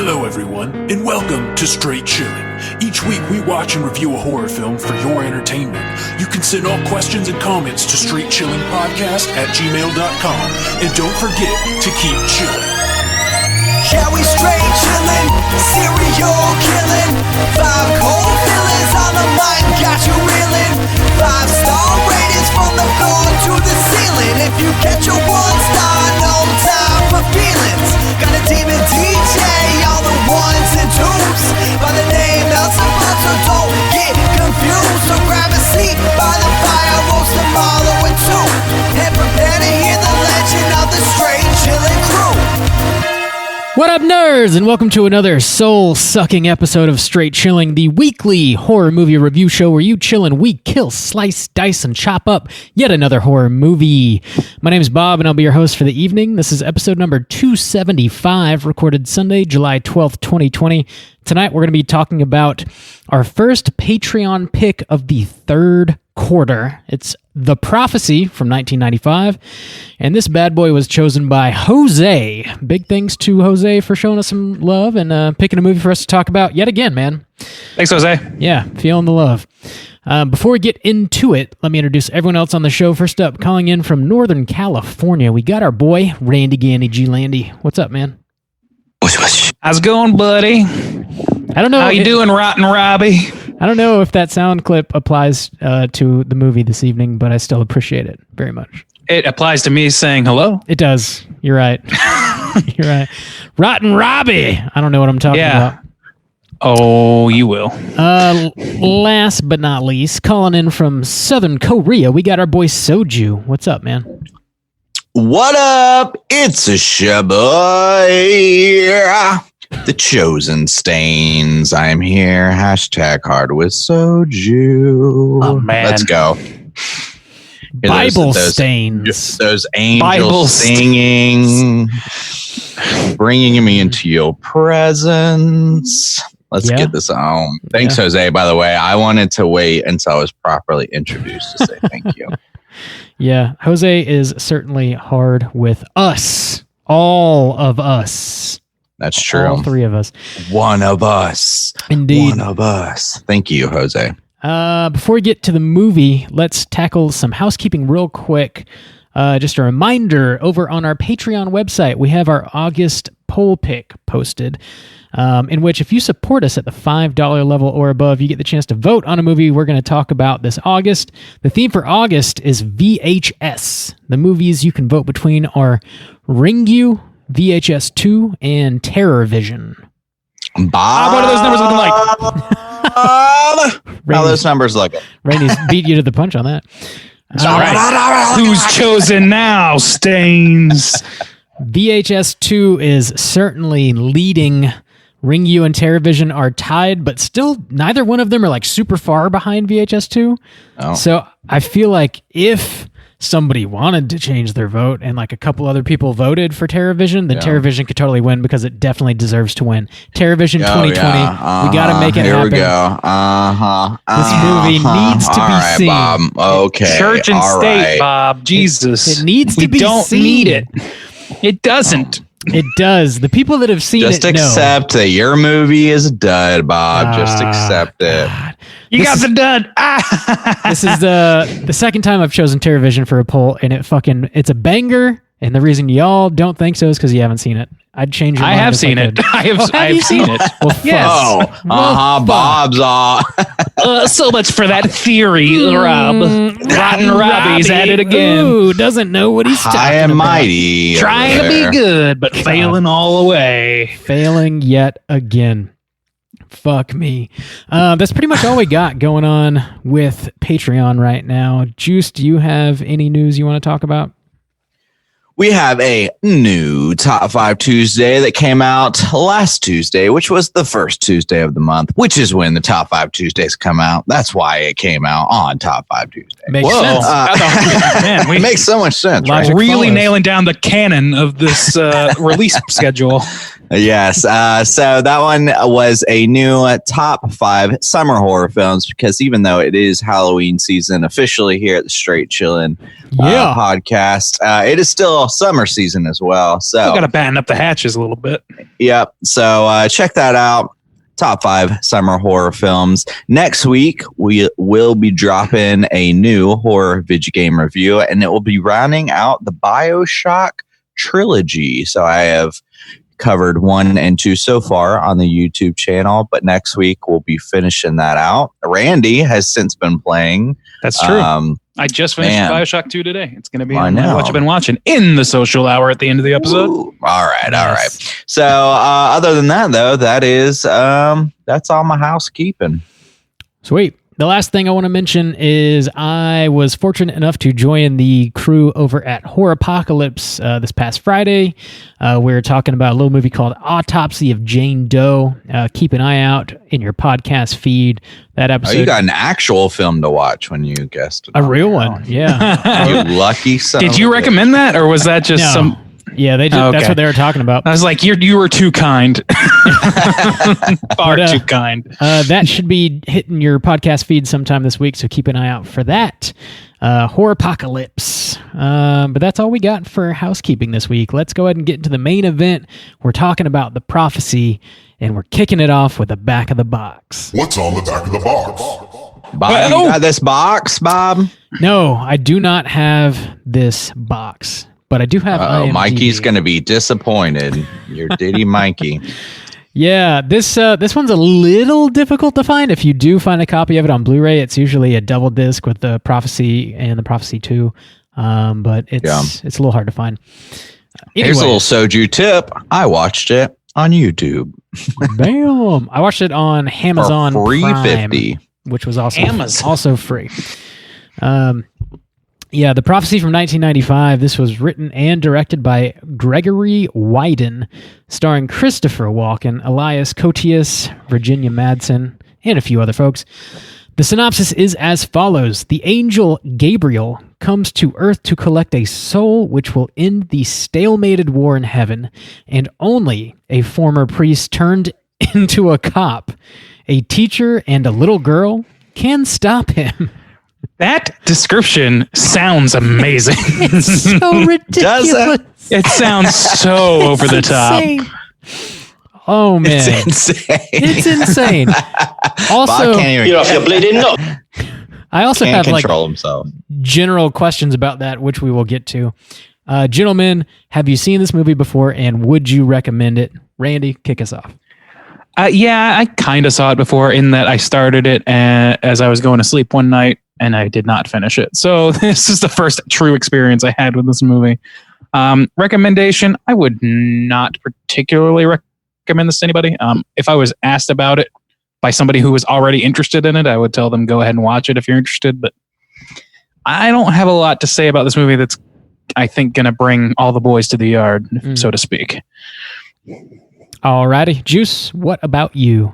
Hello everyone, and welcome to Straight Chilling. Each week we watch and review a horror film for your entertainment. You can send all questions and comments to straightchillingpodcast@gmail.com. And don't forget to keep chilling. Yeah, we straight chillin', serial killing. 5 cold feelings on the mind, got you reeling. 5-star ratings from the floor to the ceiling. If you get your 1 star, no time for feelings. Got a demon DJ, all the 1s and 2s. By the name Elzebub, so don't get confused. So grab a seat by the fire, roast them all in 2. And prepare to hear the legend of the Straight Chillin' crew. What up, nerds, and welcome to another soul-sucking episode of Straight Chilling, the weekly horror movie review show where you chill and we kill, slice, dice, and chop up yet another horror movie. My name is Bob, and I'll be your host for the evening. This is episode number 275, recorded Sunday, July 12th, 2020. Tonight, we're going to be talking about our first Patreon pick of the third quarter. It's The Prophecy from 1995, and this bad boy was chosen by Jose. Big thanks to Jose for showing us some love and picking a movie for us to talk about yet again, man. Thanks, Jose. Yeah, feeling the love. Before we get into it, let me introduce everyone else on the show. First up, calling in from Northern California, we got our boy, Randy Gandy G. Landy. What's up, man? How's it going, buddy? I don't know. How you doing, Rotten Robbie? I don't know if that sound clip applies to the movie this evening, but I still appreciate it very much. It applies to me saying hello. It does. You're right. You're right. Rotten Robbie. I don't know what I'm talking about. Oh, you will. Last but not least, calling in from Southern Korea, we got our boy Soju. What's up, man? What up? It's a shaboy. The Chosen Stains. I'm here. Hashtag hard with soju. Oh, man. Let's go. Bible stains. Those angels singing, bringing me into your presence. Let's get this on. Thanks, Jose, by the way. I wanted to wait until I was properly introduced to say thank you. Yeah, Jose is certainly hard with us. All of us. That's true. All 3 of us. One of us. Indeed. One of us. Thank you, Jose. Before we get to the movie, let's tackle some housekeeping real quick. Just a reminder, over on our Patreon website, we have our August poll pick posted, in which if you support us at the $5 level or above, you get the chance to vote on a movie we're going to talk about this August. The theme for August is VHS. The movies you can vote between are Ringu, VHS 2, and Terror Vision. Bob. What are those numbers looking like? How those numbers looking? Randy's beat you to the punch on that. All right. Who's chosen now, Stains? VHS 2 is certainly leading. Ringu and Terror Vision are tied, but still neither one of them are like super far behind VHS 2. Oh. So I feel like if somebody wanted to change their vote and like a couple other people voted for Terror Vision, then Terror Vision could totally win because it definitely deserves to win. Terror Vision 2020. We got to make it happen. Here we go. This movie needs to be seen. Bob. Okay. Church and state, Bob. Jesus. It needs to be seen. We don't need it. It doesn't. It does. The people that have seen just it accept that your movie is a dud, Bob. Just accept it. God. You got the dud. This is the second time I've chosen Terror Vision for a poll, and it's a banger. And the reason y'all don't think so is because you haven't seen it. I'd change your mind. I have seen it. I have seen it. Well, yes. Bob's all. So much for that theory, Rob. Rotten Robbie's at it again. Ooh, doesn't know what he's talking about. High and mighty. Trying to be good, but failing all the way. Failing yet again. Fuck me. That's pretty much all we got going on with Patreon right now. Juice, do you have any news you want to talk about? We have a new Top 5 Tuesday that came out last Tuesday, which was the first Tuesday of the month, which is when the Top 5 Tuesdays come out. That's why it came out on Top 5 Tuesday. Makes sense. Man, it makes so much sense. Right? Really nailing down the canon of this release schedule. Yes. So that one was a new top 5 summer horror films, because even though it is Halloween season officially here at the Straight Chillin' podcast, it is still summer season as well. So got to batten up the hatches a little bit. Yep. So check that out. Top 5 summer horror films. Next week, we will be dropping a new horror video game review, and it will be rounding out the BioShock trilogy. So I have covered 1 and 2 so far on the YouTube channel, but next week we'll be finishing that out. Randy has since been playing. That's true. I just finished BioShock 2 today. It's going to be on what you've been watching in the social hour at the end of the episode. Ooh, all right. So other than that, though, that is that's all my housekeeping. Sweet. The last thing I want to mention is I was fortunate enough to join the crew over at Horrorpocalypse this past Friday. We were talking about a little movie called Autopsy of Jane Doe. Keep an eye out in your podcast feed. That episode. Oh, you got an actual film to watch when you guessed it. A real one, yeah. You lucky son. Did you recommend that, or was that just some... Yeah, they just, that's what they were talking about. I was like, you were too kind. Far too kind. That should be hitting your podcast feed sometime this week, so keep an eye out for that. Horrorpocalypse. But that's all we got for housekeeping this week. Let's go ahead and get into the main event. We're talking about The Prophecy, and we're kicking it off with the back of the box. What's on the back of the box? Bob, you got this box, Bob? No, I do not have this box. But I do have IMDb. Mikey's going to be disappointed. Your ditty Mikey. Yeah, this one's a little difficult to find. If you do find a copy of it on Blu-ray, it's usually a double disc with The Prophecy and The Prophecy 2. But it's a little hard to find. Here's a little soju tip. I watched it on YouTube. Bam! I watched it on Amazon for Prime, which was also free. Yeah, The Prophecy from 1995. This was written and directed by Gregory Wyden, starring Christopher Walken, Elias Koteas, Virginia Madsen, and a few other folks. The synopsis is as follows. The angel Gabriel comes to Earth to collect a soul which will end the stalemated war in heaven, and only a former priest turned into a cop, a teacher, and a little girl can stop him. That description sounds amazing. It's so ridiculous. It sounds so over the top. Oh man, it's insane. It's insane. Also, you're off your bleeding nut. I also Can't have control himself. General questions about that, which we will get to. Gentlemen, have you seen this movie before, and would you recommend it? Randy, kick us off. Yeah, I kind of saw it before in that I started it as I was going to sleep one night, and I did not finish it. So this is the first true experience I had with this movie. Recommendation, I would not particularly recommend this to anybody. If I was asked about it by somebody who was already interested in it, I would tell them go ahead and watch it if you're interested. But I don't have a lot to say about this movie that's, I think, going to bring all the boys to the yard, so to speak. Alrighty. Juice, what about you?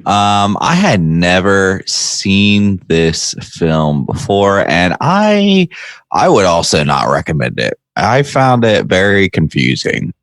I had never seen this film before, and I would also not recommend it. I found it very confusing.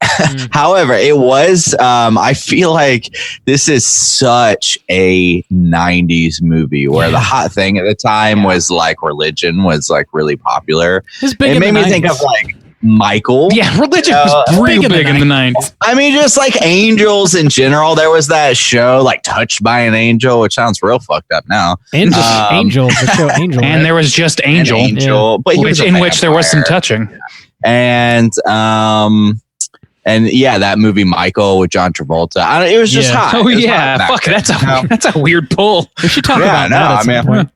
However, it was, I feel like this is such a 90s movie where the hot thing at the time was like religion was like really popular. It made me think of like Michael. Yeah, religion was real big in the 90s. I mean, just like angels in general. There was that show like Touched by an Angel, which sounds real fucked up now. And just Angel, the show Angel. And there was just Angel, but in which there was some touching. And yeah, that movie Michael with John Travolta. It was just hot. Oh yeah, fuck, that's a weird pull. We should talk about that.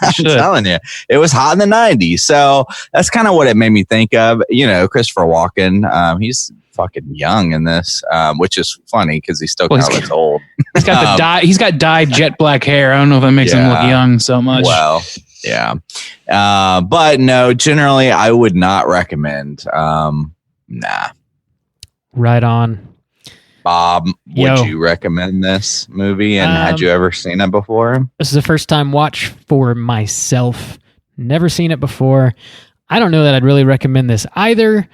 I'm telling you, it was hot in the 90s. So that's kind of what it made me think of. You know, Christopher Walken. He's fucking young in this, which is funny because he still kind of looks old. He's got he's got dyed jet black hair. I don't know if that makes him look young so much. Well, yeah. But no, generally I would not recommend. Nah. Right on. Bob, would you recommend this movie? And had you ever seen it before? This is a first time watch for myself. Never seen it before. I don't know that I'd really recommend this either.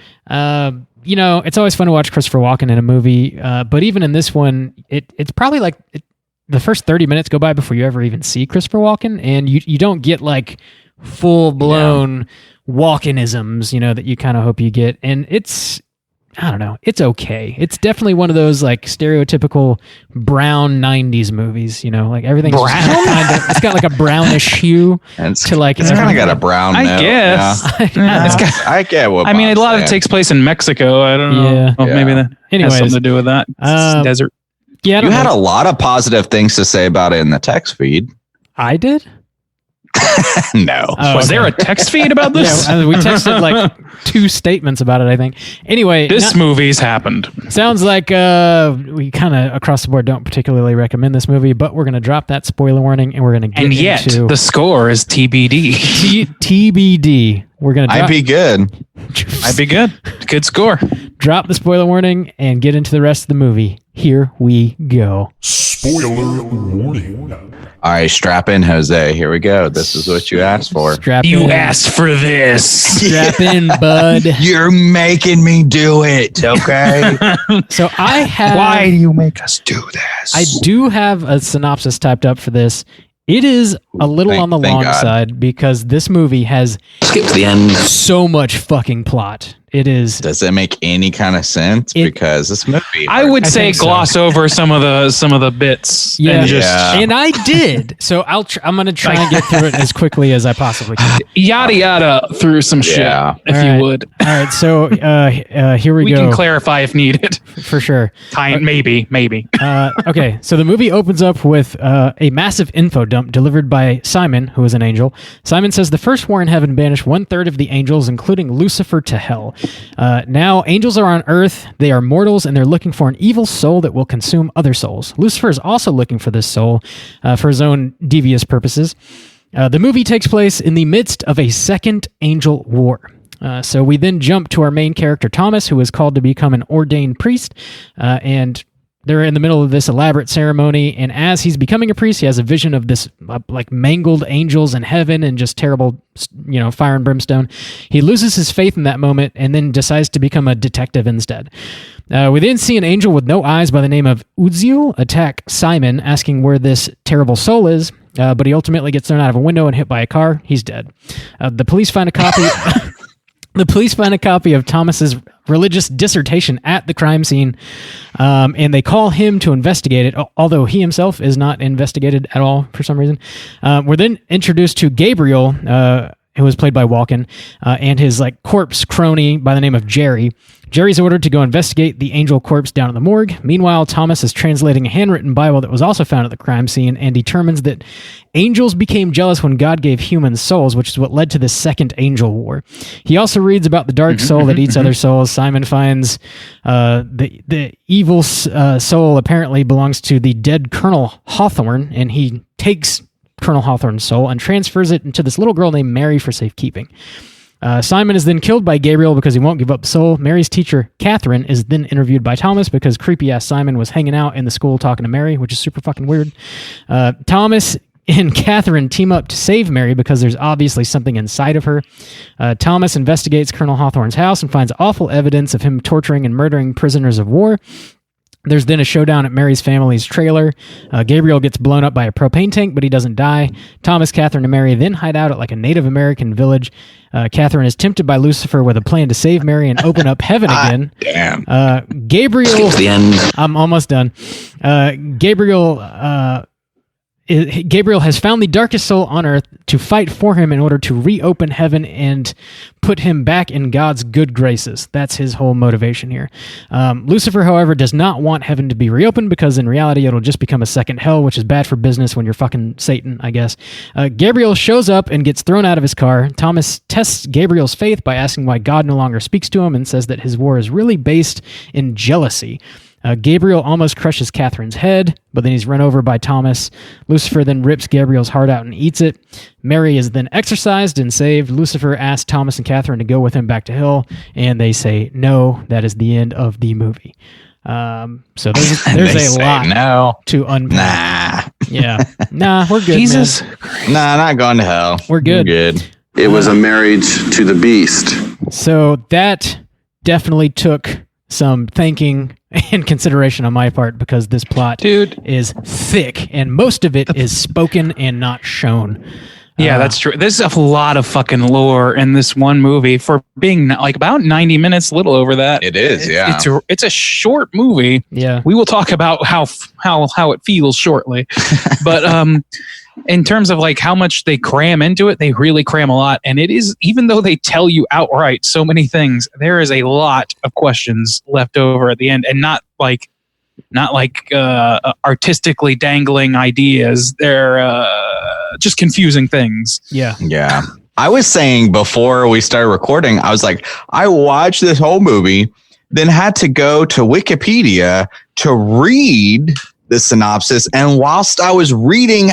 it's always fun to watch Christopher Walken in a movie, but even in this one, it's probably like the first 30 minutes go by before you ever even see Christopher Walken, and you don't get like full-blown Walkenisms, that you kind of hope you get, and I don't know. It's okay. It's definitely one of those like stereotypical brown 90s movies, like everything's it's got like a brownish hue to like. It's kind of got a brown I guess. Yeah. I get what. I mean, a lot of it takes place in Mexico. I don't know. Yeah. Well, maybe that Anyways, has something to do with that. It's desert. Yeah. You had a lot of positive things to say about it in the text feed. I did? No. Was there a text feed about this? Yeah, we texted like 2 statements about it, I think. Anyway, this movie's happened. Sounds like we kind of across the board don't particularly recommend this movie, but we're going to drop that spoiler warning and we're going to get into the score is TBD. TBD. We're going to I'd be good. I'd be good. Good score. Drop the spoiler warning and get into the rest of the movie. Here we go. Spoiler warning. All right, strap in, Jose. Here we go. This is what you asked for. Strap You in. asked for this. Strap in, bud. You're making me do it, okay? So I have... Why do you make us do this? I do have a synopsis typed up for this. It is a little on the long side because this movie has Skip to the end. so much fucking plot. It is. Does it make any kind of sense? Because this movie, I would say think so. gloss over some of the bits. Yeah, and just and I did. So I'm gonna try and get through it as quickly as I possibly can. yada yada through some shit, if All you right. would. All right. So here we We go. can clarify if needed. For sure. Maybe. Okay, so the movie opens up with a massive info dump delivered by Simon, who is an angel. Simon says the first war in heaven banished 1/3 of the angels, including Lucifer, to hell. Now, angels are on Earth. They are mortals, and they're looking for an evil soul that will consume other souls. Lucifer is also looking for this soul for his own devious purposes. The movie takes place in the midst of a second angel war. So we then jump to our main character, Thomas, who is called to become an ordained priest, and they're in the middle of this elaborate ceremony, and as he's becoming a priest, he has a vision of this like mangled angels in heaven and just terrible, fire and brimstone. He loses his faith in that moment and then decides to become a detective instead. We then see an angel with no eyes by the name of Uziel attack Simon, asking where this terrible soul is, but he ultimately gets thrown out of a window and hit by a car. He's dead. The police find a copy... The police find a copy of Thomas's religious dissertation at the crime scene, and they call him to investigate it, although he himself is not investigated at all for some reason. We're then introduced to Gabriel, who was played by Walken, and his corpse crony by the name of Jerry. Jerry's ordered to go investigate the angel corpse down in the morgue. Meanwhile, Thomas is translating a handwritten Bible that was also found at the crime scene and determines that angels became jealous when God gave humans souls, which is what led to the second angel war. He also reads about the dark soul that eats other souls. Simon finds the evil soul apparently belongs to the dead Colonel Hawthorne, and he takes Colonel Hawthorne's soul and transfers it into this little girl named Mary for safekeeping. Simon is then killed by Gabriel because he won't give up the soul. Mary's teacher, Catherine, is then interviewed by Thomas because creepy-ass Simon was hanging out in the school talking to Mary, which is super fucking weird. Thomas and Catherine team up to save Mary because there's obviously something inside of her. Thomas investigates Colonel Hawthorne's house and finds awful evidence of him torturing and murdering prisoners of war. There's then a showdown at Mary's family's trailer. Gabriel gets blown up by a propane tank, but he doesn't die. Thomas, Catherine, and Mary then hide out at a Native American village. Catherine is tempted by Lucifer with a plan to save Mary and open up heaven again. Damn. Gabriel... Skip to the end. I'm almost done. Gabriel has found the darkest soul on earth to fight for him in order to reopen heaven and put him back in God's good graces. That's his whole motivation here. Lucifer, however, does not want heaven to be reopened because in reality it'll just become a second hell, which is bad for business when you're fucking Satan, I guess. Gabriel shows up and gets thrown out of his car. Thomas tests Gabriel's faith by asking why God no longer speaks to him and says that his war is really based in jealousy. Gabriel almost crushes Catherine's head, but then he's run over by Thomas. Lucifer then rips Gabriel's heart out and eats it. Mary is then exorcised and saved. Lucifer asks Thomas and Catherine to go with him back to hell, and they say no. That is the end of the movie. So there's a lot to unpack. Nah. Yeah. Nah, we're good, Jesus. man. Nah, not going to hell. We're good. We're good. It was a marriage to the beast. So that definitely took some thinking and consideration on my part because this plot is thick and most of it is spoken and not shown. Yeah, that's true. There's a lot of fucking lore in this one movie for being like about 90 minutes, a little over that. It is, yeah. It's a short movie. Yeah. We will talk about how it feels shortly. But in terms of like how much they cram into it, they really cram a lot. And it is, even though they tell you outright so many things, there is a lot of questions left over at the end, and not like artistically dangling ideas. They're just confusing things. Yeah. Yeah. I was saying before we started recording, I was like, I watched this whole movie, then had to go to Wikipedia to read the synopsis. And whilst I was reading,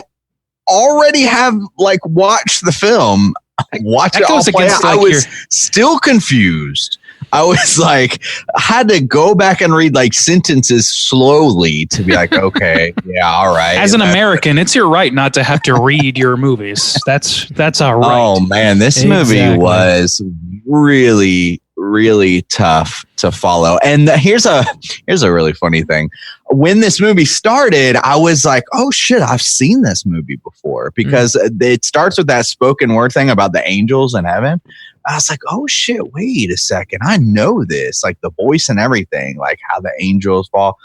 already have like watched the film, watch it all play out. I was still confused. I was like, I had to go back and read like sentences slowly to be like, okay, yeah, all right. As an American, it's your right not to have to read your movies. That's our right. Oh man, this movie was really, really tough to follow. And here's a really funny thing. When this movie started, I was like, oh shit, I've seen this movie before, because it starts with that spoken word thing about the angels in heaven. I was like, oh shit, wait a second. I know this, like the voice and everything, like how the angels fall.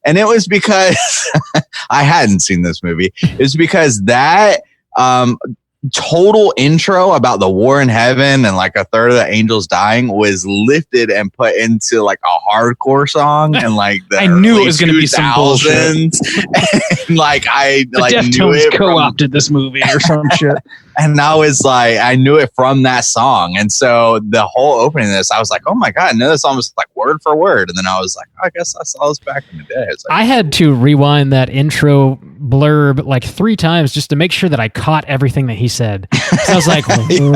And it was because I hadn't seen this movie. It was because that total intro about the war in heaven and like a third of the angels dying was lifted and put into like a hardcore song, and like the I knew it was going to be some bullshit. And like I the like Deftones co-opted this movie or some shit. And I was like, I knew it from that song. And so the whole opening of this, I was like, oh my God, I know this almost like word for word. And then I was like, oh, I guess I saw this back in the day. Like, I had to rewind that intro blurb like 3 times just to make sure that I caught everything that he said. So I was like,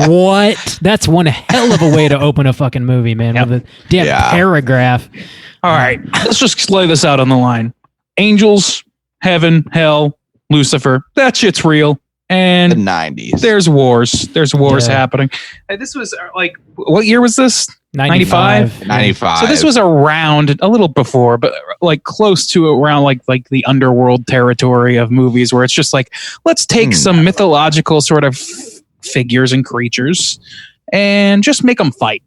what? That's one hell of a way to open a fucking movie, man. With a damn paragraph. All right, let's just lay this out on the line. Angels, heaven, hell, Lucifer. That shit's real. And the 90s. There's wars happening. This was like, what year was this? 95. 95. So this was around a little before, but like close to around like the underworld territory of movies, where it's just like, let's take some mythological sort of figures and creatures and just make them fight.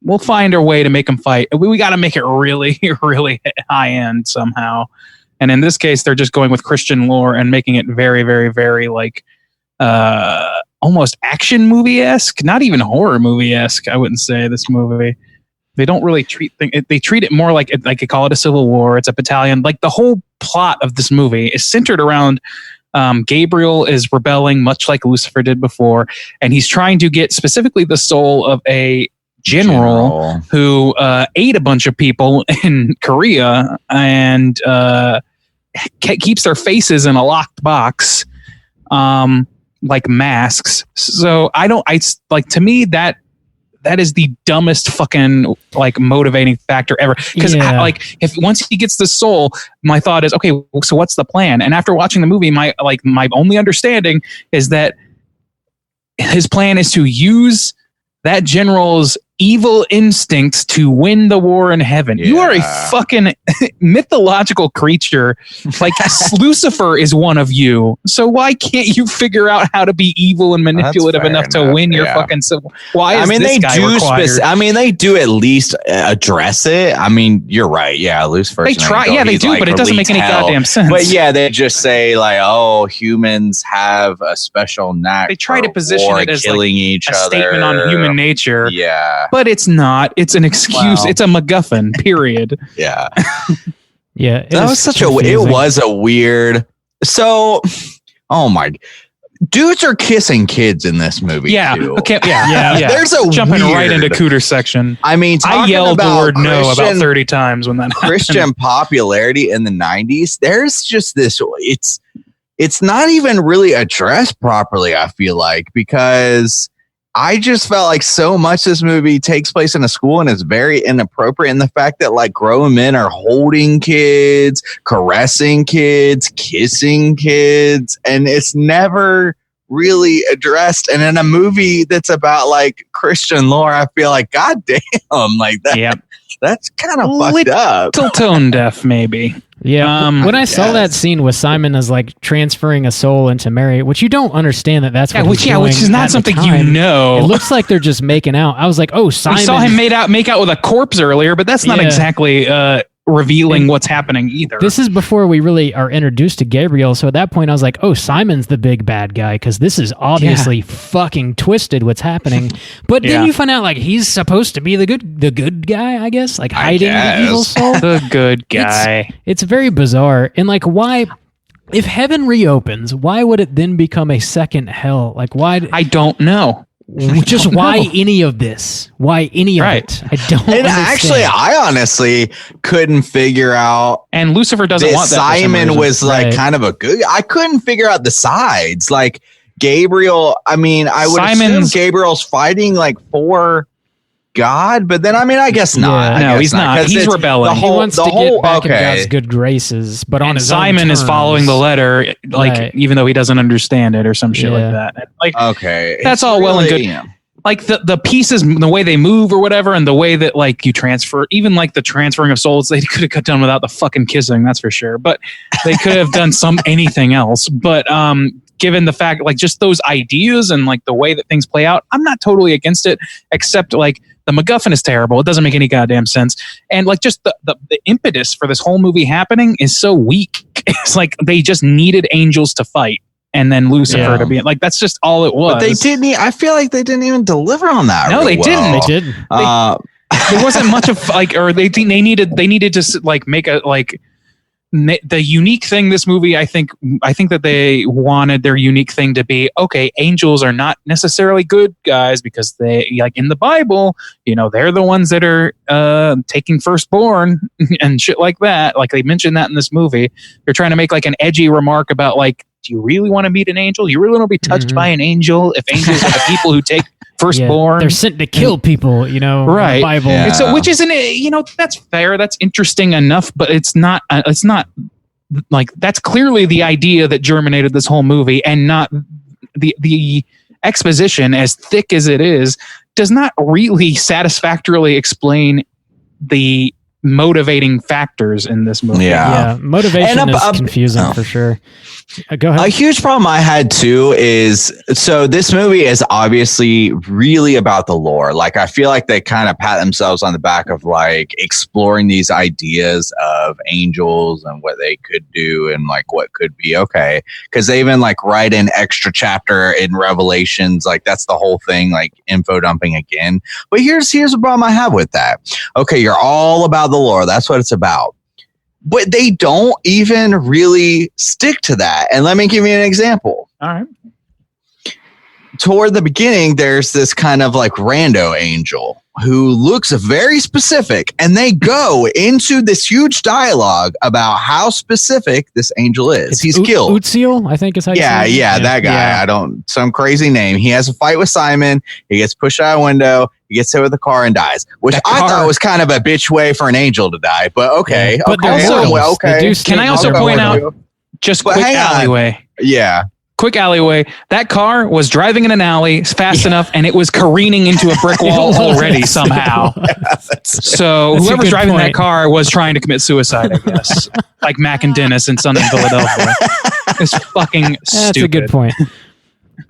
We'll find our way to make them fight. We got to make it really, really high end somehow. And in this case, they're just going with Christian lore and making it very, very, very like almost action movie-esque, not even horror movie-esque. I wouldn't say this movie. They don't really treat they treat it more like they call it a civil war. It's a battalion. Like the whole plot of this movie is centered around Gabriel is rebelling, much like Lucifer did before, and he's trying to get specifically the soul of a general who ate a bunch of people in Korea and keeps their faces in a locked box, like masks. So to me that is the dumbest fucking like motivating factor ever. Because like if once he gets the soul, my thought is, okay, so what's the plan? And after watching the movie, my only understanding is that his plan is to use that general's evil instincts to win the war in heaven. You are a fucking mythological creature. Like Lucifer is one of you. So why can't you figure out how to be evil and manipulative enough to win your fucking civil? Why is this guy required? They do at least address it. I mean, you're right. Yeah, Lucifer. They try. Yeah, they do, but it doesn't make any goddamn sense. But yeah, they just say like, oh, humans have a special knack. They try to position it as killing each other. Statement on human nature. Yeah. But it's not. It's an excuse. Wow. It's a MacGuffin, period. Yeah. Yeah. That was such confusing. It was a weird. So, oh my. Dudes are kissing kids in this movie. Yeah. Too. Okay. Yeah. There's a jumping right into Cooter section. I mean, I yelled the word no about 30 times when that happened. Christian popularity in the 90s. There's just this. It's not even really addressed properly, I feel like, because I just felt like so much this movie takes place in a school and is very inappropriate in the fact that like grown men are holding kids, caressing kids, kissing kids, and it's never really addressed. And in a movie that's about like Christian lore, I feel like, God damn, like that. Yep. That's kind of fucked up. Little tone deaf, maybe. Yeah. When I saw that scene with Simon as like transferring a soul into Mary, which you don't understand that's what he's doing which is not something you know. It looks like they're just making out. I was like, oh, Simon. We saw him make out with a corpse earlier, but that's not exactly revealing what's happening either. This is before we really are introduced to Gabriel. So at that point, I was like, oh, Simon's the big bad guy because this is obviously fucking twisted what's happening. But then you find out like he's supposed to be the good guy, I guess, like hiding the evil soul. The good guy. It's very bizarre. And like, why? If heaven reopens, why would it then become a second hell? Like, why? I don't know. Just why any of this? Why any of it? I don't understand. Actually, I honestly couldn't figure out. And Lucifer doesn't want that. Simon was like kind of a good. I couldn't figure out the sides. Like Gabriel. I mean, I would assume Gabriel's fighting like for God, but then I guess not. No, he's not. He's rebelling. He wants to get back in God's good graces, but on his Simon own is terms. following the letter, like even though he doesn't understand it or some shit like that. Like, that's all well and good. Like the pieces, the way they move or whatever, and the way that like you transfer, even like the transferring of souls, they could have got done without the fucking kissing, that's for sure. But they could have done anything else. But given the fact, like just those ideas and like the way that things play out, I'm not totally against it, except like the MacGuffin is terrible. It doesn't make any goddamn sense. And like just the impetus for this whole movie happening is so weak. It's like they just needed angels to fight and then Lucifer to be like, that's just all it was. But they didn't, I feel like they didn't even deliver on that. No, really didn't. They didn't. There wasn't much of like, or they needed to like make a like, the unique thing this movie, I think that they wanted their unique thing to be, okay, angels are not necessarily good guys because they, like in the Bible, you know, they're the ones that are taking firstborn and shit like that. Like they mentioned that in this movie. They're trying to make like an edgy remark about like, do you really want to meet an angel? You really want to be touched by an angel? If angels are the people who take firstborn, they're sent to kill people, you know, right? In the Bible. And so, which isn't, you know, that's fair. That's interesting enough, but it's not like that's clearly the idea that germinated this whole movie, and not the exposition, as thick as it is, does not really satisfactorily explain the motivating factors in this movie. Yeah, motivation is confusing for sure. Go ahead. A huge problem I had too is, so this movie is obviously really about the lore. Like I feel like they kind of pat themselves on the back of like exploring these ideas of angels and what they could do and like what could be okay. Because they even like write an extra chapter in Revelations, like that's the whole thing, like info dumping again. But here's a problem I have with that. Okay, you're all about the lore. That's what it's about. But they don't even really stick to that. And let me give you an example. All right. Toward the beginning, there's this kind of like rando angel who looks very specific, and they go into this huge dialogue about how specific this angel is. He's killed. Utziel, I think is how you say it. Yeah, that guy. Yeah. Some crazy name. He has a fight with Simon. He gets pushed out a window. He gets hit with a car and dies, which I thought was kind of a bitch way for an angel to die. But okay, But okay. Can I also point out just quick alleyway? Yeah. Quick alleyway. That car was driving in an alley fast enough, and it was careening into a brick wall already somehow. So whoever's driving that car was trying to commit suicide, I guess. Like Mac and Dennis in Sun in Philadelphia. It's fucking stupid. That's a good point.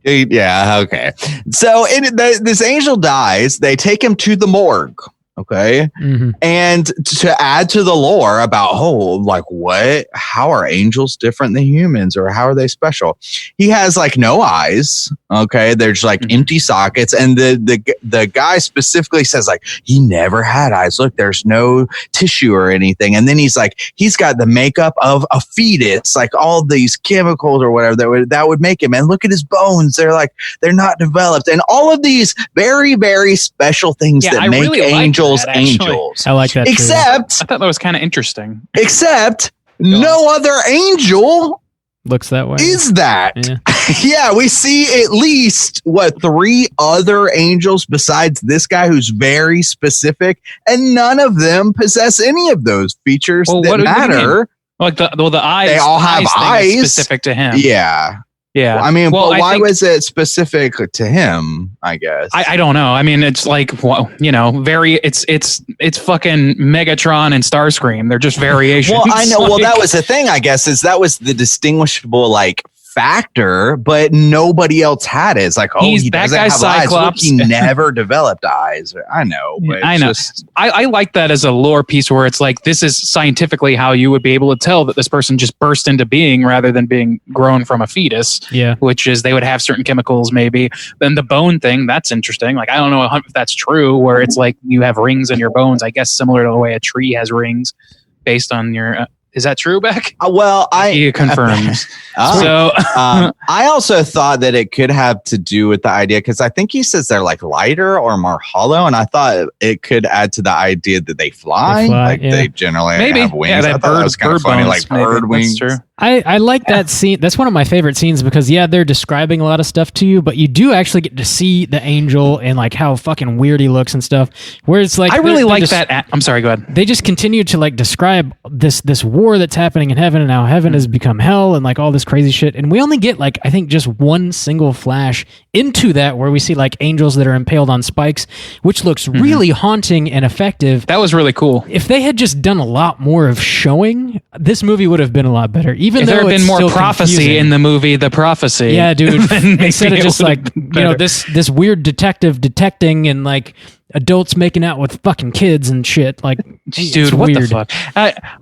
Yeah, okay. So this angel dies. They take him to the morgue. Okay. Mm-hmm. And to add to the lore about, like what? How are angels different than humans, or how are they special? He has like no eyes. Okay. They're just like empty sockets. And the guy specifically says like, he never had eyes. Look, there's no tissue or anything. And then he's like, he's got the makeup of a fetus, like all these chemicals or whatever that would make him. And look at his bones. They're not developed. And all of these very, very special things that make really angels. Angels. I like that. Except I thought that was kind of interesting. Except no other angel looks that way. Is that? Yeah. Yeah, we see at least 3 other angels besides this guy who's very specific, and none of them possess any of those features that matter. Like the eyes. They all have eyes specific to him. Yeah. Yeah. I mean, well, but why was it specific to him? I guess I don't know. I mean, it's like, well, you know, it's fucking Megatron and Starscream. They're just variations. Well, I know. Like, Well, that was the thing. I guess is that was the distinguishable like factor, but nobody else had it. It's like, oh, he that doesn't guy's have eyes. Look, Cyclops. he never developed eyes. I know. But I know. I like that as a lore piece where it's like, this is scientifically how you would be able to tell that this person just burst into being rather than being grown from a fetus. Yeah. Which is they would have certain chemicals maybe. Then the bone thing, that's interesting. Like, I don't know if that's true, where it's like you have rings in your bones, I guess similar to the way a tree has rings based on your... is that true, Beck? Well, he confirms. So I also thought that it could have to do with the idea because I think he says they're like lighter or more hollow, and I thought it could add to the idea that they fly. Like they generally have wings. Yeah, I thought that was kind of funny, like bird wings. That's true. I like that scene. That's one of my favorite scenes because they're describing a lot of stuff to you, but you do actually get to see the angel and like how fucking weird he looks and stuff. Where it's like I really like that. I'm sorry, go ahead. They just continue to like describe this war that's happening in heaven and how heaven has become hell and like all this crazy shit. And we only get like I think just one single flash into that where we see like angels that are impaled on spikes, which looks really haunting and effective. That was really cool. If they had just done a lot more of showing, this movie would have been a lot better. Even if though there had been more prophecy confusing. In the movie The Prophecy. Yeah, dude. Instead of just like, better. this weird detective detecting and like adults making out with fucking kids and shit. Like, dude, what weird. the fuck?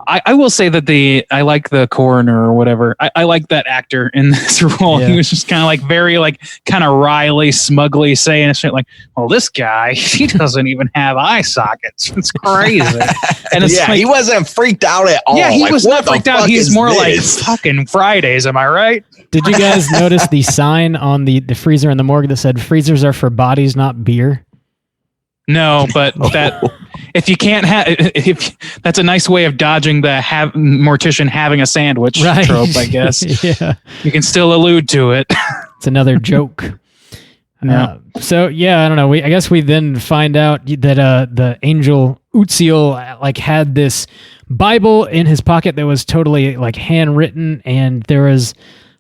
I will say that I like the coroner or whatever. I like that actor in this role. Yeah. He was just kind of like very like kind of wryly, smugly saying shit like, well, this guy, he doesn't even have eye sockets. It's crazy. And it's like, he wasn't freaked out at all. yeah, he like, was not freaked out. He's more this? like fucking Fridays. Am I right? Did you guys notice the sign on the freezer in the morgue that said freezers are for bodies, not beer? No, but that if you can't have, if that's a nice way of dodging the mortician having a sandwich trope, I guess. Yeah, you can still allude to it. It's another joke. Yeah. So yeah, I don't know. I guess we then find out that the angel Utziel like had this Bible in his pocket that was totally like handwritten, and there was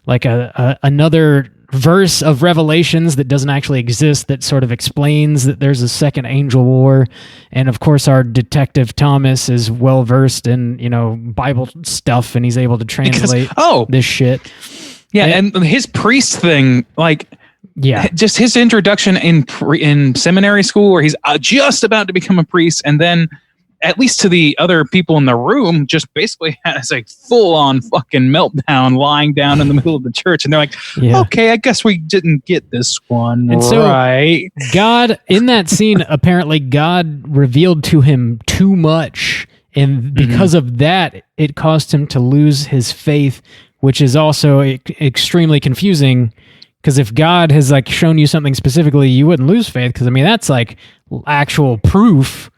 like another verse of Revelations that doesn't actually exist that sort of explains that there's a second angel war. And of course our detective Thomas is well versed in Bible stuff, and he's able to translate this shit. Yeah, and his priest thing, like, yeah, just his introduction in seminary school where he's just about to become a priest, and then at least to the other people in the room, just basically has a full-on fucking meltdown lying down in the middle of the church. And they're like, okay, I guess we didn't get this one and right. So God, in that scene, apparently God revealed to him too much. And because of that, it caused him to lose his faith, which is also extremely confusing. Because if God has like shown you something specifically, you wouldn't lose faith. Because I mean, that's like actual proof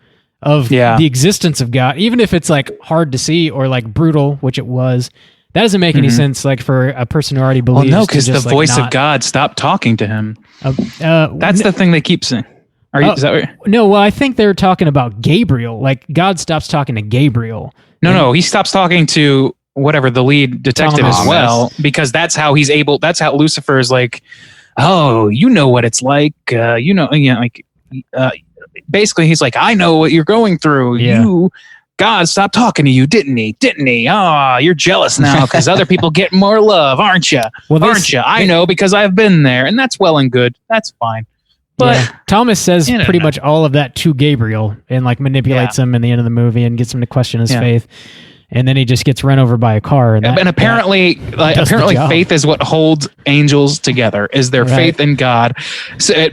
of the existence of God, even if it's like hard to see or like brutal, which it was. That doesn't make any sense, like for a person who already believes. Well, no, because the voice of God stopped talking to him. That's the thing they keep saying. Is that right? No, well, I think they were talking about Gabriel. Like God stops talking to Gabriel. No, he stops talking to whatever the lead detective Thomas. as well, because that's how he's able. That's how Lucifer is like, oh, you know what it's like, basically, he's like, I know what you're going through. Yeah. God stopped talking to you, didn't he? Didn't he? Oh, you're jealous now because other people get more love, aren't you? Well, aren't you? I know because I've been there, and that's well and good. That's fine. But Thomas says pretty much all of that to Gabriel and like manipulates him in the end of the movie and gets him to question his faith. And then he just gets run over by a car. And apparently faith is what holds angels together, is their faith in God. So,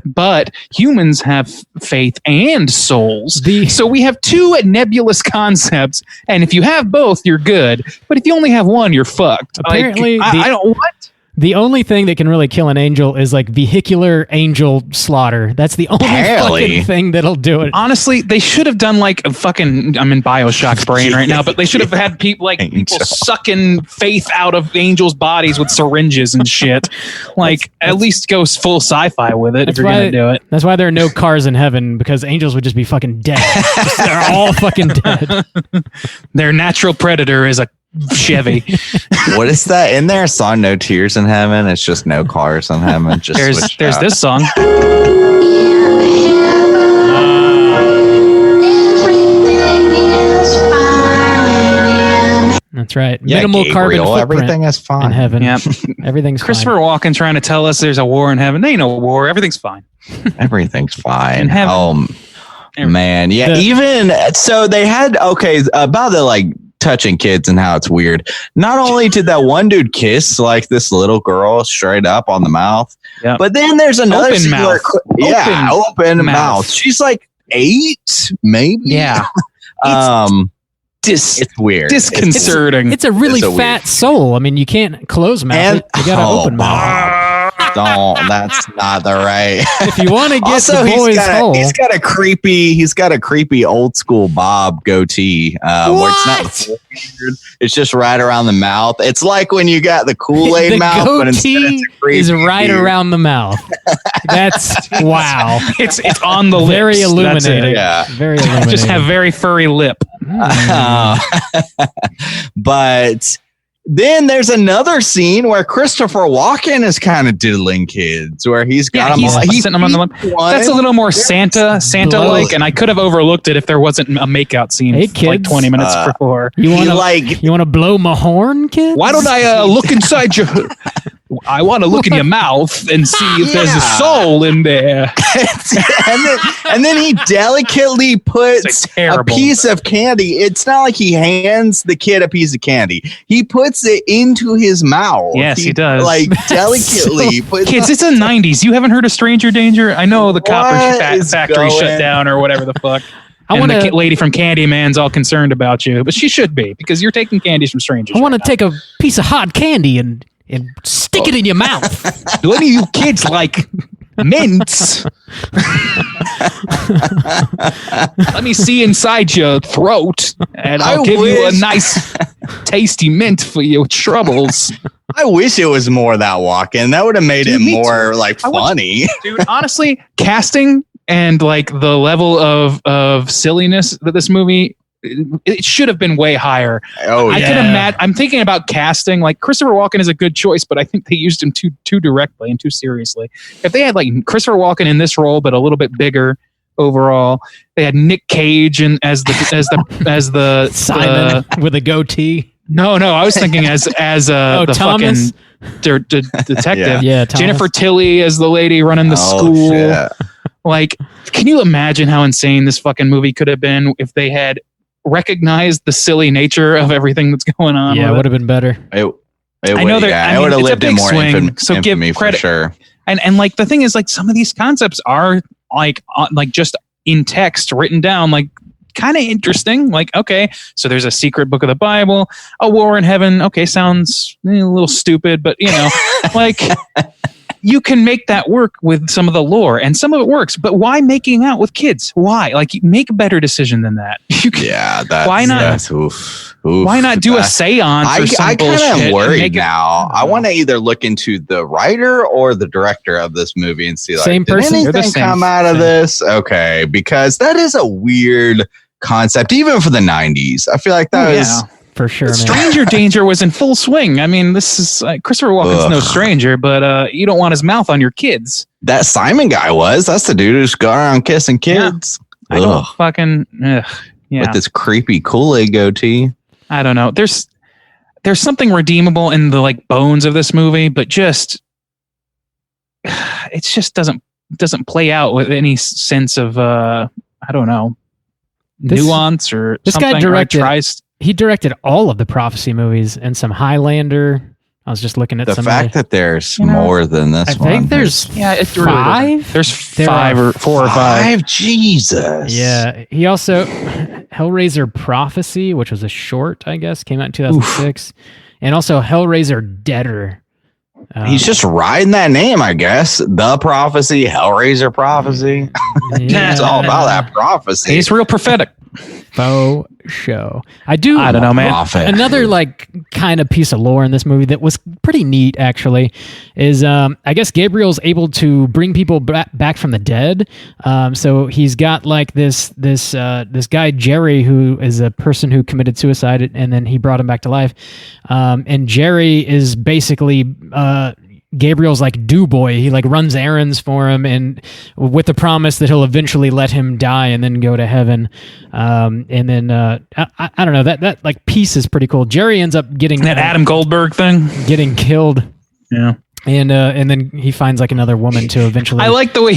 but humans have faith and souls. So we have two nebulous concepts. And if you have both, you're good. But if you only have one, you're fucked. Apparently, I don't what? The only thing that can really kill an angel is like vehicular angel slaughter. That's the only fucking thing that'll do it. Honestly, they should have done like a fucking, I'm in Bioshock's brain right now, but they should have had people sucking faith out of angels' bodies with syringes and shit. Like, at least go full sci-fi with it if you're going to do it. That's why there are no cars in heaven, because angels would just be fucking dead. They're all fucking dead. Their natural predator is a Chevy. What is that? In there a song, No Tears in Heaven? It's just no cars in heaven. Just There's this song. That's right. Yeah, Minimal carbon Gabriel, footprint everything is fine. in heaven. Yep. Everything's Christopher fine. Walken trying to tell us there's a war in heaven. There ain't no war. Everything's fine. Everything's fine. In heaven. Man, yeah. Even so, they had about the like touching kids and how it's weird. Not only did that one dude kiss like this little girl straight up on the mouth, Yep. but then there's another Open scene mouth. where, open mouth. mouth. She's like 8, maybe. Yeah. It's weird. Disconcerting. It's a really It's a fat soul. I mean, you can't close mouth. And You got to open mouth. Don't. That's not the right. If you want to get Also, the boy's hole. he's got a creepy old school bob goatee. Where it's not weird. It's just right around the mouth. It's like when you got the Kool-Aid the mouth, but instead goatee it's a creepy is right beard. around the mouth. That's wow. It's on the lips. Very That's it. illuminating. Yeah. Very illuminating. Just have very furry lip. But then there's another scene where Christopher Walken is kind of diddling kids, where he's got them all. He's sitting them on the lip. That's a little more Santa-like, and I could have overlooked it if there wasn't a makeout scene Hey, like kids. 20 minutes before. You want to like- You want to blow my horn, kid? Why don't I look inside your... I want to look in your mouth and see if there's a soul in there. and then he delicately puts a terrible. piece of candy. It's not like he hands the kid a piece of candy. He puts it into his mouth. Yes, he does. Like delicately. puts Kids, it's the 90s. You haven't heard of Stranger Danger? I know the copper What is factory shut going- down or whatever the fuck. I And want the to. lady from Candyman's all concerned about you, but she should be because you're taking candies from strangers. I want to take a piece of hard candy and stick it in your mouth. Do any of you kids like mints? Let me see inside your throat, and I'll give you a nice, tasty mint for your troubles. I wish it was more that Walken. That would have made it me more like funny. Dude, honestly, casting and like the level of silliness that this movie, it should have been way higher. Oh I yeah. can imagine. I'm thinking about casting. Like Christopher Walken is a good choice, but I think they used him too directly and too seriously. If they had like Christopher Walken in this role, but a little bit bigger overall, they had Nick Cage and as the Simon with a goatee. No, I was thinking as the Thomas? fucking detective. Yeah, Thomas. Jennifer Tilly as the lady running the school. Shit. Like, can you imagine how insane this fucking movie could have been if they had recognized the silly nature of everything that's going on? Yeah, it with would have been better. It I know that- I it mean, would have it's a lived in big more swing, so give infamy credit. for sure. And like the thing is, like some of these concepts are like just in text written down, like kind of interesting. Like, okay, so there's a secret book of the Bible, a war in heaven. Okay, sounds a little stupid, but you know, like you can make that work with some of the lore, and some of it works. But why making out with kids? Why? Like, make a better decision than that. You can, Yeah, that's, Why not- That's, oof, why not do a seance or some I kind bullshit? of and worried make it- now. I want to either look into the writer or the director of this movie and see like Same person? did They're the anything same come out of thing. this? Okay, because that is a weird concept, even for the 90s. I feel like that Oh, was yeah. For sure, man. Stranger Danger was in full swing. I mean, this is Christopher Walken's no Ugh. stranger, but you don't want his mouth on your kids. that Simon guy was. That's the dude who's going around kissing kids. I don't Ugh. fucking yeah. With this creepy Kool-Aid goatee. I don't know. There's something redeemable in the like bones of this movie, but just it just doesn't play out with any sense of I don't know, nuance or this guy something. Or directed- tries. He directed all of the Prophecy movies and some Highlander. I was just looking at The some. fact that there's You know, more than this I one. think there's It really five. doesn't. There's There five are or four or five. Jesus. Yeah, he also Hellraiser Prophecy, which was a short, I guess, came out in 2006, and also Hellraiser Deader. He's just riding that name, I guess. The Prophecy, Hellraiser Prophecy. It's all about that prophecy. He's real prophetic. Faux show. I don't know, man. Another like kind of piece of lore in this movie that was pretty neat actually is I guess Gabriel's able to bring people back from the dead. So he's got like this guy Jerry, who is a person who committed suicide, and then he brought him back to life. And Jerry is basically Gabriel's like do boy. He like runs errands for him, and with the promise that he'll eventually let him die and then go to heaven. And then I don't know, that like piece is pretty cool. Jerry ends up getting that Adam Goldberg thing, getting killed. Yeah. And then he finds like another woman to eventually. I like the way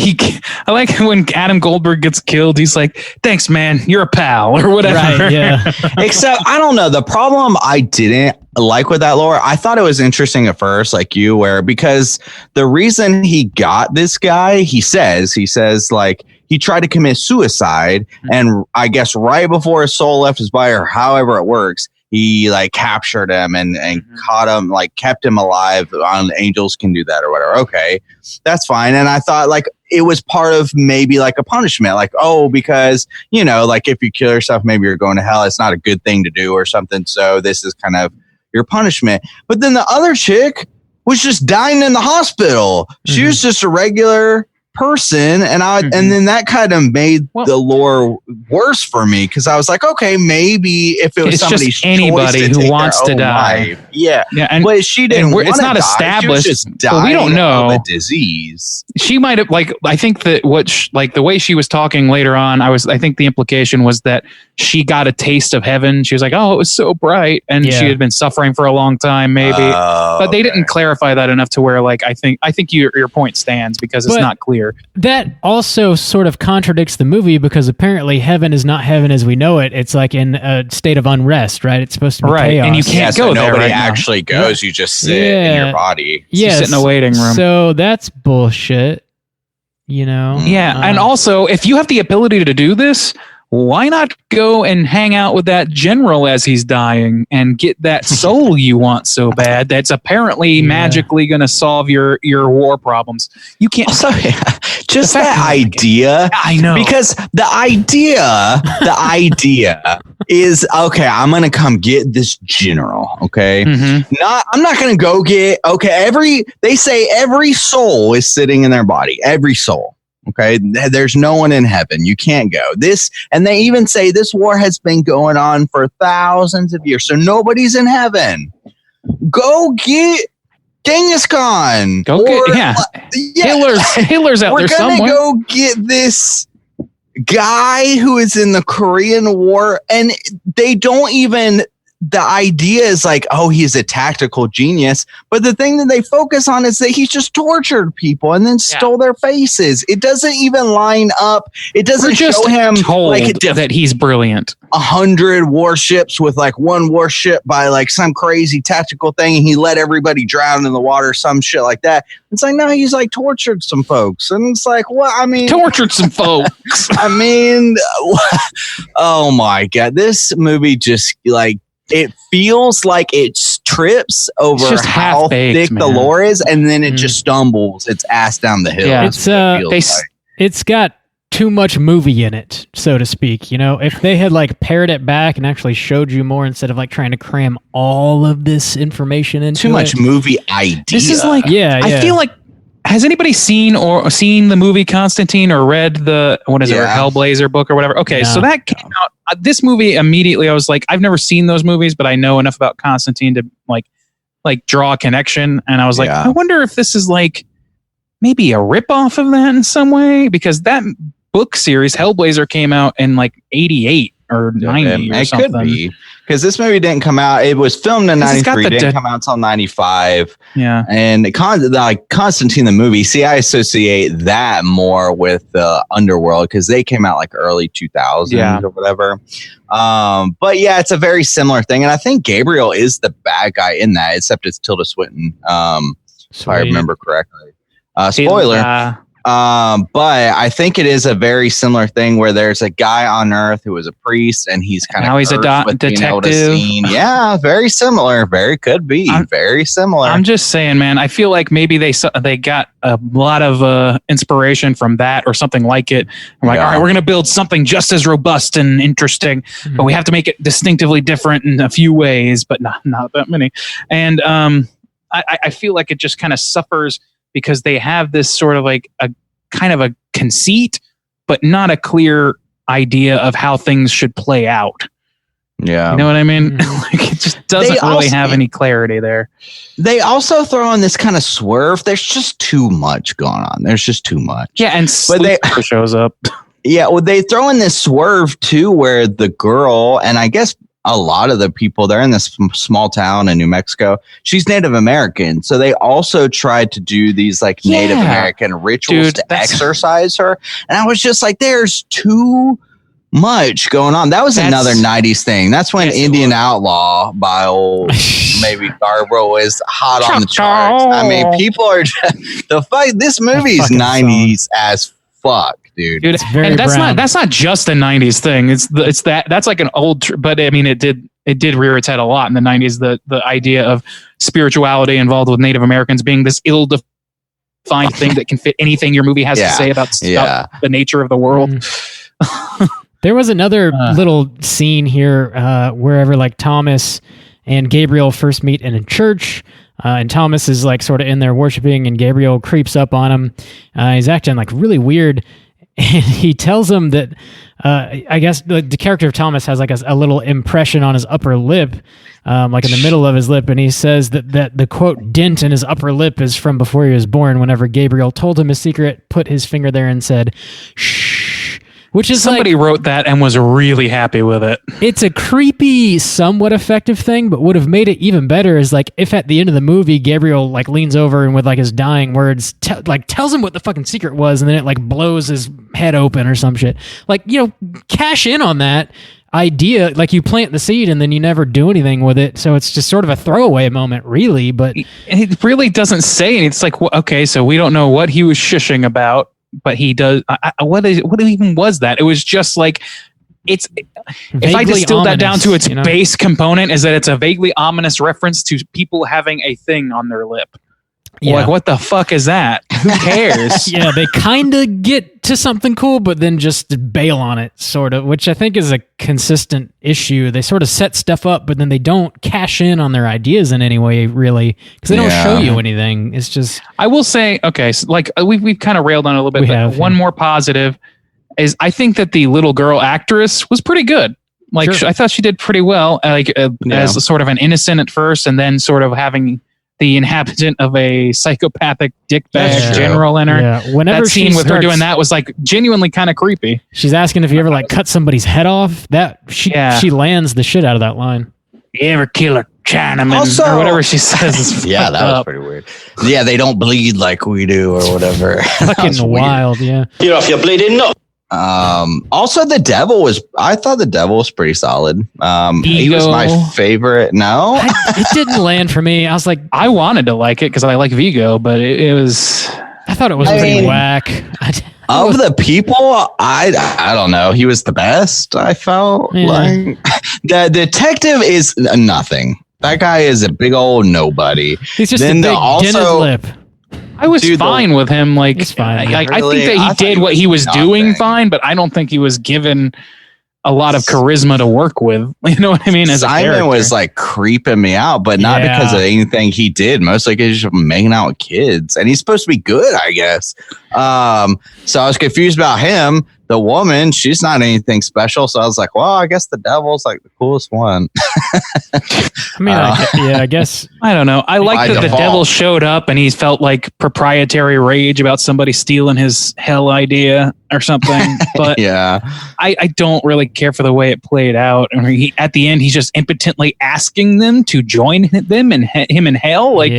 I like when Adam Goldberg gets killed. He's like, "Thanks, man. You're a pal," or whatever. Right, yeah. Except I don't know. The problem I didn't like with that lore, I thought it was interesting at first, like you, where because the reason he got this guy, he says like he tried to commit suicide, and I guess right before his soul left his body, or however it works, he like captured him and caught him, like kept him alive. Angels can do that or whatever. Okay, that's fine. And I thought like it was part of maybe like a punishment, like, oh, because, you know, like if you kill yourself, maybe you're going to hell. It's not a good thing to do or something. So this is kind of your punishment. But then the other chick was just dying in the hospital. She was just a regular person, and and then that kind of made the lore worse for me, because I was like, okay, maybe if it was somebody's just anybody who wants to die, and but she didn't. It's not established. She was just dying we don't know of a disease. She might have I think that like the way she was talking later on, I think the implication was that she got a taste of heaven. She was like, oh, it was so bright, and she had been suffering for a long time, maybe. But they didn't clarify that enough to where like I think your point stands, because it's not clear. That also sort of contradicts the movie, because apparently heaven is not heaven as we know it. It's like in a state of unrest, right? It's supposed to be chaos. And you can't go there. Nobody actually goes. You just sit in your body. Yeah, you sit in a waiting room. So that's bullshit, you know? Yeah, and also, if you have the ability to do this, why not go and hang out with that general as he's dying and get that soul you want so bad that's apparently magically going to solve your war problems? You can't. Also, just that idea. I know. Because the idea is, okay, I'm going to come get this general. Okay. I'm not going to go get, they say every soul is sitting in their body. Every soul. Okay, there's no one in heaven. You can't go. And they even say this war has been going on for thousands of years, so nobody's in heaven. Go get Genghis Khan. Hitler's out there somewhere. We're gonna go get this guy who is in the Korean War, and they don't even. The idea is like, oh, he's a tactical genius. But the thing that they focus on is that he's just tortured people and then stole their faces. It doesn't even line up. It doesn't show him like that he's brilliant. 100 warships with like one warship by like some crazy tactical thing, and he let everybody drown in the water, some shit like that. It's like, no, he's like tortured some folks. And it's like, well, I mean, tortured some folks. I mean, oh my God, this movie just like, it feels like it trips over how thick the lore is, and then it just stumbles its ass down the hill. Yeah. It's got too much movie in it, so to speak. You know, if they had like pared it back and actually showed you more instead of like trying to cram all of this information into too much movie idea. This is like, I feel like, has anybody seen the movie Constantine or read the Hellblazer book or whatever? Okay, so that came out. This movie immediately, I was like, I've never seen those movies, but I know enough about Constantine to like draw a connection. And I was like, I wonder if this is like maybe a ripoff of that in some way, because that book series Hellblazer came out in like 88 or 90 or something. It could be, because this movie didn't come out. It was filmed in 93. It didn't come out until 95. Yeah. And Constantine the movie, see, I associate that more with the Underworld, because they came out like early 2000s or whatever. But yeah, it's a very similar thing. And I think Gabriel is the bad guy in that, except it's Tilda Swinton, if I remember correctly. Spoiler. But I think it is a very similar thing where there's a guy on Earth who was a priest, and he's kind of now he's a detective. Yeah, very similar. Very similar. I'm just saying, man. I feel like maybe they got a lot of inspiration from that or something like it. I'm like, all right, we're gonna build something just as robust and interesting, but we have to make it distinctively different in a few ways, but not that many. And I feel like it just kind of suffers because they have this sort of like a kind of a conceit, but not a clear idea of how things should play out. Yeah. You know what I mean? Like it just doesn't really have any clarity there. They also throw in this kind of swerve. There's just too much going on. There's just too much. Yeah, and Sleeper shows up. Yeah, well, they throw in this swerve too where the girl, and I guess a lot of the people there in this small town in New Mexico, she's Native American. So they also tried to do these like Native American rituals to exorcise her. And I was just like, there's too much going on. That was another 90s thing. That's when Indian Outlaw by old maybe Gabriel was hot on the charts. I mean, people are just, this movie is 90s as fuck. Dude, and that's not just a 90s thing. That's like an old, but I mean, it did rear its head a lot in the 90s. The idea of spirituality involved with Native Americans being this ill-defined thing that can fit anything your movie has to say about the nature of the world. There was another little scene here wherever like Thomas and Gabriel first meet in a church. And Thomas is like sort of in there worshiping, and Gabriel creeps up on him. He's acting like really weird. And he tells him that, I guess the character of Thomas has like a little impression on his upper lip, like in the middle of his lip. And he says that the quote dent in his upper lip is from before he was born, whenever Gabriel told him his secret, put his finger there and said, shh. Which is somebody wrote that and was really happy with it. It's a creepy, somewhat effective thing, but would have made it even better is like if at the end of the movie Gabriel like leans over and with like his dying words tells him what the fucking secret was, and then it like blows his head open or some shit. Like, you know, cash in on that idea. Like you plant the seed and then you never do anything with it, so it's just sort of a throwaway moment, really. But it really doesn't say anything. It's like, okay, so we don't know what he was shushing about. But he does. What even was that? It was just like it's. If I distilled that down to its base component, is that it's a vaguely ominous reference to people having a thing on their lip. Yeah. Like, what the fuck is that? Who cares? Yeah, they kind of get to something cool, but then just bail on it, sort of, which I think is a consistent issue. They sort of set stuff up, but then they don't cash in on their ideas in any way, really, because they don't show you anything. It's just... I will say, okay, so like we've kind of railed on it a little bit, but one more positive is I think that the little girl actress was pretty good. Like, I thought she did pretty well, like as a sort of an innocent at first, and then sort of having the inhabitant of a psychopathic dickbag general in her. Yeah. Whenever that scene with her doing that was like genuinely kind of creepy. She's asking if you ever like cut somebody's head off. That she lands the shit out of that line. You ever kill a Chinaman or whatever she says. Yeah, that was pretty weird. Yeah, they don't bleed like we do or whatever. Fucking wild. Yeah. Get off your bleeding nut. Also I thought the devil was pretty solid. He was my favorite. No, it didn't land for me. I was like, I wanted to like it because I like Vigo, but it was, I thought it was pretty whack. Of the people, I don't know. He was the best. I felt like the detective is nothing. That guy is a big old nobody. He's just a big dent lip. I was fine with him. Like, fine. I think that he did what he was doing fine, but I don't think he was given a lot of charisma to work with. You know what I mean? As Simon was like creeping me out, but not because of anything he did. Mostly because he's just making out with kids, and he's supposed to be good, I guess. So I was confused about him. The woman, she's not anything special. So I was like, well, I guess the devil's like the coolest one. I mean, I guess. I don't know. I like that the devil showed up and he felt like proprietary rage about somebody stealing his hell idea or something. But I don't really care for the way it played out. And at the end, he's just impotently asking them to join them and him in hell. Like,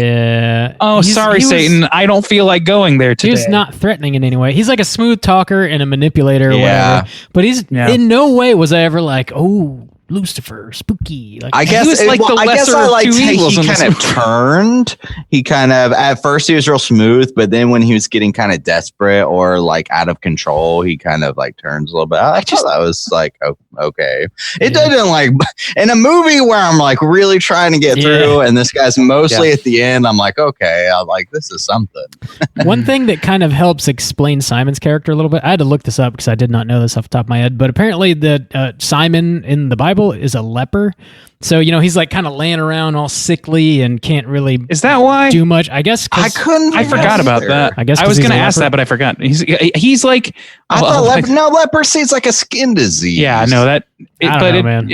sorry, Satan. I don't feel like going there today. He's not threatening in any way. He's like a smooth talker and a manipulator or whatever. But he's in no way was I ever like, oh, Lucifer, spooky. Like, I guess was like the lesser I of liked two how evils he in this kind of turned. He kind of, at first he was real smooth, but then when he was getting kind of desperate or like out of control, he kind of like turns a little bit. I thought that was like, oh, okay. It doesn't like, in a movie where I'm like really trying to get through and this guy's mostly at the end, I'm like, okay, I'm like, this is something. one thing that kind of helps explain Simon's character a little bit, I had to look this up because I did not know this off the top of my head, but apparently the Simon in the Bible is a leper. So, you know, he's like kind of laying around all sickly and can't really Is that why? do much. I guess I forgot about that. I guess I was going to ask that, but I forgot. He's like, I thought leprosy is like a skin disease. yeah, no, that, man.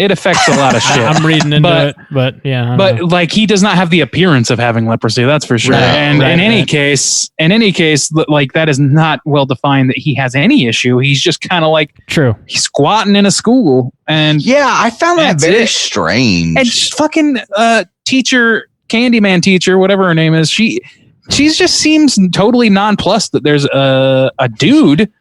it affects a lot of shit. I'm reading into it, but yeah. But like, he does not have the appearance of having leprosy. That's for sure. Right, and in any case, like that is not well defined that he has any issue. He's just kind of like true. He's squatting in a school, and Yeah, I found that That's very it. strange. and fucking teacher, Candyman teacher, whatever her name is, she just seems totally nonplussed that there's a dude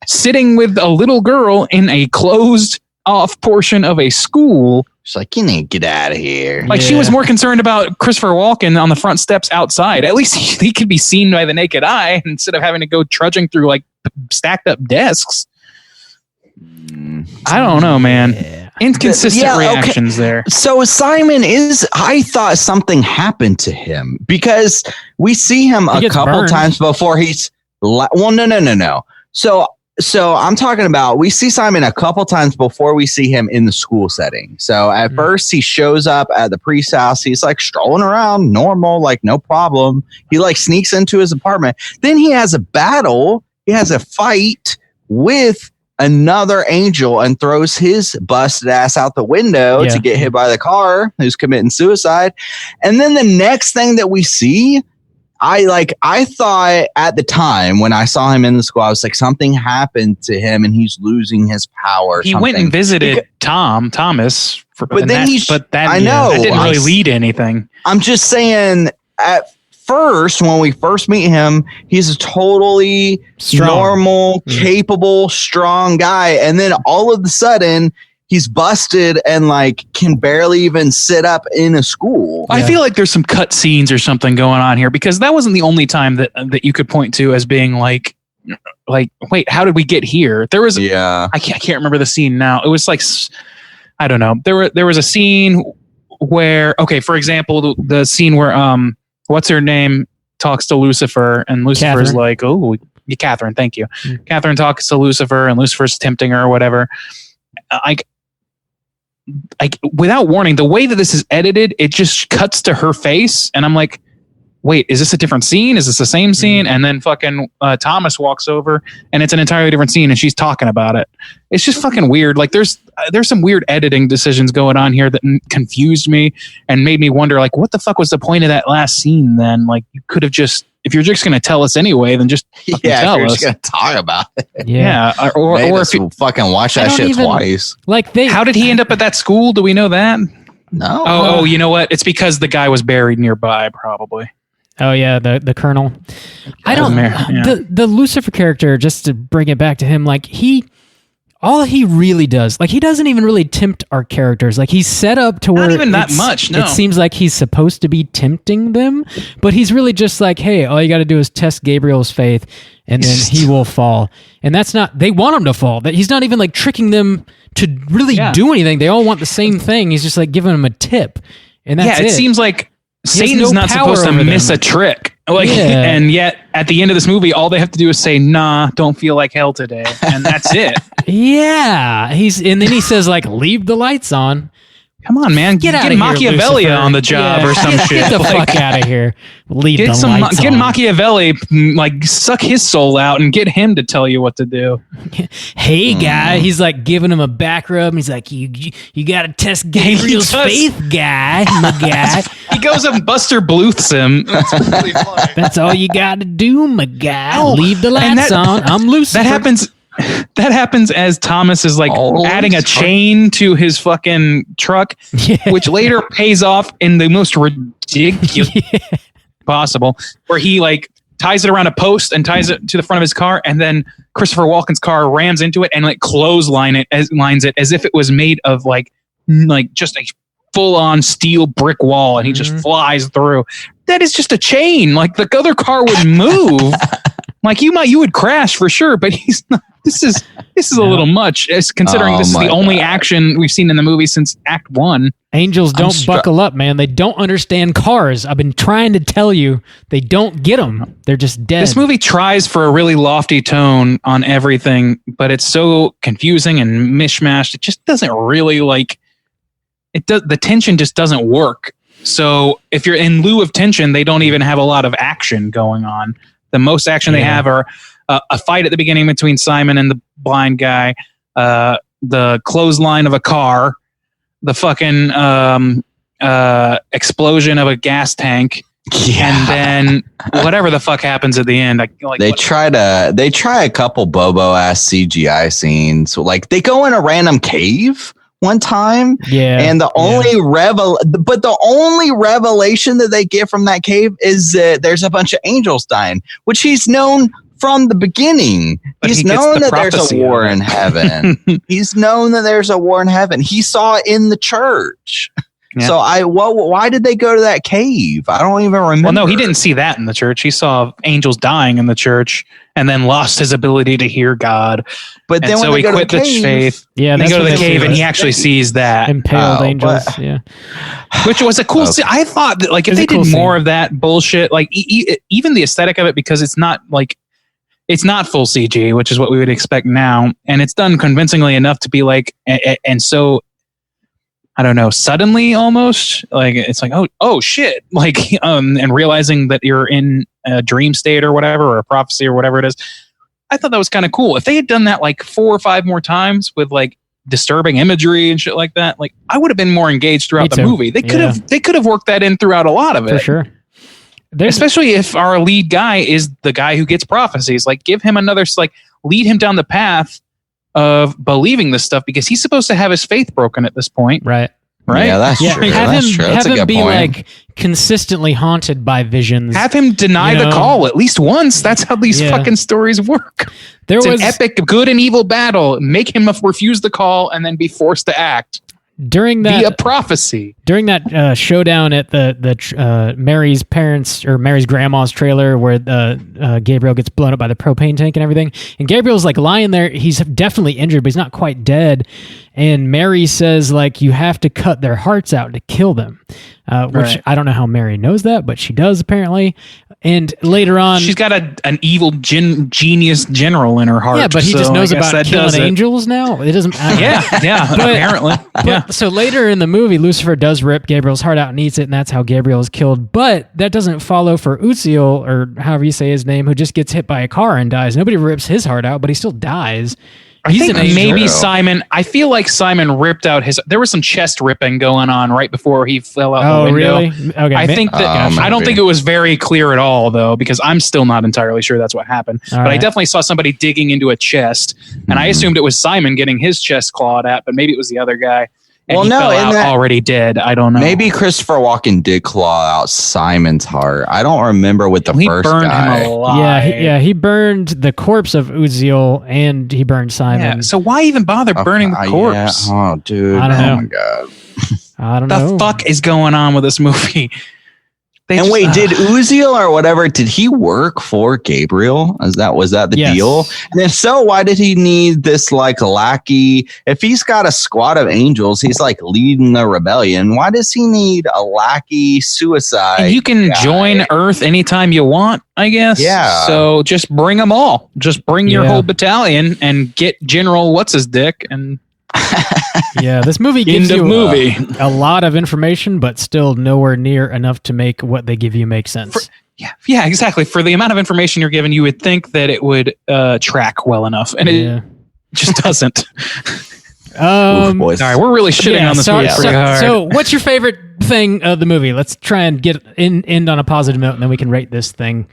sitting with a little girl in a closed off portion of a school. She's like, you need to get out of here. Like, she was more concerned about Christopher Walken on the front steps outside. At least he could be seen by the naked eye instead of having to go trudging through like stacked up desks. I don't know, man. Inconsistent reactions there. So Simon I thought something happened to him because we see him a couple burned. times before no. So I'm talking about, we see Simon a couple times before we see him in the school setting. So at first he shows up at the priest's house. He's like strolling around normal, like no problem. He like sneaks into his apartment. Then he has a battle. He has a fight with another angel and throws his busted ass out the window to get hit by the car, who's committing suicide. And then the next thing that we see, I thought at the time when I saw him in the school, I was like, something happened to him and he's losing his power. He went and visited Thomas. But then I know that didn't really lead to anything. I'm just saying, at first, when we first meet him, he's a totally normal, capable, strong guy. And then all of a sudden, he's busted and like can barely even sit up in a school. I feel like there's some cut scenes or something going on here, because that wasn't the only time that you could point to as being like, wait, how did we get here? There was, I can't remember the scene now. It was like, I don't know. There was a scene where, okay, for example, the scene where, what's her name talks to Lucifer and Lucifer's like, oh, Catherine, thank you. Catherine talks to Lucifer and Lucifer's tempting her or whatever. Without warning, the way that this is edited, it just cuts to her face, and I'm like, wait, is this a different scene? Is this the same scene? And then fucking Thomas walks over, and it's an entirely different scene, and she's talking about it. It's just fucking weird. Like, there's some weird editing decisions going on here that confused me and made me wonder, like, what the fuck was the point of that last scene then? Like, you could have just, if you're just going to tell us anyway, then just tell you're us. just going to talk about it. Yeah. Or if you fucking watch that shit twice. Like how did he end up at that school? Do we know that? No. Oh, you know what? It's because the guy was buried nearby, probably. Oh yeah, the Colonel. I don't. The Lucifer character, just to bring it back to him, like all he really does, like he doesn't even really tempt our characters. Like he's set up to where not even that much. No, it seems like he's supposed to be tempting them, but he's really just like, hey, all you got to do is test Gabriel's faith, and then he will fall. And that's not. They want him to fall. That he's not even like tricking them to really do anything. They all want the same thing. He's just like giving them a tip, and that's it seems like Satan's not supposed to miss a trick. Like, and yet at the end of this movie, all they have to do is say, nah, don't feel like hell today. And that's it. Yeah. And then he says, like, leave the lights on. Come on, man. Get Machiavelli on the job or some shit. Get the fuck out of here. Leave the lights on. Get Machiavelli, like, suck his soul out and get him to tell you what to do. Hey, guy. He's like giving him a back rub. He's like, you got to test Gabriel's faith, guy. My guy. He goes and Buster Bluths him. That's really funny. That's all you got to do, my guy. Leave the lights on. I'm Lucifer. That happens as Thomas is like adding a chain to his fucking truck, which later pays off in the most ridiculous possible, where he like ties it around a post and ties it to the front of his car, and then Christopher Walken's car rams into it and like lines it as if it was made of like just a full-on steel brick wall, and he just flies through. That is just a chain. Like the other car would move. Like you would crash for sure, but he's not. This is a little much, as considering this is the only action we've seen in the movie since Act 1. Angels don't buckle up, man. They don't understand cars. I've been trying to tell you, they don't get them. They're just dead. This movie tries for a really lofty tone on everything, but it's so confusing and mishmashed. It just doesn't really the tension just doesn't work. So if you're in lieu of tension, they don't even have a lot of action going on. The most action they have are a fight at the beginning between Simon and the blind guy, the clothesline of a car, the fucking explosion of a gas tank, and then whatever the fuck happens at the end. They try a couple Bobo ass CGI scenes. Like they go in a random cave one time, and the only revelation that they get from that cave is that there's a bunch of angels dying, which he's known from the beginning. But he's known that there's a war in heaven. He's known that there's a war in heaven. He saw it in the church. Yeah. So why did they go to that cave? I don't even remember. Well, no, he didn't see that in the church. He saw angels dying in the church and then lost his ability to hear God. But then so he quit the faith. Yeah, they go to the cave and he actually sees that impaled angels. Which was a cool scene. I thought that if they did more of that bullshit, even the aesthetic of it, because it's not full CG, which is what we would expect now, and it's done convincingly enough to be and so. I don't know, suddenly almost it's oh shit, and realizing that you're in a dream state or whatever, or a prophecy or whatever it is. I thought that was kind of cool. If they had done that 4 or 5 more times with disturbing imagery and shit like that, I would have been more engaged throughout the movie. They could have worked that in throughout a lot of it. For sure. Especially if our lead guy is the guy who gets prophecies. Give him another, lead him down the path of believing this stuff, because he's supposed to have his faith broken at this point. Right. Yeah, that's true. Have him be consistently haunted by visions. Have him deny the call at least once. That's how these fucking stories work. It's an epic good and evil battle. Make him refuse the call and then be forced to act. During that, be a prophecy. During that showdown at the Mary's parents or Mary's grandma's trailer, where Gabriel gets blown up by the propane tank and everything, and Gabriel's lying there. He's definitely injured, but he's not quite dead. And Mary says you have to cut their hearts out to kill them, which I don't know how Mary knows that, but she does apparently. And later on, she's got an evil genius general in her heart. Yeah, but he just knows about killing angels now. It doesn't. Apparently. So later in the movie, Lucifer does rip Gabriel's heart out and eats it, and that's how Gabriel is killed. But that doesn't follow for Uziel, or however you say his name, who just gets hit by a car and dies. Nobody rips his heart out, but he still dies. I think maybe Simon. I feel like Simon ripped out his. There was some chest ripping going on right before he fell out the window. Really? Okay. I think that. I don't think it was very clear at all, though, because I'm still not entirely sure that's what happened. I definitely saw somebody digging into a chest, and I assumed it was Simon getting his chest clawed at, but maybe it was the other guy. And he fell out already dead. I don't know. Maybe Christopher Walken did claw out Simon's heart. I don't remember with the first guy. He burned him alive. He burned the corpse of Uziel, and he burned Simon. Yeah, so why even bother burning the corpse? Yeah. Oh, dude. I don't know. Oh, my God. I don't know. The fuck is going on with this movie? Did Uziel or whatever, did he work for Gabriel? Was that the deal? And if so, why did he need this lackey? If he's got a squad of angels, he's leading the rebellion. Why does he need a lackey suicide? And you can join Earth anytime you want, I guess. Yeah. So just bring them all. Just bring your whole battalion and get General What's-His-Dick and... Yeah, this movie gives you a lot of information, but still nowhere near enough to make what they give you make sense. Yeah, exactly. For the amount of information you're given, you would think that it would track well enough, and it just doesn't. All right, we're really shitting on this movie pretty hard. So, what's your favorite thing of the movie? Let's try and end on a positive note, and then we can rate this thing.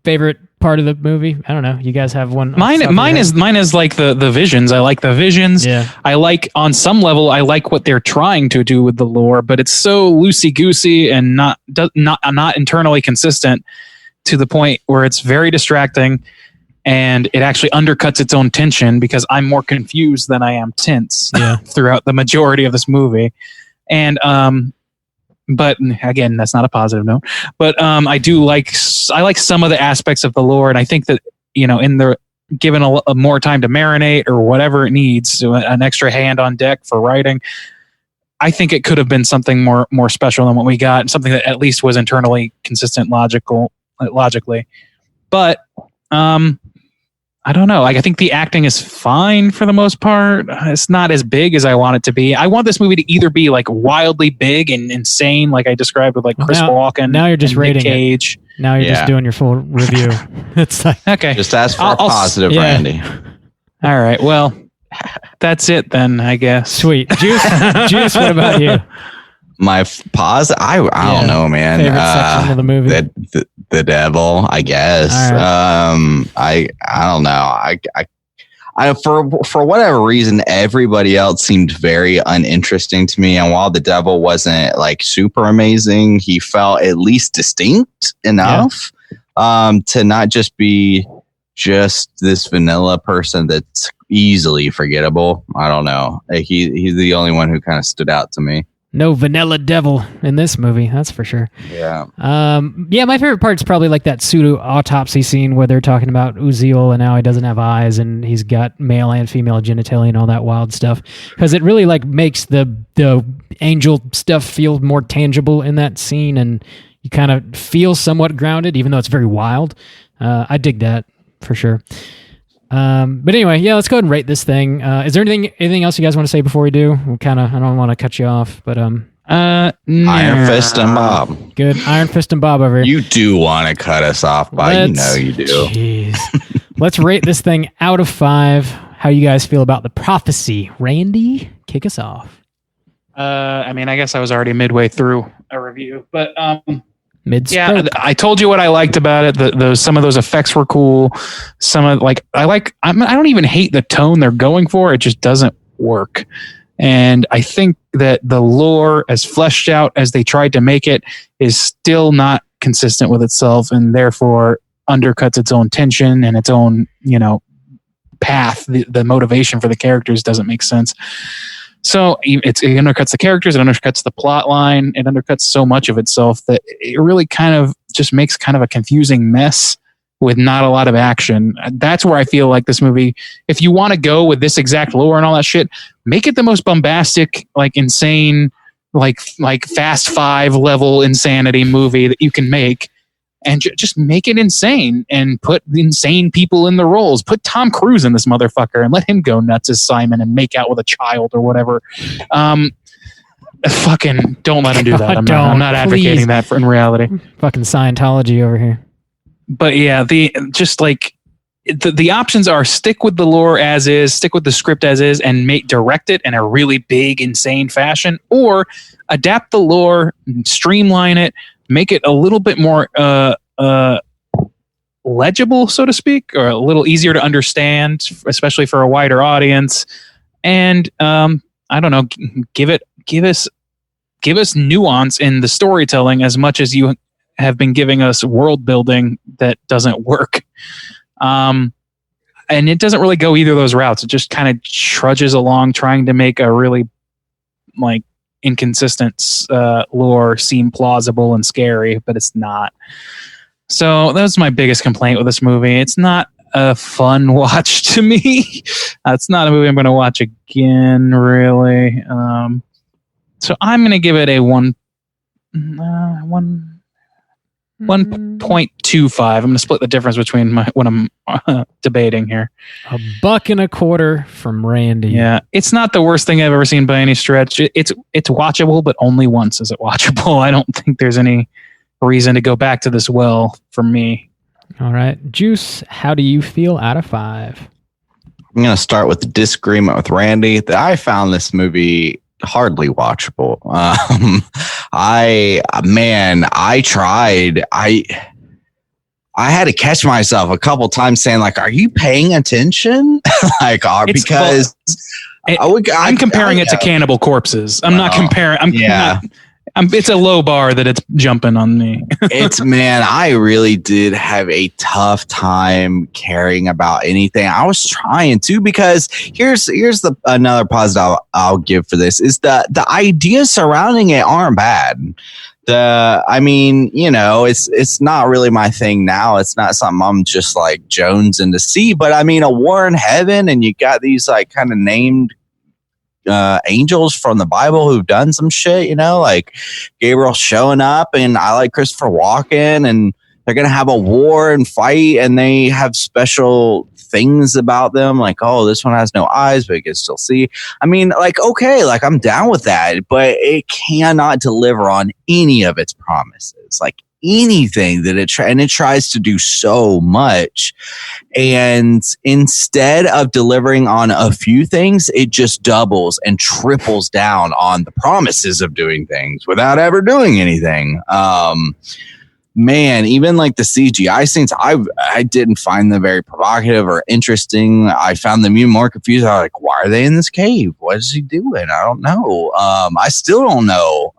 Favorite part of the movie? I don't know. You guys have one? Mine is the visions. I like the visions. Yeah. I like, on some level, I like what they're trying to do with the lore, but it's so loosey goosey and not internally consistent to the point where it's very distracting, and it actually undercuts its own tension because I'm more confused than I am tense throughout the majority of this movie. And but again, that's not a positive note. But I like some of the aspects of the lore, and I think that in the given a more time to marinate or whatever it needs, an extra hand on deck for writing, I think it could have been something more special than what we got, something that at least was internally consistent logically. But I don't know. Like, I think the acting is fine for the most part. It's not as big as I want it to be. I want this movie to either be like wildly big and insane, like I described with like Christopher Walken. Now you're just rating Nick Cage. Now you're just doing your full review. It's like, okay. Just ask for a positive, Randy. All right. Well, that's it then, I guess. Sweet. Juice, what about you? My pause. I don't know, man. Favorite section of the movie. The devil, I guess. Right. I don't know. I for whatever reason, everybody else seemed very uninteresting to me. And while the devil wasn't like super amazing, he felt at least distinct enough to not just be just this vanilla person that's easily forgettable. I don't know. He's the only one who kind of stood out to me. No vanilla devil in this movie, that's for sure. Yeah. My favorite part is probably like that pseudo autopsy scene where they're talking about Uziel and how he doesn't have eyes and he's got male and female genitalia and all that wild stuff. Because it really like makes the angel stuff feel more tangible in that scene, and you kind of feel somewhat grounded, even though it's very wild. I dig that for sure. But anyway, let's go ahead and rate this thing. Is there anything else you guys want to say before we do? I don't want to cut you off, but Iron Fist and Bob. Good. Iron Fist and Bob over here. You do want to cut us off, Bob. You know you do. Jeez. Let's rate this thing out of 5. How you guys feel about the prophecy? Randy, kick us off. I guess I was already midway through a review, but I told you what I liked about it. Some of those effects were cool. I don't even hate the tone they're going for. It just doesn't work. And I think that the lore, as fleshed out as they tried to make it, is still not consistent with itself, and therefore undercuts its own tension and its own, path. The motivation for the characters doesn't make sense. So it undercuts the characters, it undercuts the plot line, it undercuts so much of itself that it really kind of just makes kind of a confusing mess with not a lot of action. That's where I feel like this movie, if you want to go with this exact lore and all that shit, make it the most bombastic, like insane, like Fast 5 level insanity movie that you can make. And just make it insane and put insane people in the roles. Put Tom Cruise in this motherfucker and let him go nuts as Simon and make out with a child or whatever. Fucking don't let him do that. I'm not advocating that in reality. Fucking Scientology over here. But yeah, the options are stick with the lore as is, stick with the script as is, and direct it in a really big, insane fashion, or adapt the lore, streamline it, make it a little bit more legible, so to speak, or a little easier to understand, especially for a wider audience. And I don't know, give us nuance in the storytelling as much as you have been giving us world building that doesn't work. And it doesn't really go either of those routes. It just kind of trudges along, trying to make a really inconsistent lore seem plausible and scary, but it's not. So that's my biggest complaint with this movie. It's not a fun watch to me. It's not a movie I'm going to watch again, really. So I'm going to give it a 1.25. I'm going to split the difference between what I'm debating here. $1.25 from Randy. Yeah, it's not the worst thing I've ever seen by any stretch. It's watchable, but only once is it watchable. I don't think there's any reason to go back to this well for me. All right, Juice, how do you feel out of 5? I'm going to start with the disagreement with Randy. I found this movie hardly watchable. I tried. I had to catch myself a couple times saying, like, "Are you paying attention?" I'm comparing it to Cannibal Corpses. I'm not comparing. It's a low bar that it's jumping on me. Man, I really did have a tough time caring about anything. I was trying to, because here's another positive I'll give for this is the ideas surrounding it aren't bad. It's not really my thing now. It's not something I'm just like jonesing to see, but I mean, a war in heaven, and you got these like kind of named angels from the Bible who've done some shit, like Gabriel showing up, and I like Christopher Walken, and they're gonna have a war and fight, and they have special things about them, like, oh, this one has no eyes but it can still see. I mean, like, okay, like I'm down with that, but it cannot deliver on any of its promises, like anything that it tries to do so much, and instead of delivering on a few things, it just doubles and triples down on the promises of doing things without ever doing anything. Man, even like the CGI scenes, I didn't find them very provocative or interesting. I found them even more confused. I was like, why are they in this cave? What is he doing? I don't know. I still don't know.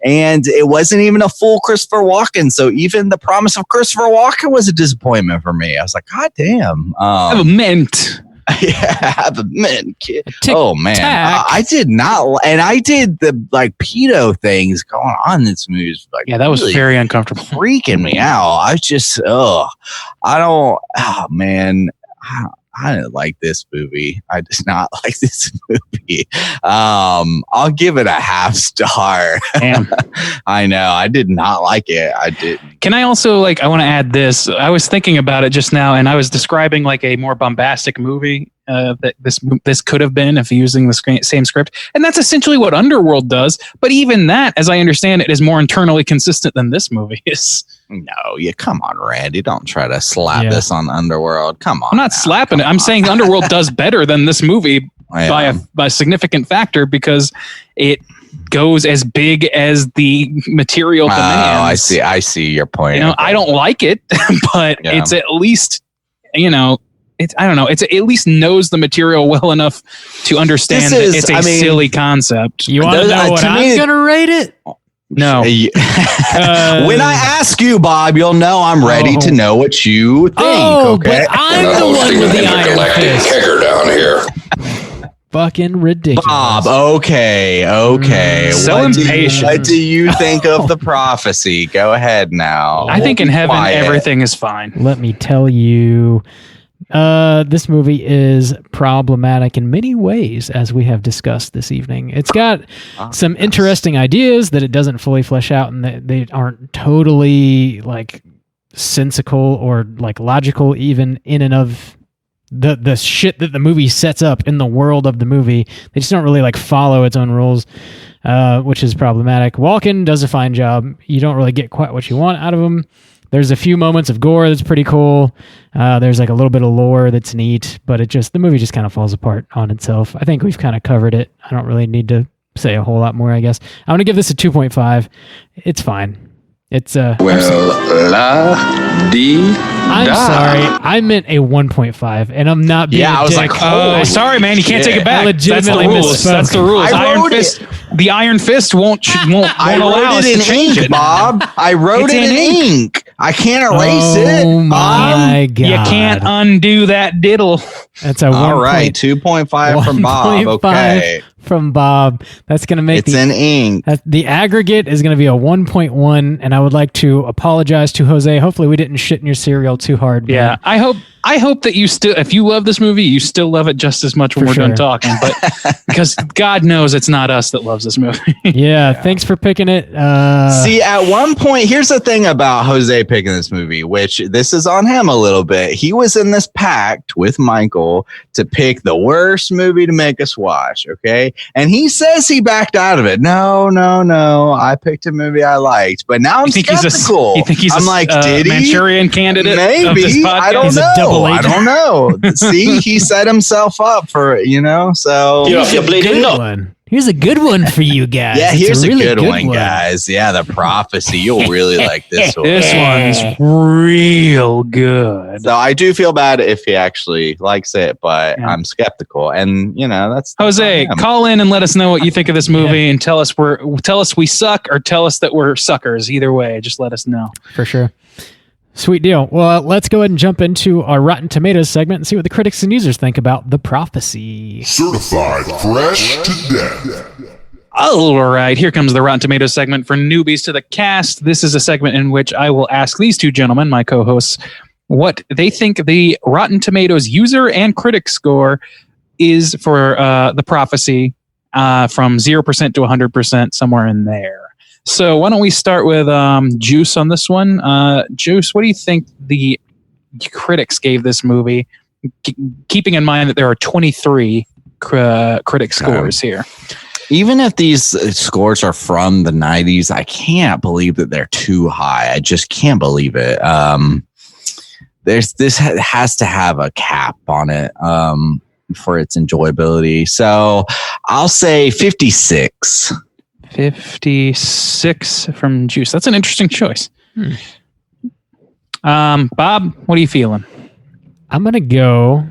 And it wasn't even a full Christopher Walken. So even the promise of Christopher Walken was a disappointment for me. I was like, God damn. Have a mint. Yeah, have a mint, kid. Oh man, I did not, and I did the like pedo things going on in this movie. Like, yeah, that was really very uncomfortable, freaking me out. I just, I didn't like this movie. I did not like this movie. I'll give it a half star. Damn. I know. I did not like it. I didn't. Can I also I want to add this. I was thinking about it just now, and I was describing like a more bombastic movie that this could have been if using the same script. And that's essentially what Underworld does. But even that, as I understand it, is more internally consistent than this movie is. No, come on, Randy. Don't try to slap this on Underworld. Come on. I'm not slapping it. I'm saying Underworld does better than this movie by a significant factor, because it goes as big as the material demands. I see your point. I don't like it, but it's at least, I don't know. It's at least knows the material well enough to understand that it's a silly concept. You want to know what I'm going to rate it? No. When I ask you, Bob, you'll know I'm ready to know what you think. Okay, but I'm the one with the iron fist. Kicker down here. Fucking ridiculous, Bob. Okay. So impatient. What do you think of the prophecy? Go ahead now. I think in heaven everything is fine. Let me tell you. This movie is problematic in many ways, as we have discussed this evening. It's got some interesting ideas that it doesn't fully flesh out, and they aren't totally like sensical or like logical, even in and of the shit that the movie sets up in the world of the movie. They just don't really like follow its own rules, which is problematic. Walken does a fine job. You don't really get quite what you want out of him. There's a few moments of gore that's pretty cool. There's like a little bit of lore that's neat, but the movie just kind of falls apart on itself. I think we've kind of covered it. I don't really need to say a whole lot more, I guess. I'm going to give this a 2.5. It's fine. It's I'm sorry. I meant a 1.5 and I'm not being I was dick. like, sorry, man, you can't take it back. That's the rules. That's the rules. The Iron Fist won't allow us to change it, Bob. I wrote it in ink. I can't erase it. Oh my God. You can't undo that diddle. That's a all right. 2.5 from Bob. Okay. From Bob. That's going to make it's in ink. The aggregate is going to be a 1.1, and I would like to apologize to Jose. Hopefully we didn't shit in your cereal too hard. Yeah, I hope that you still, if you love this movie, you still love it just as much when we're done talking. But because God knows it's not us that loves this movie. Yeah, thanks for picking it. See, at one point, here's the thing about Jose picking this movie, which this is on him a little bit. He was in this pact with Michael to pick the worst movie to make us watch, okay? And he says he backed out of it. No. I picked a movie I liked, but now I'm skeptical. You think he's did he? Manchurian candidate? Maybe. Of this podcast? I don't know. I don't know. See, he set himself up for, so. Get off your bleeding nut. Here's a good one for you guys. Yeah, It's here's a really good one, guys. Yeah, The Prophecy. You'll really like this one. This one's real good. So I do feel bad if he actually likes it, but Yeah. I'm skeptical. And, that's Jose, fine. call in and let us know what you think of this movie, and tell us we suck, or tell us that we're suckers. Either way, just let us know. For sure. Sweet deal. Well, let's go ahead and jump into our Rotten Tomatoes segment and see what the critics and users think about The Prophecy. Certified fresh to death. All right, here comes the Rotten Tomatoes segment for newbies to the cast. This is a segment in which I will ask these two gentlemen, my co-hosts, what they think the Rotten Tomatoes user and critic score is for The Prophecy from 0% to 100%, somewhere in there. So why don't we start with Juice on this one? Juice, what do you think the critics gave this movie, keeping in mind that there are 23 critic scores here? Even if these scores are from the 90s, I can't believe that they're too high. I just can't believe it. This has to have a cap on it for its enjoyability. So I'll say 56. 56 from Juice. That's an interesting choice. Bob, what are you feeling? I'm going to go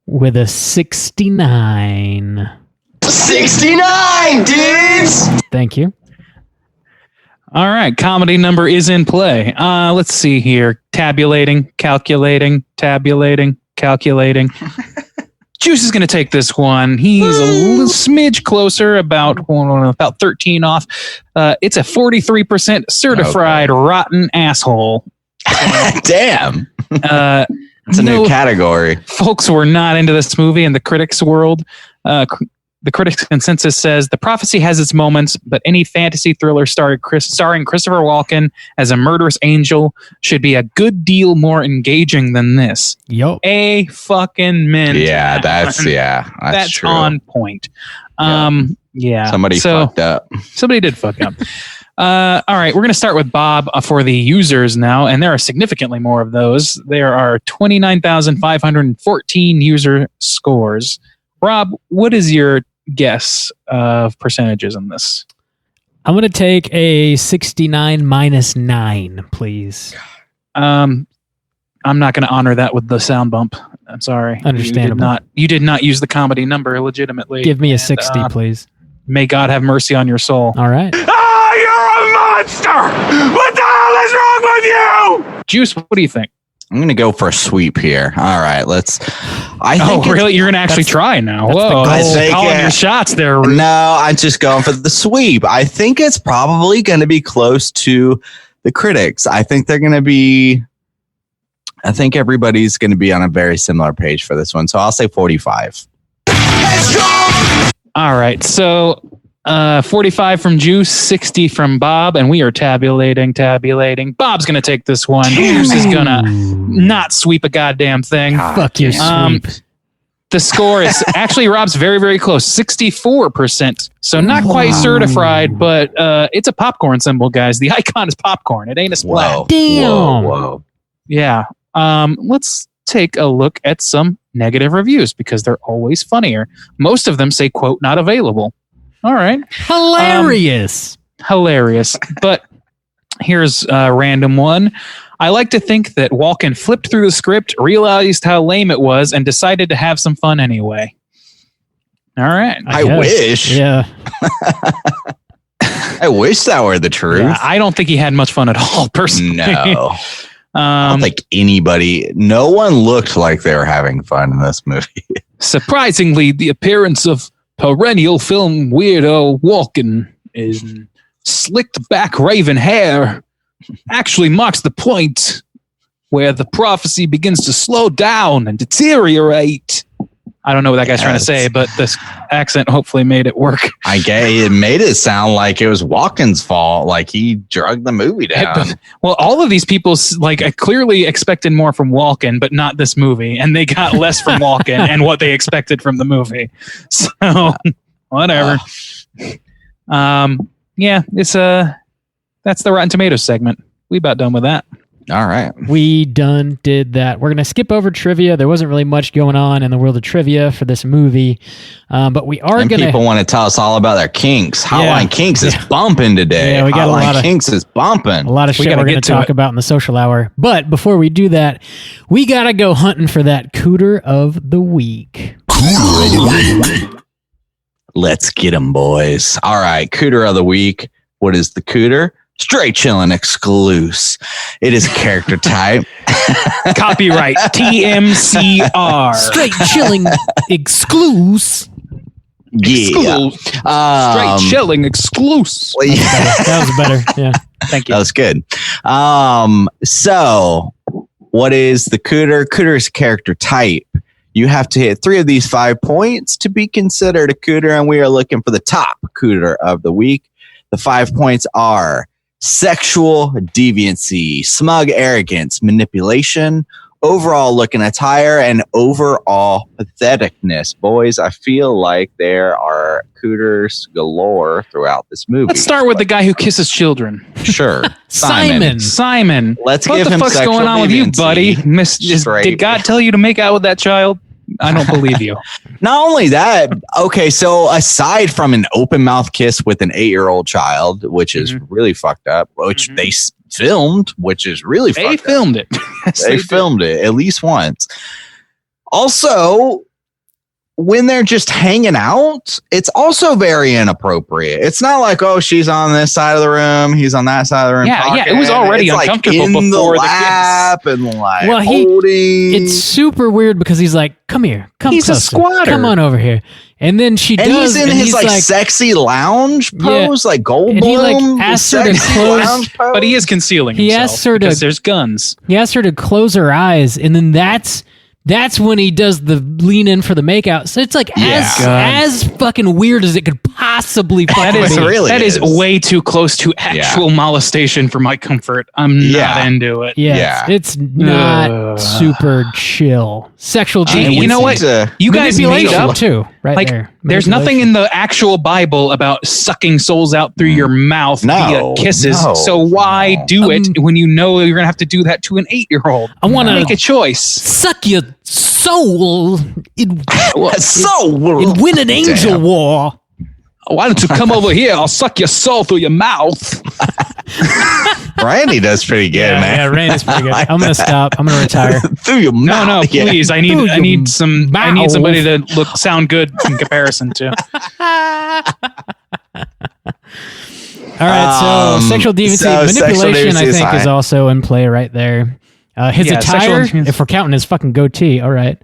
with a 69. 69, dudes! Thank you. All right, comedy number is in play. Let's see here. Tabulating, calculating. Juice is going to take this one. He's a little smidge closer, about 13 off. It's a 43% certified rotten asshole. Damn. It's a new No, category. folks were not into this movie in the critics' world. The critics' consensus says The Prophecy has its moments, but any fantasy thriller starring Christopher Walken as a murderous angel should be a good deal more engaging than this. Yup. A fucking mint. Yeah, that's true. on point. Yeah. Somebody fucked up. Somebody did fuck up. All right, we're going to start with Bob for the users now, and there are significantly more of those. There are 29,514 user scores. Rob, what is your guess of percentages in this? I'm going to take a 69 minus 9, please. I'm not going to honor that with the sound bump. I'm sorry. Understandable. You did not use the comedy number legitimately. Give me a 60, please. May God have mercy on your soul. All right. Ah, you're a monster! What the hell is wrong with you? Juice, what do you think? I'm going to go for a sweep here. All right, Really? You're going to actually try now? that's the Whoa, goal. I think, calling your shots there. No, I'm just going for the sweep. I think it's probably going to be close to the critics. I think everybody's going to be on a very similar page for this one. So I'll say 45. All right, so 45 from Juice, 60 from Bob, and we are tabulating. Bob's going to take this one. Juice is going to not sweep a goddamn thing. Fuck your sweep. The score is actually, Rob's very, very close, 64%. So not quite certified, but it's a popcorn symbol, guys. The icon is popcorn. It ain't a splat. Whoa. Damn. Whoa. Yeah. Let's take a look at some negative reviews because they're always funnier. Most of them say, quote, not available. All right. Hilarious. Hilarious. But here's a random one. I like to think that Walken flipped through the script, realized how lame it was, and decided to have some fun anyway. All right. I guess. wish. Yeah. I wish that were the truth. Yeah, I don't think he had much fun at all, personally. No. I don't think no one looked like they were having fun in this movie. Surprisingly, the appearance of perennial film weirdo Walken in slicked back raven hair actually marks the point where the prophecy begins to slow down and deteriorate. I don't know what that guy's trying to say, but this accent hopefully made it work. I guess it made it sound like it was Walken's fault, like he drugged the movie down. Well, all of these people I clearly expected more from Walken, but not this movie, and they got less from Walken and what they expected from the movie. So, whatever. Yeah, it's that's the Rotten Tomatoes segment. We about done with that. All right. We done did that. We're going to skip over trivia. There wasn't really much going on in the world of trivia for this movie. But we are going to... people want to tell us all about their kinks. Hotline Kinks is bumping today. Yeah, we got Hotline Kinks is bumping. A lot of shit we're going to talk about in the social hour. But before we do that, we got to go hunting for that Cooter of the Week. Cooter of the Week. Let's get 'em, boys. All right, Cooter of the Week. What is the Cooter? Straight chillin' exclusive. It is character type. Copyright TMCR. Straight chilling exclusive. Yeah. Straight chilling exclusive. That was better. Yeah. Thank you. That was good. So what is the Cooter? Cooter is character type. You have to hit 3 of these 5 points to be considered a Cooter, and we are looking for the top Cooter of the week. The 5 points are sexual deviancy, smug arrogance, manipulation, overall look and attire, and overall patheticness. Boys, I feel like there are Cooters galore throughout this movie. Let's start with the guy who kisses children. Sure. Simon. Let's what give the him fuck's sexual going on with you, deviancy. buddy? Did God tell you to make out with that child? I don't believe you. Not only that, okay, so aside from an open mouth kiss with an 8-year-old child, which is really fucked up, which they filmed, which is really fucked up. They filmed it. Yes, they filmed it at least once. Also, when they're just hanging out, it's also very inappropriate. It's not like, oh, she's on this side of the room, he's on that side of the room. Yeah, it was already uncomfortable like in before the lap and like holding. It's super weird because he's like, come here, come he's closer. A squatter. Come on over here. And then she and does. He's in his like sexy lounge pose, like Goldblum. And he like asks her to close, but he is concealing himself. He asks her because there's guns. He asks her to close her eyes, and then that's when he does the lean in for the makeout. So it's like as fucking weird as it could possibly fucking be. That is way too close to actual molestation for my comfort. I'm not into it. Yeah. It's not super chill. Sexual deviancy. You know what? You guys made up too, right like, there. There's nothing in the actual Bible about sucking souls out through your mouth via kisses. So why do it when you know you're going to have to do that to an 8-year-old? I want to make a choice. Suck your soul. It win an angel war. Why don't you come over here? I'll suck your soul through your mouth. Randy does pretty good, man. Yeah, Randy's pretty good. I'm gonna stop. I'm gonna retire. Through your mouth. No, please. I need somebody to sound good in comparison to. All right, so sexual deviancy, manipulation, I think, is also in play right there. His attire, if we're counting his fucking goatee, all right.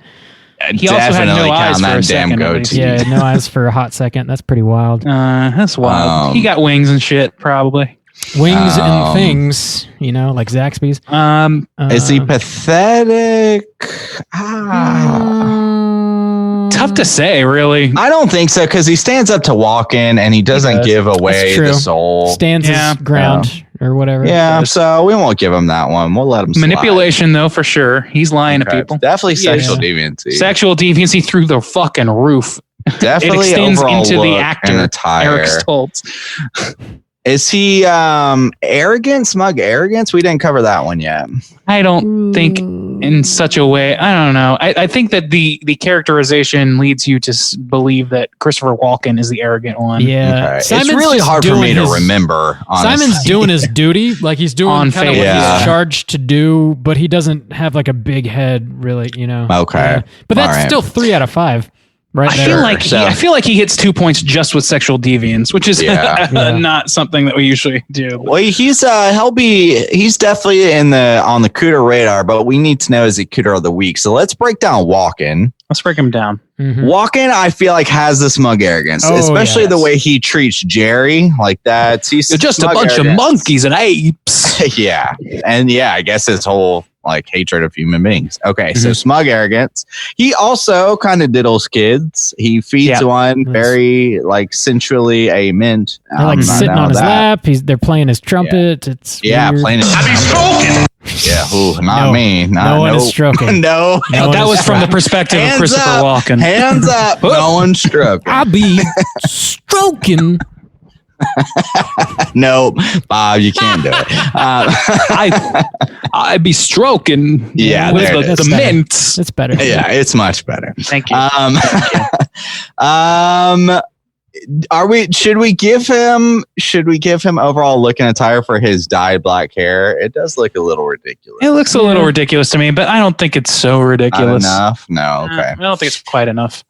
He also had no eyes for a second. Yeah, no eyes for a hot second. That's pretty wild. That's wild. He got wings and shit, probably. Wings and things, like Zaxby's. Is he pathetic? Tough to say, really. I don't think so, because he stands up to Walken and he doesn't give away the soul. Stands his ground or whatever. Yeah, so we won't give him that one. We'll let him slide. Manipulation, though, for sure. He's lying to people. Definitely sexual deviancy. Sexual deviancy through the fucking roof. Definitely it extends overall into look the actor, and attire. Eric Stoltz. Is he arrogant, smug arrogance? We didn't cover that one yet. I don't think in such a way. I don't know. I think that the characterization leads you to believe that Christopher Walken is the arrogant one. Yeah. Okay. It's really hard for me to remember, honestly. Simon's doing his duty. Like he's doing kind of what he's charged to do, but he doesn't have like a big head, really, Okay. But that's still 3 out of 5. Right I feel like he hits 2 points just with sexual deviance, which is not something that we usually do. Well, he's definitely on the Cooter radar, but we need to know, is he Cooter of the week? So let's break down Walken. Let's break him down. Mm-hmm. Walken, I feel like, has the smug arrogance, especially the way he treats Jerry. Like that, he's just a bunch of monkeys and apes. Yeah, and I guess his whole hatred of human beings. Okay, so smug arrogance. He also kind of diddles kids. He feeds one very sensually a mint. They're sitting on his lap. They're playing his trumpet. It's weird. Playing his trumpet. Yeah, not me. No one is stroking. No, that was from the perspective of Christopher Walken. Hands up. No one's stroking. I'll be stroking. Nope, Bob, you can't do it. I'd be stroking. Yeah, with there it the is. mints. It's better. Yeah, it's much better. Thank you. Should we give him overall look and attire for his dyed black hair? It does look a little ridiculous. It looks a little ridiculous to me, but I don't think it's so ridiculous. Not enough? No, okay. I don't think it's quite enough.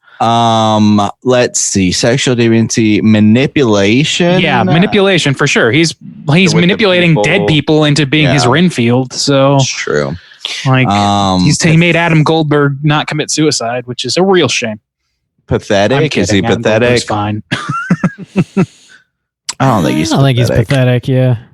Let's see. Sexual deviancy, manipulation. Yeah, manipulation for sure. He's manipulating dead people into being his Renfield. So It's true. like he made Adam Goldberg not commit suicide, which is a real shame. Pathetic? Is he Adam pathetic? Goldberg's fine. I don't think he's I don't think he's pathetic. Yeah.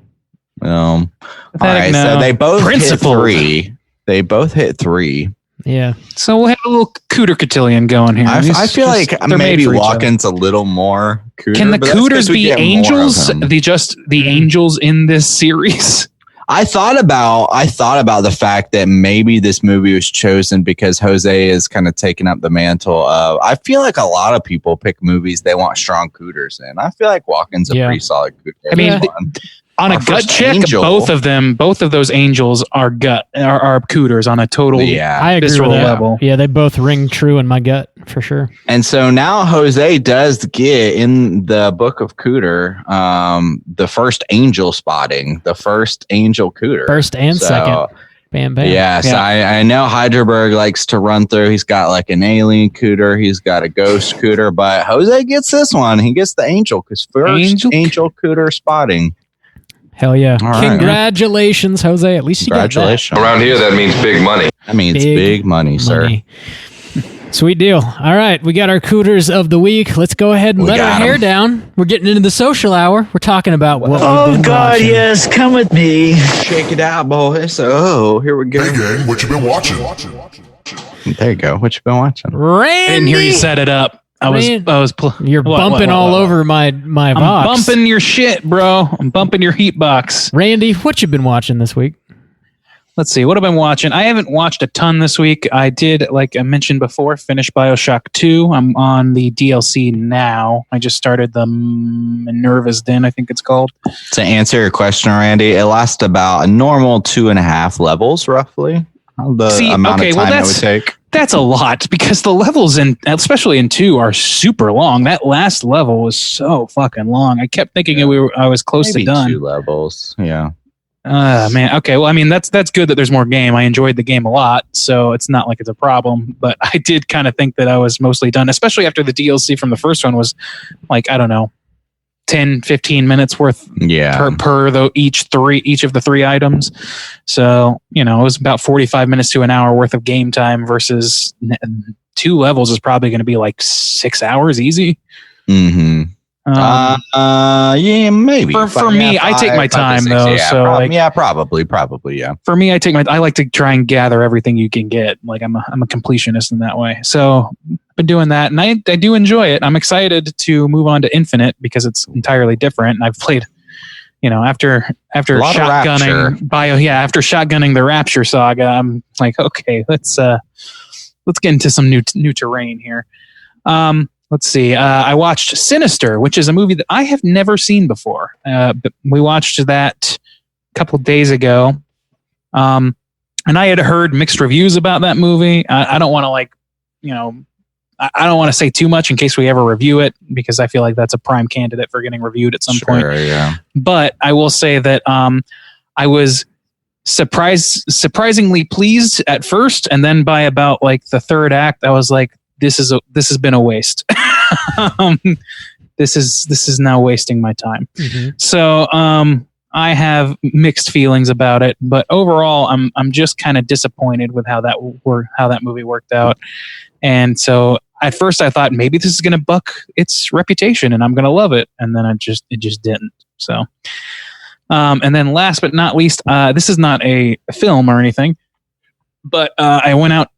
All Pathetic, right, no. so they both Principled. hit 3. They both hit 3. Yeah. So we'll have a little Cooter cotillion going here. I feel like they're maybe made for each other. Walken's a little more Cooter. Can the but that's 'cause Cooters we be get more of angels? them. The angels in this series? I thought about the fact that maybe this movie was chosen because Jose is kind of taking up the mantle of. I feel like a lot of people pick movies they want strong Cooters in. I feel like Walken's a pretty solid Cooter. I mean, on a Our gut first check, angel. both of those angels are Cooters on a total I agree visceral with that. level. Yeah, they both ring true in my gut for sure. And so now Jose does get in the book of Cooter, the first angel spotting, the first angel Cooter. First and So, second. Bam, bam. Yeah, so I know Heidelberg likes to run through. He's got like an alien Cooter, he's got a ghost Cooter, but Jose gets this one. He gets the angel because first angel Cooter spotting. Hell yeah. All right. Congratulations, Jose. At least you got that. Congratulations. Around here, that means big money. That means big money, sir. Sweet deal. All right, we got our Cooters of the week. Let's go ahead and let our hair down. We're getting into the social hour. We're talking about what we've been watching. yes, come with me. Shake it out, boys. Oh, here we go. Hey, gang, what you been watching? There you go. What you been watching? Randy! I didn't hear you set it up. You're bumping all over my I'm Vox. bumping your shit, bro. I'm bumping your heat box. Randy, what you been watching this week? Let's see. What have I been watching? I haven't watched a ton this week. I did, like I mentioned before, finish BioShock 2. I'm on the DLC now. I just started the Minerva's Den, I think it's called. To answer your question, Randy, it lasts about a normal 2.5 levels, roughly. The amount of time it would take. That's a lot because the levels especially in 2 are super long. That last level was so fucking long. I kept thinking I was close Maybe to done. 2 levels. Yeah. Man. Okay. Well, I mean, that's good that there's more game. I enjoyed the game a lot, so it's not like it's a problem. But I did kind of think that I was mostly done, especially after the DLC from the first one was like, I don't know, 10, 15 minutes worth per each of the 3 items. So, it was about 45 minutes to an hour worth of game time versus 2 levels is probably going to be like 6 hours easy. Mm-hmm. Yeah, maybe. For me, I take my time though. Yeah, so probably, yeah. For me, I like to try and gather everything you can get. Like I'm a completionist in that way. So I've been doing that, and I do enjoy it. I'm excited to move on to Infinite because it's entirely different. And I've played, after shotgunning after shotgunning the Rapture saga, I'm like, okay, let's get into some new terrain here. Let's see. I watched Sinister, which is a movie that I have never seen before. But we watched that a couple of days ago. And I had heard mixed reviews about that movie. I don't want to I don't want to say too much in case we ever review it because I feel like that's a prime candidate for getting reviewed at some point. Yeah. But I will say that I was surprisingly pleased at first, and then by about like the third act, I was like, this has been a waste. This is now wasting my time. Mm-hmm. So I have mixed feelings about it, but overall I'm just kind of disappointed with how that movie worked out. And so at first I thought maybe this is going to buck its reputation and I'm going to love it, and then it just didn't. So and then last but not least, this is not a film or anything, but I went out.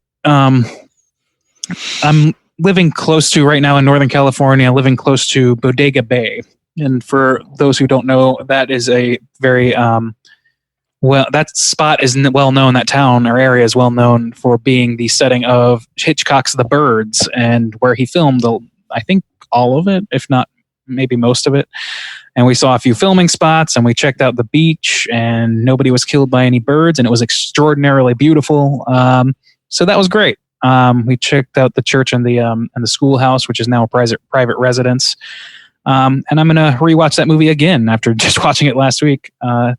I'm living close to right now in Northern California, living close to Bodega Bay. And for those who don't know, that is a very, that spot is well known, that town or area is well known for being the setting of Hitchcock's The Birds, and where he filmed, I think all of it, if not maybe most of it. And we saw a few filming spots, and we checked out the beach, and nobody was killed by any birds, and it was extraordinarily beautiful. So that was great. We checked out the church and the schoolhouse, which is now a private residence. And I'm going to rewatch that movie again after just watching it last week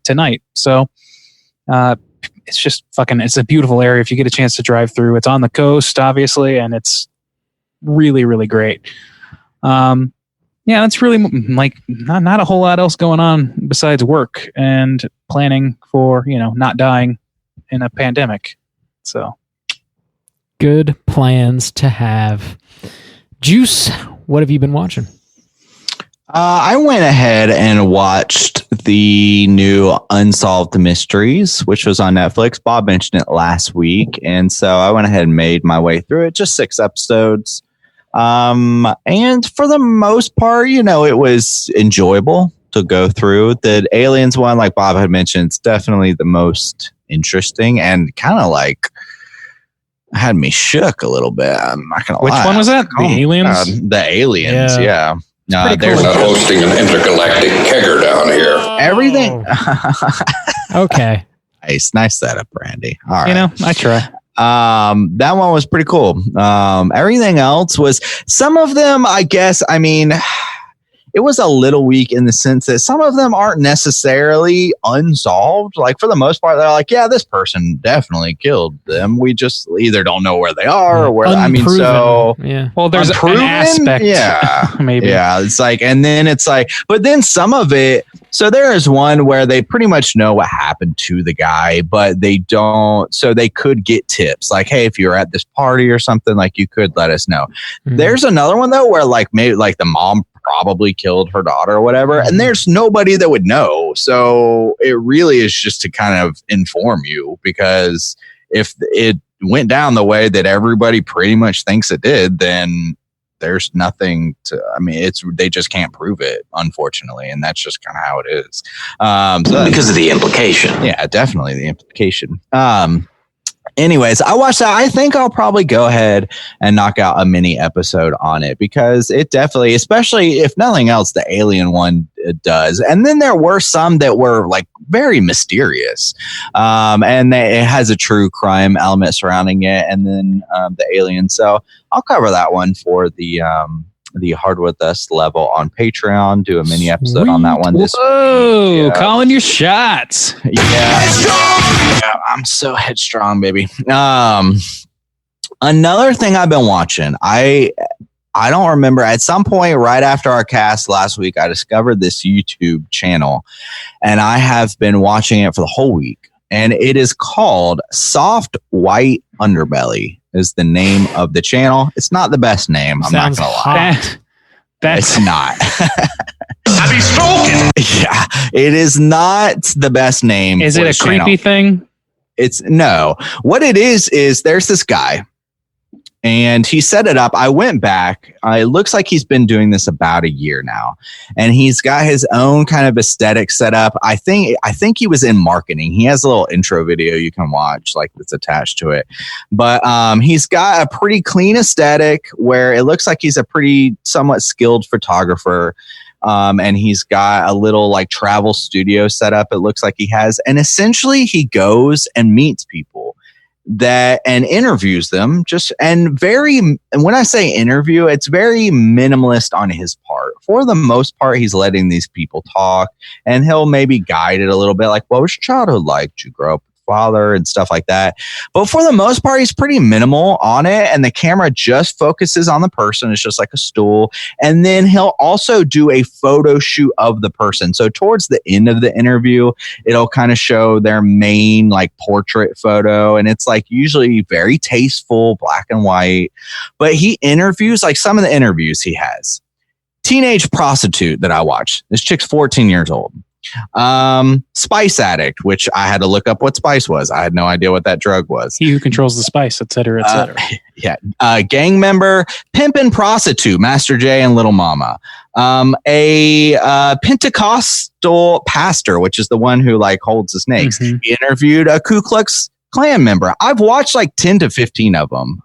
tonight. So it's just it's a beautiful area if you get a chance to drive through. It's on the coast, obviously, and it's really, really great. Yeah, that's really like not a whole lot else going on besides work and planning for, not dying in a pandemic. So good plans to have. Juice, what have you been watching? I went ahead and watched the new Unsolved Mysteries, which was on Netflix. Bob mentioned it last week, and so I went ahead and made my way through it. Just 6 episodes. And for the most part, it was enjoyable to go through. The Aliens one, like Bob had mentioned, it's definitely the most interesting and kind of like had me shook a little bit. I'm not gonna lie. Which one was that? The Aliens? The Aliens, yeah. There's not hosting an intergalactic kegger down here. Everything. Okay. Nice setup, Randy. All right. I try. That one was pretty cool. Everything else was, some of them, I guess, it was a little weak in the sense that some of them aren't necessarily unsolved. Like for the most part, they're like, yeah, this person definitely killed them. We just either don't know where they are or where, Unproven. Yeah. Well, there's unproven? an aspect. Yeah. Maybe. Yeah. It's like, and then it's like, but then some of it, so there is one where they pretty much know what happened to the guy, but they don't. So they could get tips like, hey, if you're at this party or something, like you could let us know. Mm-hmm. There's another one though, where like maybe like the mom probably killed her daughter or whatever, and there's nobody that would know. So it really is just to kind of inform you, because if it went down the way that everybody pretty much thinks it did, then there's nothing to, they just can't prove it, unfortunately. And that's just kind of how it is. So because of the implication. Yeah, definitely the implication. Anyways, I watched that. I think I'll probably go ahead and knock out a mini episode on it, because it definitely, especially if nothing else, the Alien one does. And then there were some that were like very mysterious. And it has a true crime element surrounding it. And then the Alien. So I'll cover that one for the Hard With Us level on Patreon. Do a mini episode on that one this week. Yeah. Calling your shots. Yeah, I'm so headstrong, baby. Another thing I've been watching, I don't remember, at some point right after our cast last week, I discovered this YouTube channel, and I have been watching it for the whole week. And it is called Soft White Underbelly is the name of the channel. It's not the best name. I'm not going to lie. It's not. Have you spoken? Yeah, it is not the best name. Is it a creepy thing? It's no. What it is there's this guy, and he set it up. I went back. It looks like he's been doing this about a year now, and he's got his own kind of aesthetic set up. I think he was in marketing. He has a little intro video you can watch, like that's attached to it. But he's got a pretty clean aesthetic where it looks like he's a pretty somewhat skilled photographer. And he's got a little like travel studio set up. It looks like he has, and essentially he goes and meets people and interviews them, and when I say interview, it's very minimalist on his part. For the most part, he's letting these people talk, and he'll maybe guide it a little bit, like, what was your childhood like? Did you grow up with a father and stuff like that? But for the most part, he's pretty minimal on it, and the camera just focuses on the person. It's just like a stool. And then he'll also do a photo shoot of the person. So towards the end of the interview, it'll kind of show their main like portrait photo, and it's like usually very tasteful, black and white. But he interviews, like some of the interviews he has. Teenage prostitute that I watched. This chick's 14 years old. Spice addict, which I had to look up what spice was. I had no idea what that drug was. He who controls the spice, et cetera, et cetera. Yeah. Gang member, pimp and prostitute, Master J and Little Mama. A Pentecostal pastor, which is the one who like holds the snakes. Mm-hmm. He interviewed a Ku Klux Klan member. I've watched like 10 to 15 of them.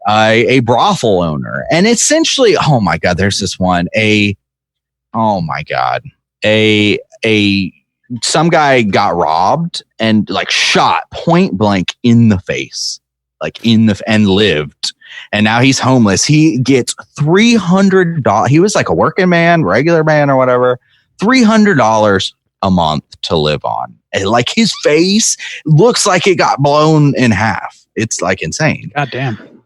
a brothel owner. And essentially, oh my God, there's this one, some guy got robbed and like shot point blank in the face, and lived. And now he's homeless. He gets $300. He was like a working man, regular man or whatever, $300 a month to live on. And like his face looks like it got blown in half. It's like insane. God damn.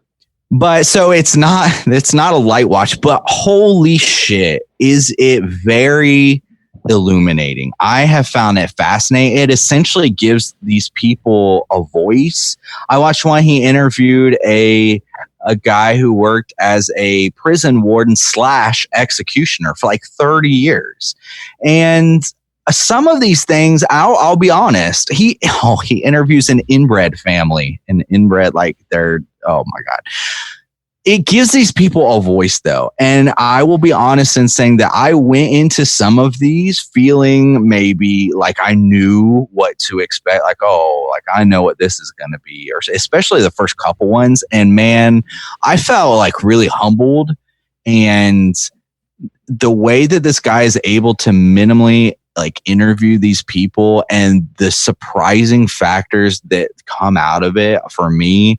But so it's not a light watch, but holy shit, is it very illuminating. I have found it fascinating. It essentially gives these people a voice. I watched one, he interviewed a guy who worked as a prison warden / executioner for like 30 years. And some of these things, I'll be honest, he interviews an inbred family, like they're, oh my God. It gives these people a voice, though. And I will be honest in saying that I went into some of these feeling maybe like I knew what to expect. Like, oh, like I know what this is going to be, or especially the first couple ones. And man, I felt like really humbled. And the way that this guy is able to minimally like interview these people and the surprising factors that come out of it for me,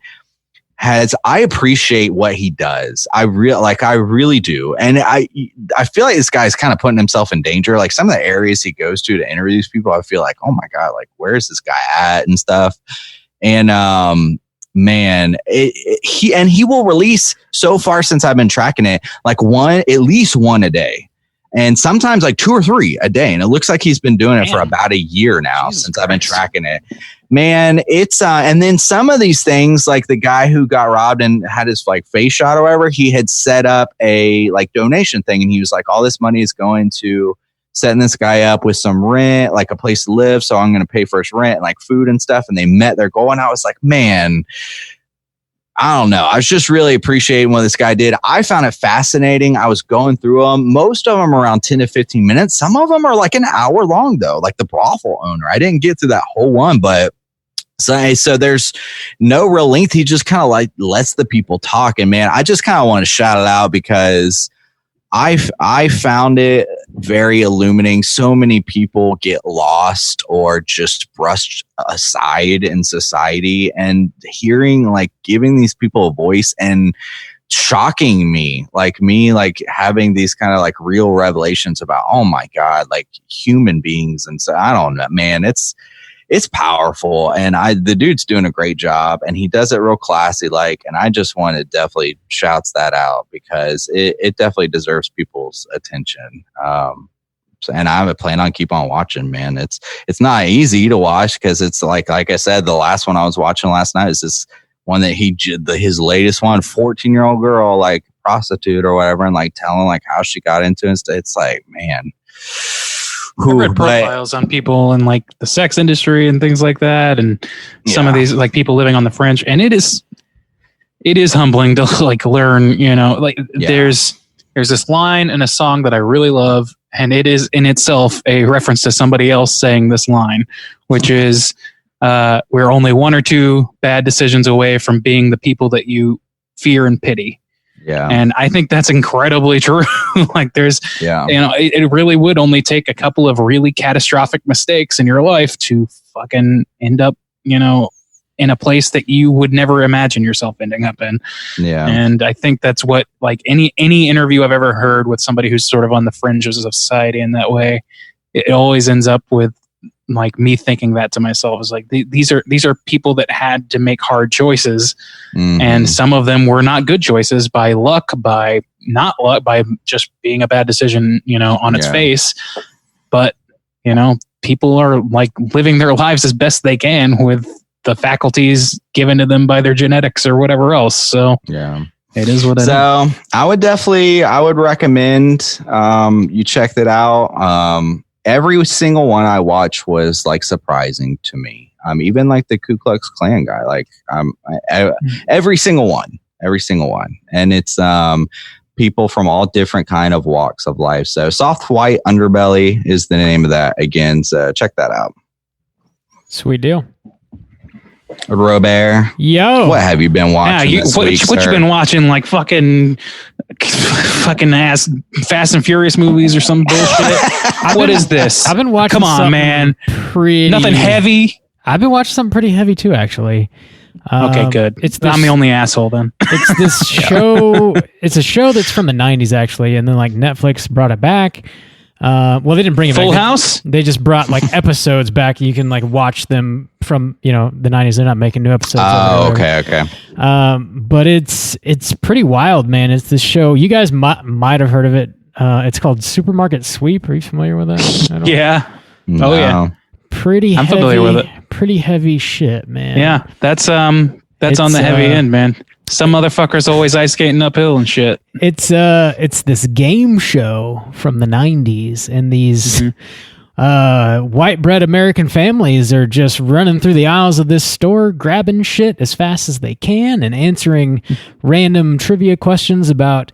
I appreciate what he does. I really do. And I feel like this guy's kind of putting himself in danger. Like some of the areas he goes to interview these people, I feel like, oh my God, like where is this guy at and stuff. And, man, he will release, so far since I've been tracking it, like at least one a day. And sometimes like 2 or 3 a day. And it looks like he's been doing it for about a year now. Jesus since Christ. I've been tracking it. Man, it's and then some of these things, like the guy who got robbed and had his like face shot or whatever, he had set up a like donation thing, and he was like, all this money is going to setting this guy up with some rent, like a place to live, so I'm going to pay for his rent and like food and stuff. And they met their goal, and I was like, man, I don't know. I was just really appreciating what this guy did. I found it fascinating. I was going through them. Most of them are around 10 to 15 minutes. Some of them are like an hour long, though, like the brothel owner. I didn't get through that whole one, but so there's no real length. He just kind of like lets the people talk. And man, I just kind of want to shout it out because I found it very illuminating. So many people get lost or just brushed aside in society, and giving these people a voice and shocking me like having these kind of like real revelations about, oh my God, like human beings. And so I don't know, man, it's powerful, and the dude's doing a great job, and he does it real classy, and I just want to definitely shouts that out because it definitely deserves people's attention. And I plan on keep on watching, man. It's not easy to watch because it's like I said, the last one I was watching last night is this one that his latest one, 14-year-old girl, like prostitute or whatever, and like telling like how she got into it. It's like, man. I read profiles on people in like the sex industry and things like that, and some of these like people living on the fringe, and it is humbling to like learn, there's this line in a song that I really love, and it is in itself a reference to somebody else saying this line, which is we're only 1 or 2 bad decisions away from being the people that you fear and pity. Yeah. And I think that's incredibly true. Like it really would only take a couple of really catastrophic mistakes in your life to fucking end up, in a place that you would never imagine yourself ending up in. Yeah. And I think that's what, like any interview I've ever heard with somebody who's sort of on the fringes of society in that way, it always ends up with like me thinking that to myself is like, these are people that had to make hard choices. Mm-hmm. And some of them were not good choices by luck, by not luck, by just being a bad decision, on its face. But, people are like living their lives as best they can with the faculties given to them by their genetics or whatever else. So it is what it is. So I would recommend you check that out. Every single one I watched was like surprising to me. Even like the Ku Klux Klan guy, like every single one, and it's people from all different kind of walks of life. So Soft White Underbelly is the name of that again. So check that out. Sweet deal. Robert. Yo. What have you been watching this week, what you sir? been watching? Like fucking ass Fast and Furious movies or some bullshit? What is this? I've been watching. Come on, man. Pretty Nothing heavy. I've been watching something pretty heavy too, actually. Okay, good. I'm the only asshole then. It's this show. It's a show that's from the 90s, actually, and then like Netflix brought it back. Well, they didn't bring it Full back. House? They just brought like episodes back. You can like watch them from the 90s. They're not making new episodes. Oh, okay. But it's pretty wild, man. It's this show. You guys might have heard of it. It's called Supermarket Sweep. Are you familiar with that? Yeah. No. Oh yeah. Pretty. I'm familiar with it. Pretty heavy shit, man. Yeah, that's on the heavy end, man. Some motherfuckers always ice skating uphill and shit. It's this game show from the 90s, and these white bread American families are just running through the aisles of this store, grabbing shit as fast as they can and answering random trivia questions about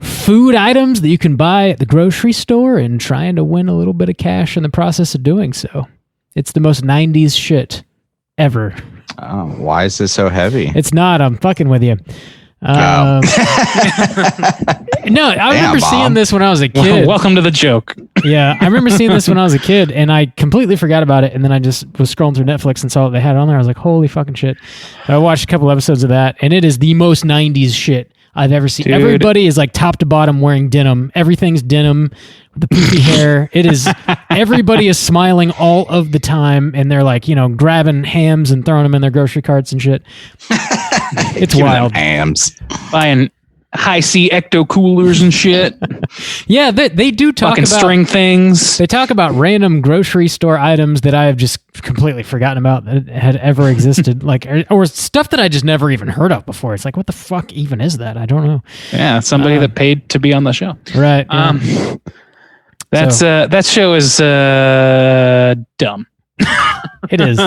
food items that you can buy at the grocery store and trying to win a little bit of cash in the process of doing so. It's the most 90s shit ever. Oh, why is this so heavy? It's not. I'm fucking with you. No, I remember seeing this when I was a kid. Welcome to the joke. Yeah, I remember seeing this when I was a kid, and I completely forgot about it. And then I just was scrolling through Netflix and saw what they had on there. I was like, holy fucking shit. I watched a couple episodes of that, and it is the most 90s shit I've ever seen. Dude. Everybody is like top to bottom wearing denim. Everything's denim with the poofy hair. It is, everybody is smiling all of the time, and they're like, grabbing hams and throwing them in their grocery carts and shit. It's wild. Hams. Buying high C ecto coolers and shit. Yeah, they do talk fucking about string things. They talk about random grocery store items that I have just completely forgotten about that had ever existed, like or stuff that I just never even heard of before. It's like, what the fuck even is that? I don't know. Yeah, somebody that paid to be on the show. Right. Yeah. That show is dumb. It is.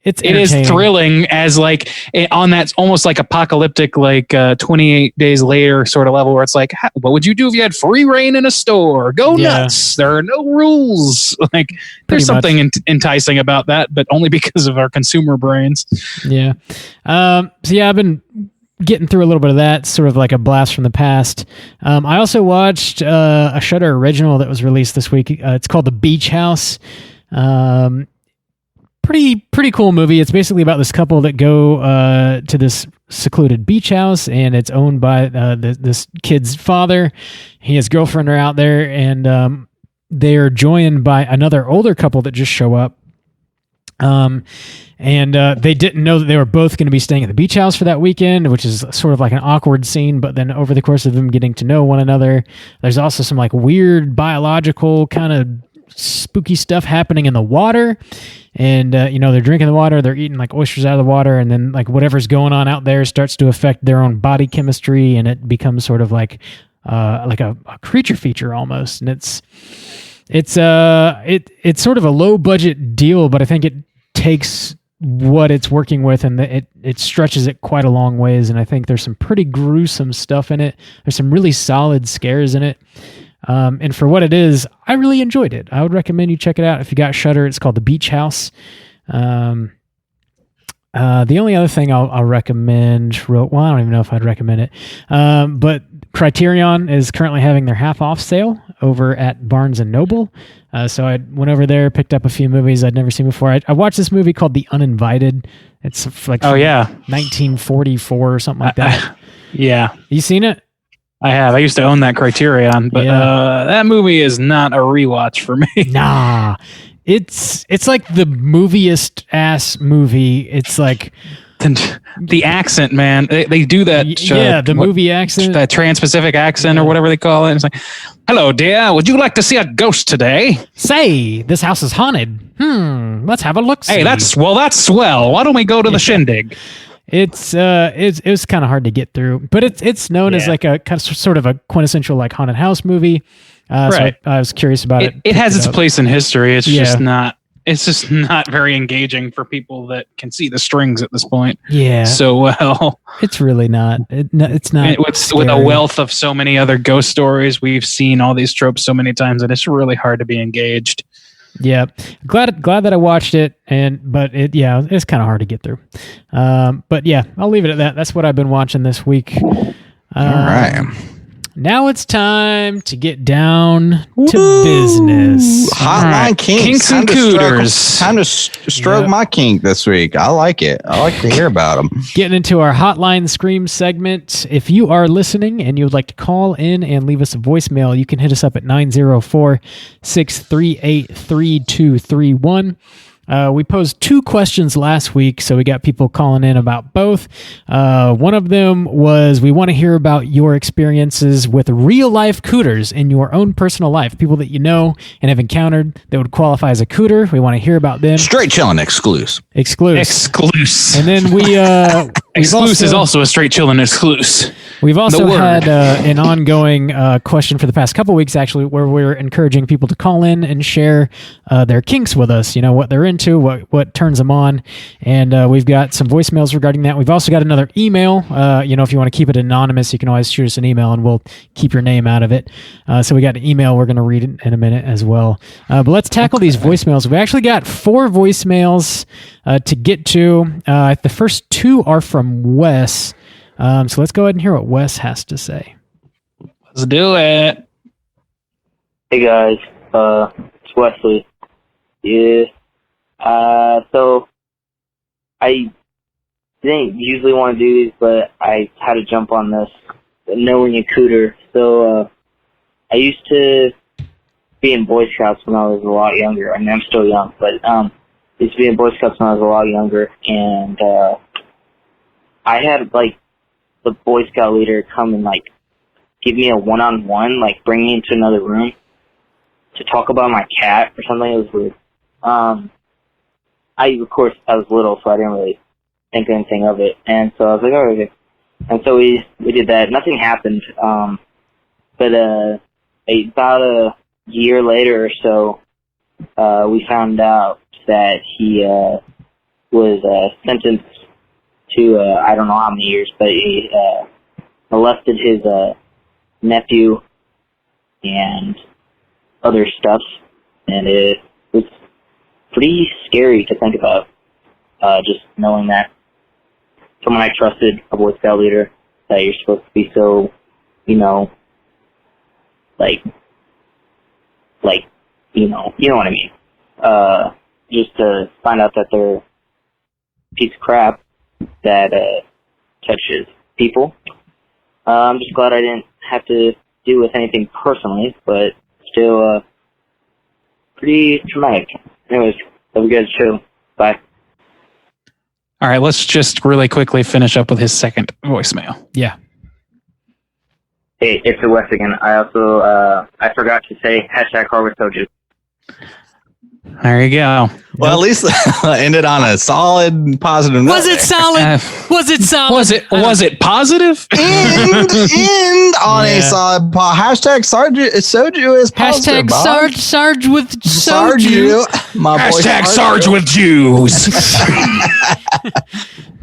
It is thrilling as like on that almost like apocalyptic, like 28 days later sort of level where it's like, what would you do if you had free reign in a store? Go nuts. There are no rules. Like there's something enticing about that, but only because of our consumer brains. Yeah. So yeah, I've been getting through a little bit of that, sort of like a blast from the past. I also watched a Shudder original that was released this week. It's called The Beach House. Pretty cool movie. It's basically about this couple that go to this secluded beach house, and it's owned by this kid's father. He and his girlfriend are out there, and they're joined by another older couple that just show up. And they didn't know that they were both going to be staying at the beach house for that weekend, which is sort of like an awkward scene. But then over the course of them getting to know one another, there's also some like weird biological kind of spooky stuff happening in the water. And they're drinking the water, they're eating like oysters out of the water, and then like whatever's going on out there starts to affect their own body chemistry, and it becomes sort of like a creature feature almost. And it's sort of a low budget deal, but I think it takes what it's working with and it stretches it quite a long ways. And I think there's some pretty gruesome stuff in it. There's some really solid scares in it. And for what it is, I really enjoyed it. I would recommend you check it out if you got Shudder. It's called The Beach House. The only other thing I'll recommend, I don't even know if I'd recommend it, but Criterion is currently having their half-off sale over at Barnes & Noble. So I went over there, picked up a few movies I'd never seen before. I watched this movie called The Uninvited. It's like 1944 or something like that. Yeah. You seen it? I have. I used to own that Criterion, but that movie is not a rewatch for me. Nah. It's like the moviest ass movie. It's like the accent, man. They do that. The movie accent, that Trans-Pacific accent or whatever they call it. It's like, hello, dear. Would you like to see a ghost today? Say, this house is haunted. Let's have a look. Hey, that's swell. Why don't we go to the shindig? It was kind of hard to get through, but it's known as like a kind of sort of a quintessential like haunted house movie. Right. So I was curious about it. It has its place in history. It's just not. It's just not very engaging for people that can see the strings at this point. Yeah. So well, it's really not. It's not. With a wealth of so many other ghost stories, we've seen all these tropes so many times that it's really hard to be engaged. Yeah, glad that I watched it, but it's kind of hard to get through. But yeah, I'll leave it at that. That's what I've been watching this week. All right. Now it's time to get down to business. Hotline kinks. Kinks and cooters. Time to stroke my kink this week. I like it. I like to hear about them. Getting into our Hotline Scream segment. If you are listening and you would like to call in and leave us a voicemail, you can hit us up at 904-638-3231. We posed 2 questions last week, so we got people calling in about both. One of them was, we want to hear about your experiences with real-life cooters in your own personal life, people that you know and have encountered that would qualify as a cooter. We want to hear about them. Straight chilling exclusive. Exclusive. And then Exclusive is also a straight chilling exclusive. We've also had an ongoing question for the past couple weeks, actually, where we're encouraging people to call in and share their kinks with us, what they're into, what turns them on. And we've got some voicemails regarding that. We've also got another email. If you want to keep it anonymous, you can always shoot us an email and we'll keep your name out of it. So we got an email we're going to read in a minute as well. But let's tackle these voicemails. We actually got 4 voicemails to get to. The first 2 are from Wes. So let's go ahead and hear what Wes has to say. Let's do it. Hey guys, it's Wesley. Yeah. So I didn't usually want to do these, but I had to jump on this, knowing a cooter. So I used to be in Boy Scouts when I was a lot younger. I mean, I'm still young, but I used to be in Boy Scouts when I was a lot younger, and I had the Boy Scout leader come and give me a one-on-one, bring me into another room to talk about my cat or something. It was weird. Of course, I was little, so I didn't really think anything of it. And so I was like, oh, okay. And so we did that. Nothing happened. But about a year later or so, we found out that he was sentenced to I don't know how many years, but he molested his nephew and other stuff, and it was pretty scary to think about, just knowing that someone I trusted, a Boy Scout leader, that you're supposed to be so, you know what I mean. Just to find out that they're a piece of crap that touches people. I'm just glad I didn't have to deal with anything personally, but still pretty traumatic. Anyways, have a good show. Bye. All right, let's just really quickly finish up with his second voicemail. Yeah. Hey, it's the West again. I also I forgot to say hashtag Harvard Soju. There you go. Well, at least ended on a solid, positive note. Was it solid? Was it solid? Was it positive? End on a solid hashtag Soju is positive. Hashtag Sarge with Soju. My boy Hashtag Sarge with Jews.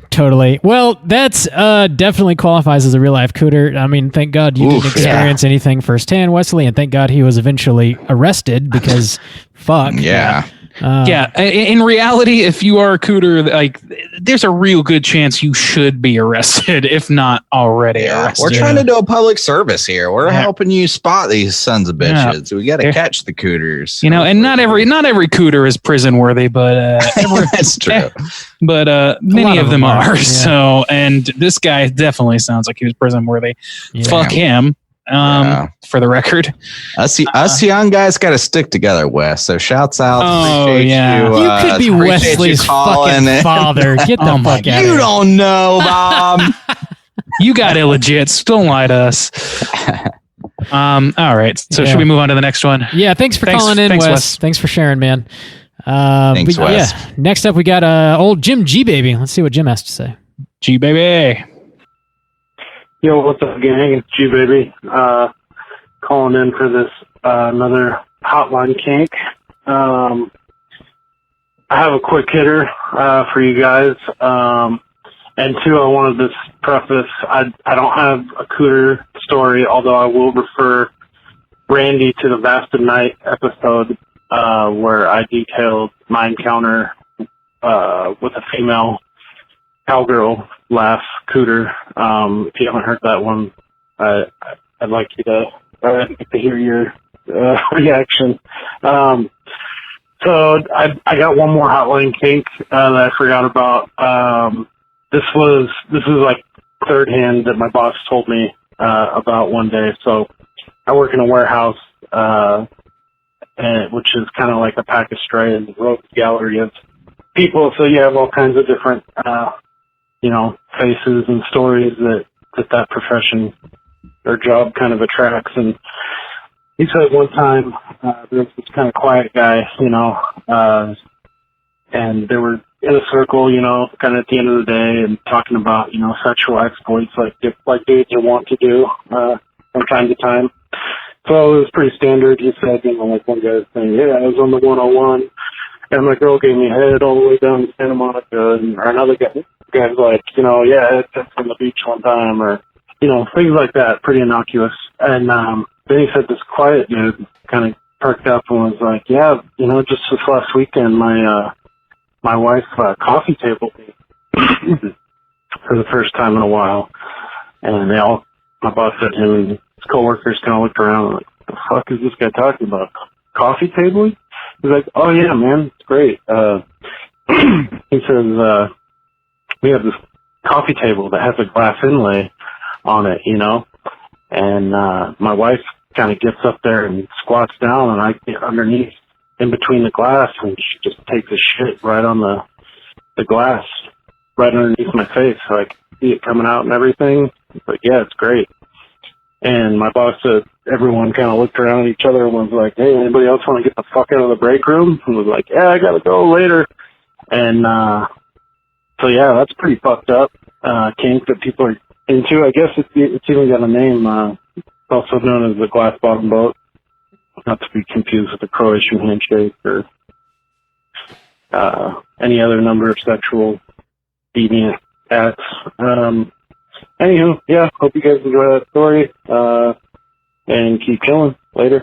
Totally. Well, that's definitely qualifies as a real life cooter. I mean, thank God you didn't experience anything firsthand, Wesley, and thank God he was eventually arrested because fuck. Yeah. Yeah, in reality, if you are a cooter, there's a real good chance you should be arrested, if not already arrested. We're trying to do a public service here. We're helping you spot these sons of bitches. We got to catch the cooters. And not every cooter is prison worthy, but that's true. But many of them are. Yeah. So, and this guy definitely sounds like he was prison worthy. Yeah. Fuck him. For the record, us young guys got to stick together, Wes. So shouts out. Oh yeah, you could be Wesley's fucking father. Get the fuck out. You don't know, Bob. You got illegits. Don't lie to us. All right. So should we move on to the next one? Yeah. Thanks for calling in, Wes. Thanks for sharing, man. Thanks, Wes. Yeah. Next up, we got old Jim G Baby. Let's see what Jim has to say. G Baby. Yo, what's up, gang? It's G Baby. Calling in for this another hotline kink. I have a quick hitter for you guys. And two, I wanted to preface, I don't have a cooter story, although I will refer Randy to the Vast of Night episode where I detailed my encounter with a female cowgirl laugh, Cooter. If you haven't heard that one, I'd like you to hear your reaction. So I got one more hotline kink that I forgot about. This was like third hand that my boss told me about one day. So I work in a warehouse, which is kind of like a pack of stray and rogue gallery of people. So you have all kinds of different, faces and stories that profession or job kind of attracts. And he said one time there was this kind of quiet guy, and they were in a circle, kind of at the end of the day and talking about, sexual exploits like dudes you want to do from time to time. So it was pretty standard. He said, like one guy was saying, yeah, I was on the 101 and my girl gave me a head all the way down to Santa Monica, and or another guy's like, yeah, I had sex on the beach one time, or, things like that, pretty innocuous. And then he said this quiet dude kind of perked up and was like, yeah, just this last weekend, my wife coffee tabled me for the first time in a while. And my boss said to him and his coworkers kind of looked around and like, what the fuck is this guy talking about? Coffee tabling? He's like, oh yeah, man, it's great. He says, we have this coffee table that has a glass inlay on it, and my wife kind of gets up there and squats down, and I get underneath in between the glass, and she just takes a shit right on the glass, right underneath my face. So I can see it coming out and everything. It's like, yeah, it's great. And my boss said everyone kind of looked around at each other and was like, hey, anybody else want to get the fuck out of the break room? And was like, yeah, I got to go later. And so, yeah, that's pretty fucked up kink that people are into. I guess it's even got a name. It's also known as the glass bottom boat. Not to be confused with the Croatian handshake or any other number of sexual deviant acts. Anywho, yeah, hope you guys enjoy that story, and keep chilling. Later.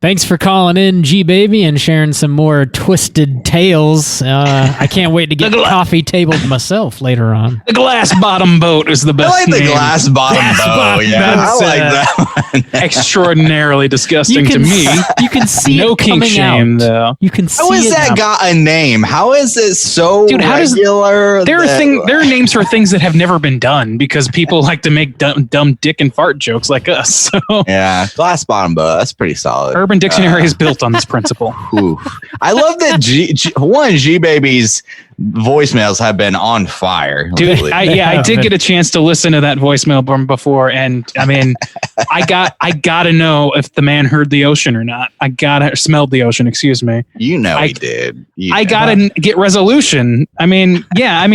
Thanks for calling in, G-Baby, and sharing some more twisted tales. I can't wait to get coffee tabled myself later on. The glass bottom boat is the best. I like the name. glass bottom boat. Yeah, I like that one. Extraordinarily disgusting to me. You can see no it kink shame, out. though. You can see How is it that now. got a name? How is it so Dude, how regular? There are names for things that have never been done because people like to make dumb dick and fart jokes like us. So yeah, glass bottom boat. That's pretty solid. Urban Dictionary is built on this principle. I love that G-Baby's voicemails have been on fire. Dude, I did get a chance to listen to that voicemail from before, and I mean, I gotta know if the man heard the ocean or not. Smelled the ocean, excuse me. He did. I gotta get resolution. I mean, yeah,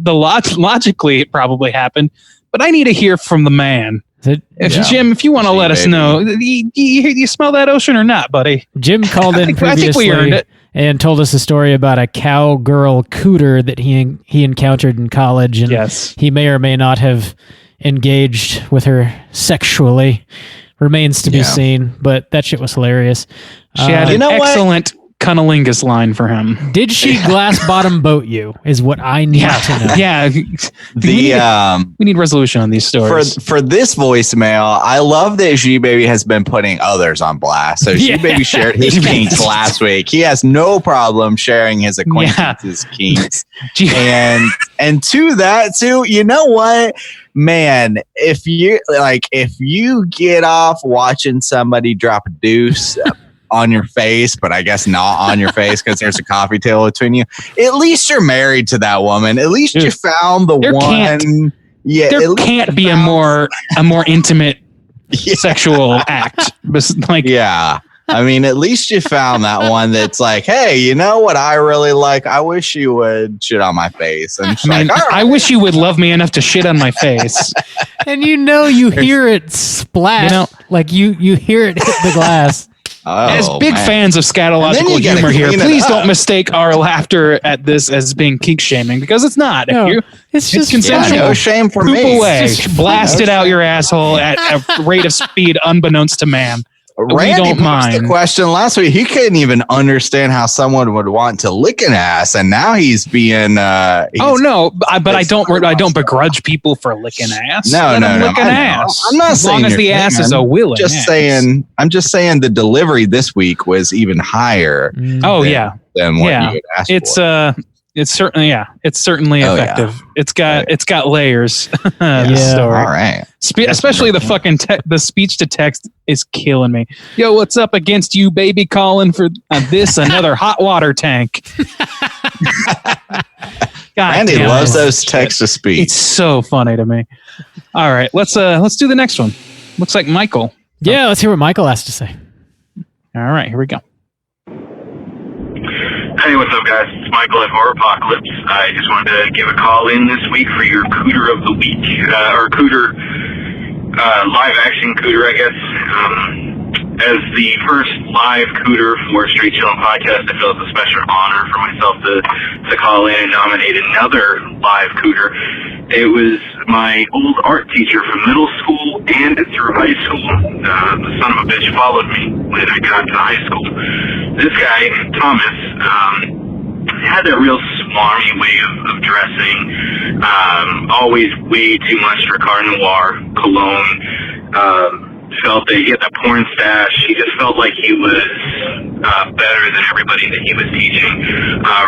logically it probably happened, but I need to hear from the man. Jim, if you want to let us know, you smell that ocean or not, buddy? Jim called in previously I think we earned it. And told us a story about a cowgirl Cooter that he encountered in college, and yes, he may or may not have engaged with her sexually. Remains to be seen, but that shit was hilarious. She had an excellent cunnilingus line for him. Did she glass bottom boat you? Is what I need to know. Yeah, we need resolution on these stories. For this voicemail, I love that G-Baby has been putting others on blast. So G-Baby shared his kinks last week. He has no problem sharing his acquaintances' kinks. And to that too, you know what? Man, if you get off watching somebody drop a deuce on your face, but I guess not on your face because there's a coffee table between you, at least you're married to that woman. At least you found the one. There can't be a more intimate sexual act. I mean, at least you found that one that's like, hey, you know what I really like? I wish you would shit on my face. And I wish you would love me enough to shit on my face. And you hear it splash, like you hear it hit the glass. As big fans of scatological humor here, please don't mistake our laughter at this as being kink shaming, because it's not. No, it's just consensual. No shame for Poop me. away. Blast it out your asshole at a rate of speed unbeknownst to man. Randy don't posed mind. the question last week. He couldn't even understand how someone would want to lick an ass, and now he's being. But I don't begrudge people for licking ass. No. Lick an ass. I'm not as saying long as you're the ass saying, is a willing. I'm just saying the delivery this week was even higher. Than what you would ask for. It's certainly effective. Yeah. It's got layers. Yeah. Story. All right. Especially the fucking the speech to text is killing me. Yo, what's up against you, baby? Calling for another hot water tank. Randy loves those text to speech. It's so funny to me. All right, let's do the next one. Looks like Michael. Yeah, let's hear what Michael has to say. All right, here we go. Hey, what's up, guys? It's Michael at Horrorpocalypse. I just wanted to give a call in this week for your Cooter of the Week, or Cooter, live-action Cooter, I guess. As the first live Cooter for Straight Chillin' Podcast, I feel it's a special honor for myself to call in and nominate another live Cooter. It was my old art teacher from middle school and through high school. The son of a bitch followed me when I got to high school. This guy, Thomas, had that real smarmy way of dressing. Always way too much for Car Noir cologne. Felt that he had that porn stash. He just felt like he was better than everybody that he was teaching.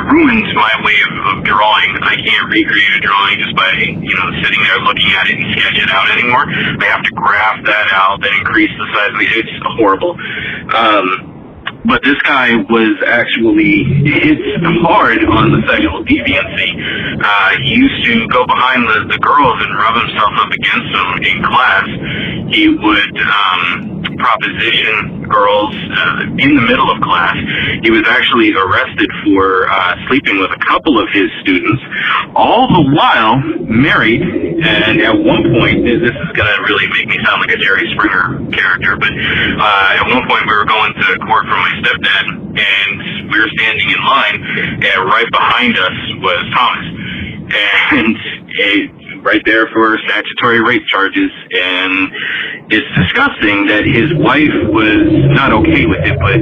Ruined my way of drawing. I can't recreate a drawing just by sitting there looking at it and sketch it out anymore. I have to graph that out, then increase the size of it. It's horrible. But this guy was actually hit hard on the sexual deviancy. He used to go behind the girls and rub himself up against them in class. He would proposition girls in the middle of class. He was actually arrested for sleeping with a couple of his students, all the while married. And at one point, this is going to really make me sound like a Jerry Springer character, but at one point we were going to court for my stepdad, and we were standing in line, and right behind us was Thomas, and right there for statutory rape charges. And it's disgusting that his wife was not okay with it, but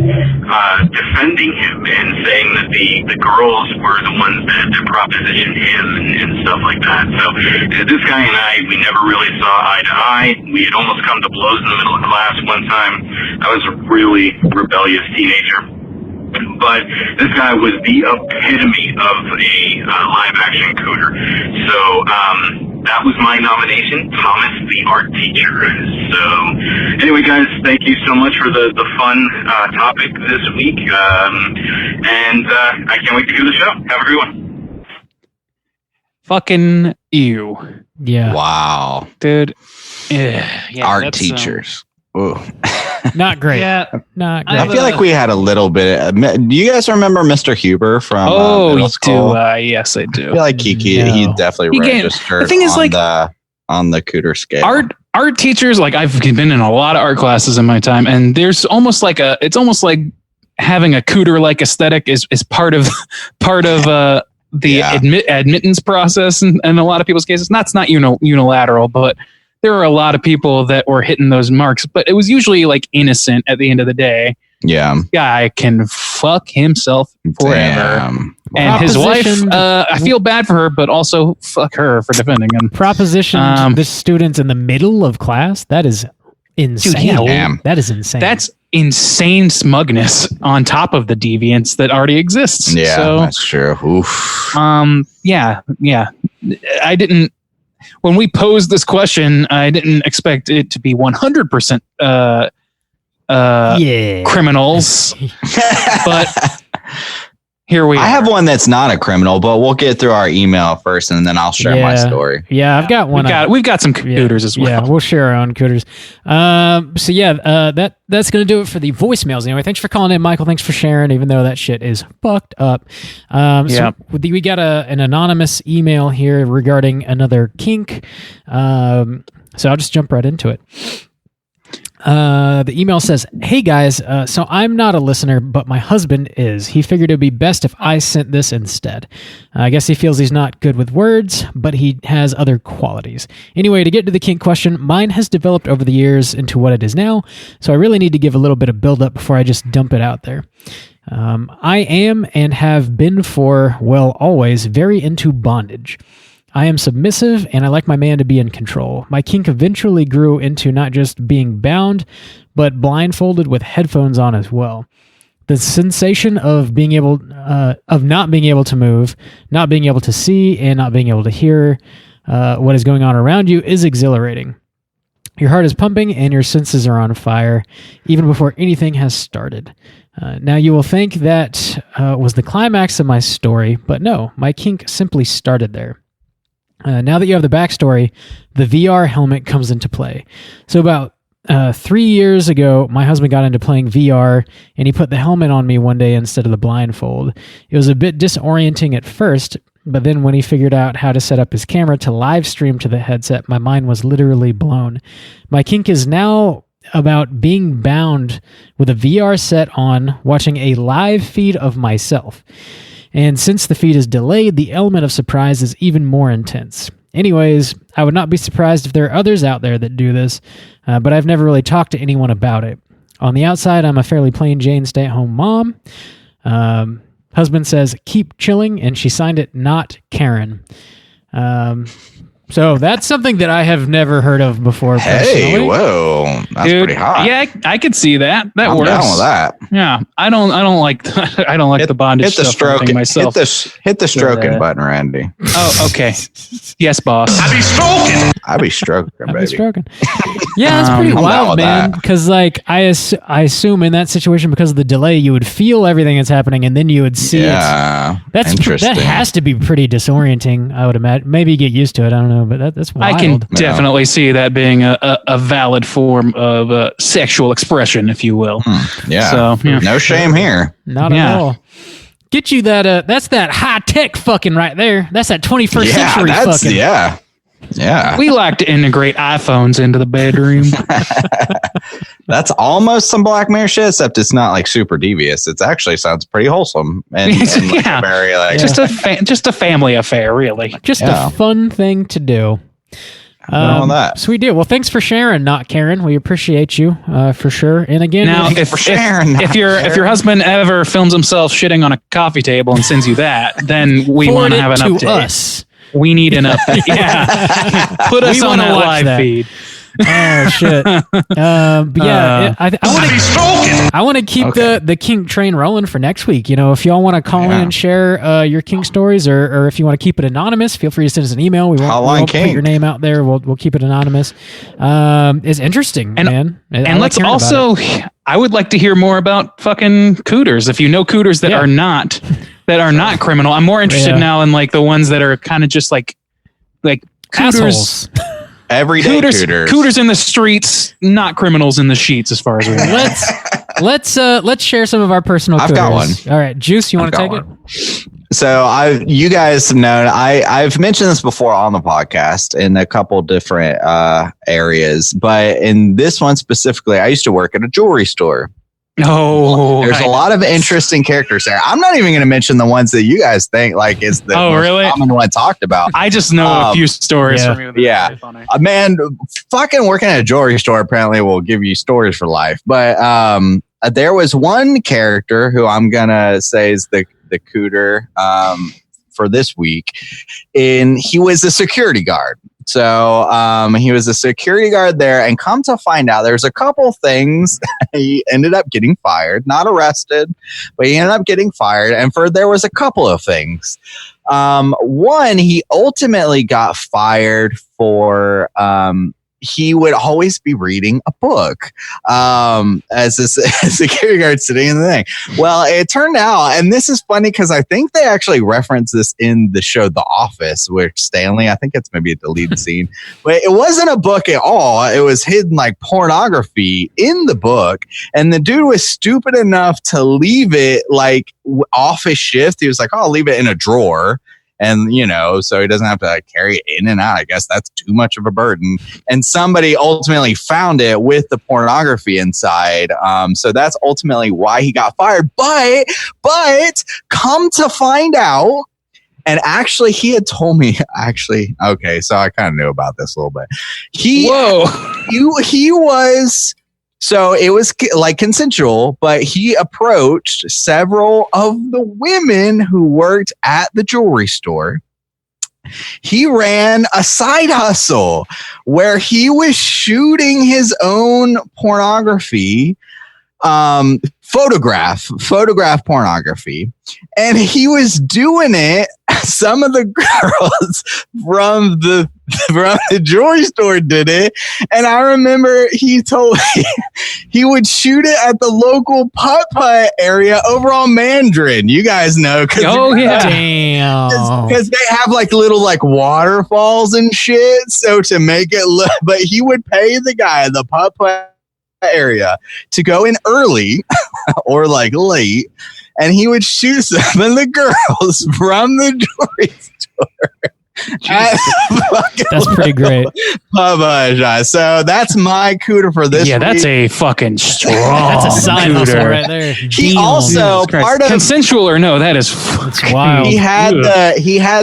defending him and saying that the girls were the ones that propositioned him and stuff like that. So this guy and I, we never really saw eye to eye. We had almost come to blows in the middle of class one time. I was a really rebellious teenager. But this guy was the epitome of a live-action Cooter. So that was my nomination, Thomas the Art Teacher. So anyway, guys, thank you so much for the fun topic this week. And I can't wait to do the show. Have a great one. Fucking ew. Yeah. Wow. Dude. Art teachers. Ooh. Not great. Yeah. Not great. I feel like we had a little bit. Do you guys remember Mr. Huber from middle school? Yes, I do. I feel like he definitely registered the thing is, on the Cooter scale. Art teachers, like I've been in a lot of art classes in my time, and there's almost like having a Cooter-like aesthetic is part of the admittance process in a lot of people's cases. That's not unilateral, but there were a lot of people that were hitting those marks, but it was usually like innocent at the end of the day. Yeah. Guy can fuck himself forever. Damn. And his wife, I feel bad for her, but also fuck her for defending him. Propositioned the students in the middle of class? That is insane. Dude, that is insane. That's insane smugness on top of the deviance that already exists. Yeah, so, that's true. Oof. Yeah. I didn't. When we posed this question, I didn't expect it to be 100% criminals, but here we are. I have one that's not a criminal, but we'll get through our email first, and then I'll share my story. Yeah, I've got one. We've got some Cooters as well. Yeah, we'll share our own Cooters. That's going to do it for the voicemails. Anyway, thanks for calling in, Michael. Thanks for sharing, even though that shit is fucked up. So we got an anonymous email here regarding another kink. So I'll just jump right into it. The email says, "Hey guys, so I'm not a listener, but my husband is. He figured it'd be best if I sent this instead. I guess he feels he's not good with words, but he has other qualities. Anyway, to get to the kink question, mine has developed over the years into what it is now, so I really need to give a little bit of build-up before I just dump it out there. I am and have been for, well, always, very into bondage. I am submissive, and I like my man to be in control. My kink eventually grew into not just being bound, but blindfolded with headphones on as well. The sensation of being able, of not being able to move, not being able to see, and not being able to hear what is going on around you is exhilarating. Your heart is pumping, and your senses are on fire, even before anything has started. Now you will think that was the climax of my story, but no, my kink simply started there. Now that you have the backstory, the VR helmet comes into play. So about 3 years ago, my husband got into playing VR, and he put the helmet on me one day instead of the blindfold. It was a bit disorienting at first, but then when he figured out how to set up his camera to live stream to the headset, my mind was literally blown. My kink is now about being bound with a VR set on, watching a live feed of myself. And since the feed is delayed, the element of surprise is even more intense. Anyways, I would not be surprised if there are others out there that do this, but I've never really talked to anyone about it. On the outside, I'm a fairly plain Jane stay-at-home mom. Husband says, keep chilling, and she signed it, not Karen. So that's something that I have never heard of before. Hey, personally. Whoa, that's Dude, pretty hot. Yeah, I could see that. I'm works. down with that. Yeah, I don't like the bondage Hit the stuff stroke. myself. Hit the stroking button, Randy. Oh, okay. Yes, boss. I be stroking. I be stroking, I've been baby. stroking. Yeah, it's pretty I'm down wild, with man. that. Because like I assume in that situation, because of the delay, you would feel everything that's happening, and then you would see it. Yeah, That interesting. has to be pretty disorienting. I would imagine. Maybe you get used to it. I don't know, but that's wild. I can definitely see that being a valid form of sexual expression, if you will. Yeah. So, yeah. No shame here. Not at all. Get you that. That's that high tech fucking right there. That's that 21st century fucking. Yeah. Yeah. We like to integrate iPhones into the bedroom. That's almost some Black Mirror shit, except it's not like super devious. It actually sounds pretty wholesome and like Yeah. very like just a family affair, really. Just a fun thing to do. On that. Sweet deal. Well, thanks for sharing, not Karen. We appreciate you for sure. And again, Now, if your husband ever films himself shitting on a coffee table and sends you that, then we want to have an update. Us. We need an update. Yeah, put us on that live feed. Oh shit! But yeah, I want to keep the kink train rolling for next week. You know, if y'all want to call in and share your kink stories, or if you want to keep it anonymous, feel free to send us an email. We won't put your name out there. We'll keep it anonymous. It's interesting, man. And let's also, I would like to hear more about fucking cooters. If you know cooters that are not criminal, I'm more interested now in like the ones that are kind of just like cooters. Assholes. Everyday cooters in the streets, not criminals in the sheets, as far as we know. Let's share some of our personal. I've got cooters. one. All right, Juice, you want to take it? So you guys know I've mentioned this before on the podcast in a couple different areas, but in this one specifically, I used to work at a jewelry store. Oh, there's a lot of interesting characters there. I'm not even going to mention the ones that you guys think like is the most common one talked about. I just know a few stories from you. Yeah, man, fucking working at a jewelry store apparently will give you stories for life. But there was one character who I'm gonna say is the cooter for this week, and he was a security guard. So he was a security guard there, and come to find out, there's a couple things. He ended up getting fired, not arrested, but he ended up getting fired. And there was a couple of things. One, he ultimately got fired for he would always be reading a book as a security guard sitting in the thing. Well, it turned out, and this is funny because I think they actually reference this in the show The Office, where Stanley, I think it's maybe a deleted scene, but it wasn't a book at all. It was hidden like pornography in the book, and the dude was stupid enough to leave it like off his shift. He was like, oh, I'll leave it in a drawer. And, so he doesn't have to carry it in and out. I guess that's too much of a burden. And somebody ultimately found it with the pornography inside. So that's ultimately why he got fired. But come to find out, and actually, he had told me, okay, so I kind of knew about this a little bit. He was, so it was like consensual, but he approached several of the women who worked at the jewelry store. He ran a side hustle where he was shooting his own pornography, photograph pornography, and he was doing it. Some of the girls from the jewelry store did it, and I remember he told me he would shoot it at the local putt-putt area over on Mandarin. You guys know, damn, because they have like little like waterfalls and shit. So to make it look, but he would pay the guy at the putt-putt area to go in early or like late, and he would shoot some of the girls from the jewelry store. That's pretty great. So that's my cooter for this week. That's a fucking strong. That's a side hustle right there. He also part of consensual or no, that is wild. He had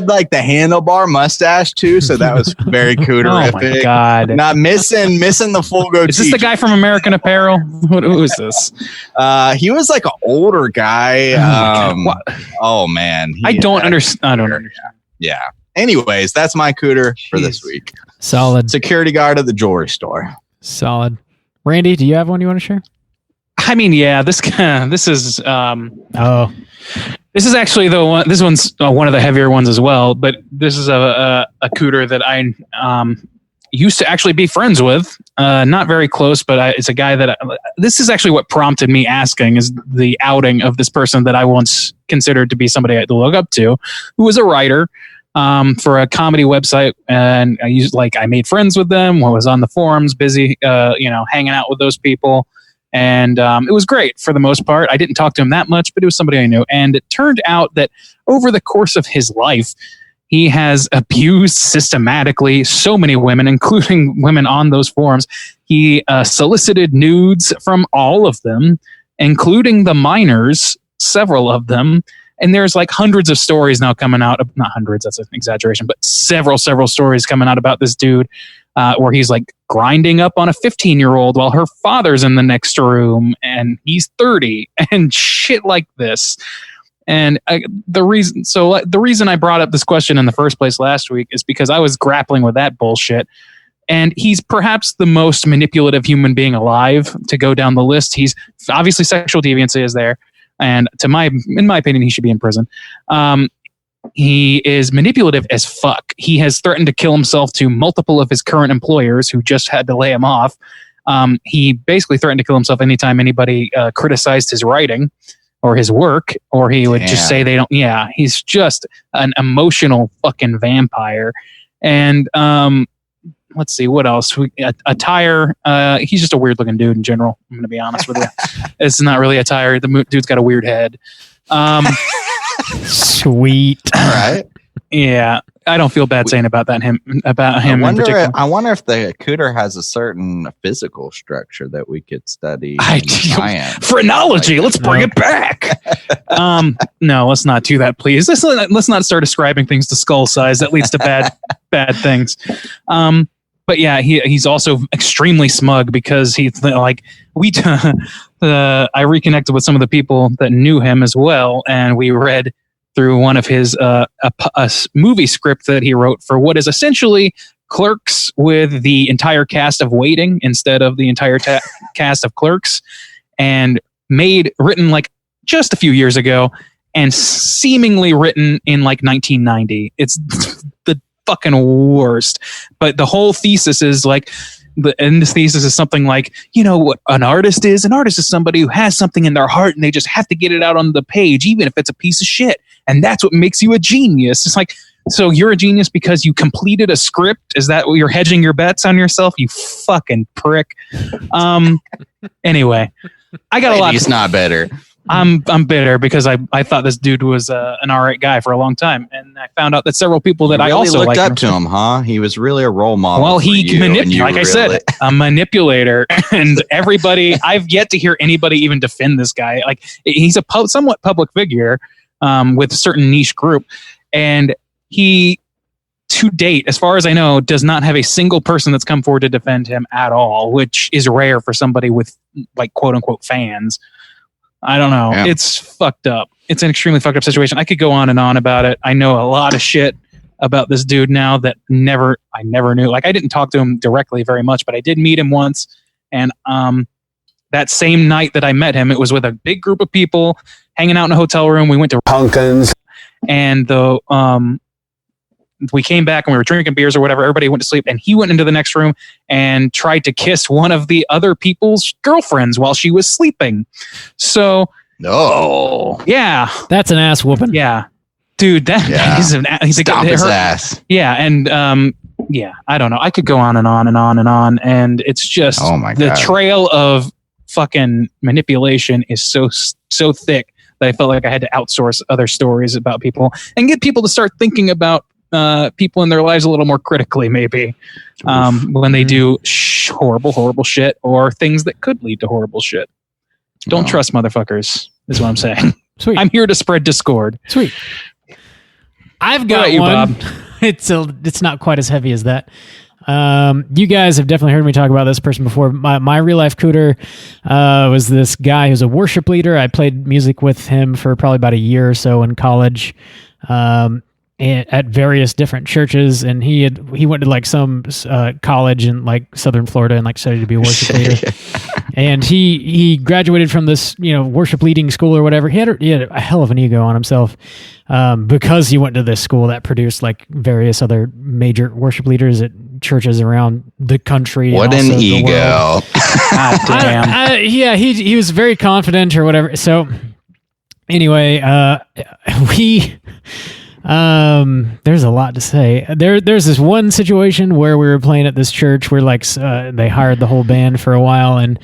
like the handlebar mustache too, so that was very cooterific. Oh my god! Not missing the full goatee. Is this the guy from American Apparel? Who is this? He was like an older guy. Oh man, I don't understand. Yeah. Anyways, that's my cooter for this week. Solid. Security guard at the jewelry store. Solid. Randy, do you have one you want to share? I mean, yeah, this is this is actually the one. This one's one of the heavier ones as well. But this is a cooter that I used to actually be friends with. Not very close, but it's a guy that this is actually what prompted me asking is the outing of this person that I once considered to be somebody I had to look up to, who was a writer for a comedy website, and I made friends with them. I was on the forums, busy, hanging out with those people, and it was great for the most part. I didn't talk to him that much, but it was somebody I knew, and it turned out that over the course of his life, he has abused systematically so many women, including women on those forums. He solicited nudes from all of them, including the minors, several of them. And there's like hundreds of stories now coming out. Not hundreds, that's an exaggeration, but several stories coming out about this dude where he's like grinding up on a 15-year-old while her father's in the next room and he's 30 and shit like this. And the reason I brought up this question in the first place last week is because I was grappling with that bullshit. And he's perhaps the most manipulative human being alive to go down the list. He's obviously sexual deviancy is there. And in my opinion, he should be in prison. He is manipulative as fuck. He has threatened to kill himself to multiple of his current employers who just had to lay him off. He basically threatened to kill himself anytime anybody criticized his writing or his work, or he would just say they don't. Yeah, he's just an emotional fucking vampire. And let's see, what else? Attire. He's just a weird looking dude in general. I'm going to be honest with you. It's not really attire. The dude's got a weird head. Sweet. All right. Yeah. I don't feel bad saying about him in particular. I wonder if the cooter has a certain physical structure that we could study. Phrenology. Let's bring it back. No, let's not do that, please. Let's not start ascribing things to skull size. That leads to bad things. But yeah, he's also extremely smug because he's like I reconnected with some of the people that knew him as well, and we read through one of his a movie script that he wrote for what is essentially Clerks with the entire cast of Waiting instead of the entire cast of Clerks, and written like just a few years ago and seemingly written in like 1990. It's the fucking worst. But the whole thesis is like, this thesis is something like, what an artist is? An artist is somebody who has something in their heart and they just have to get it out on the page, even if it's a piece of shit. And that's what makes you a genius. It's like, so you're a genius because you completed a script? Is that what you're hedging your bets on yourself? You fucking prick. Anyway, I got a lot. He's not better. I'm bitter because I thought this dude was an alright guy for a long time, and I found out that several people that I also looked like up to him, huh? He was really a role model. Well, he manipulated, like I said, a manipulator, and everybody. I've yet to hear anybody even defend this guy. Like he's a somewhat public figure with a certain niche group, and he, to date, as far as I know, does not have a single person that's come forward to defend him at all, which is rare for somebody with like quote unquote fans. I don't know. Yeah. It's fucked up. It's an extremely fucked up situation. I could go on and on about it. I know a lot of shit about this dude now that I never knew. Like I didn't talk to him directly very much, but I did meet him once. And that same night that I met him, it was with a big group of people hanging out in a hotel room. We went to Pumpkins, and we came back and we were drinking beers or whatever. Everybody went to sleep, and he went into the next room and tried to kiss one of the other people's girlfriends while she was sleeping. So, no, yeah, that's an ass whooping. Yeah, dude, he's Stomp his ass. Yeah, and yeah, I don't know. I could go on and on and on and on, and it's just the trail of fucking manipulation is so thick that I felt like I had to outsource other stories about people and get people to start thinking about people in their lives a little more critically, maybe when they do horrible shit or things that could lead to horrible shit. Don't trust motherfuckers is what I'm saying. Sweet. I'm here to spread discord. Sweet. I've got one. Bob? It's not quite as heavy as that. You guys have definitely heard me talk about this person before. My real life Cooter was this guy who's a worship leader. I played music with him for probably about a year or so in college. At various different churches, and he went to like some college in like Southern Florida and like studied to be a worship leader. And he graduated from this worship leading school or whatever. He had a hell of an ego on himself because he went to this school that produced like various other major worship leaders at churches around the country. What an ego! God damn. Yeah, he was very confident or whatever. So anyway, there's a lot to say. There's this one situation where we were playing at this church where like they hired the whole band for a while, and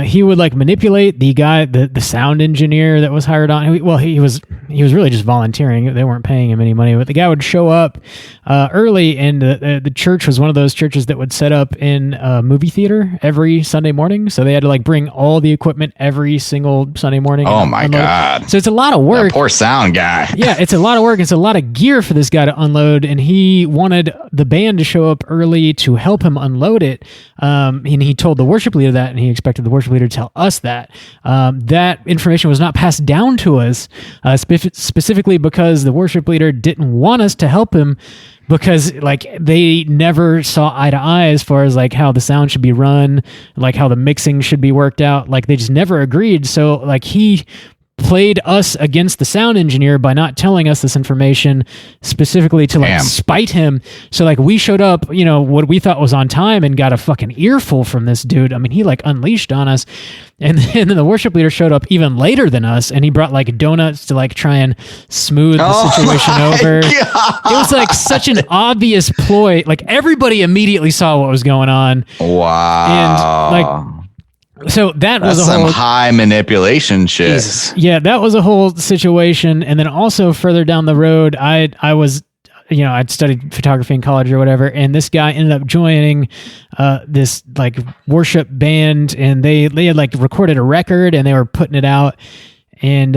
he would like manipulate the guy, the sound engineer that was hired on. Well, he was really just volunteering. They weren't paying him any money, but the guy would show up early, and the church was one of those churches that would set up in a movie theater every Sunday morning. So they had to like bring all the equipment every single Sunday morning. Oh my God. So it's a lot of work. That poor sound guy. Yeah, it's a lot of work. It's a lot of gear for this guy to unload, and he wanted the band to show up early to help him unload it. And he told the worship leader that, and he expected the worship leader to tell us that. That information was not passed down to us, specifically because the worship leader didn't want us to help him, because like they never saw eye to eye as far as like how the sound should be run, like how the mixing should be worked out. Like they just never agreed. So like he played us against the sound engineer by not telling us this information specifically to like spite him. So like we showed up, what we thought was on time, and got a fucking earful from this dude. I mean, he like unleashed on us. And then the worship leader showed up even later than us, and he brought like donuts to like try and smooth the situation over. God. It was like such an obvious ploy. Like everybody immediately saw what was going on. Wow. And like, so that's was some high manipulation shit. Jesus. Yeah, that was a whole situation. And then also further down the road, I was, I'd studied photography in college or whatever, and this guy ended up joining this like worship band, and they had like recorded a record and they were putting it out. And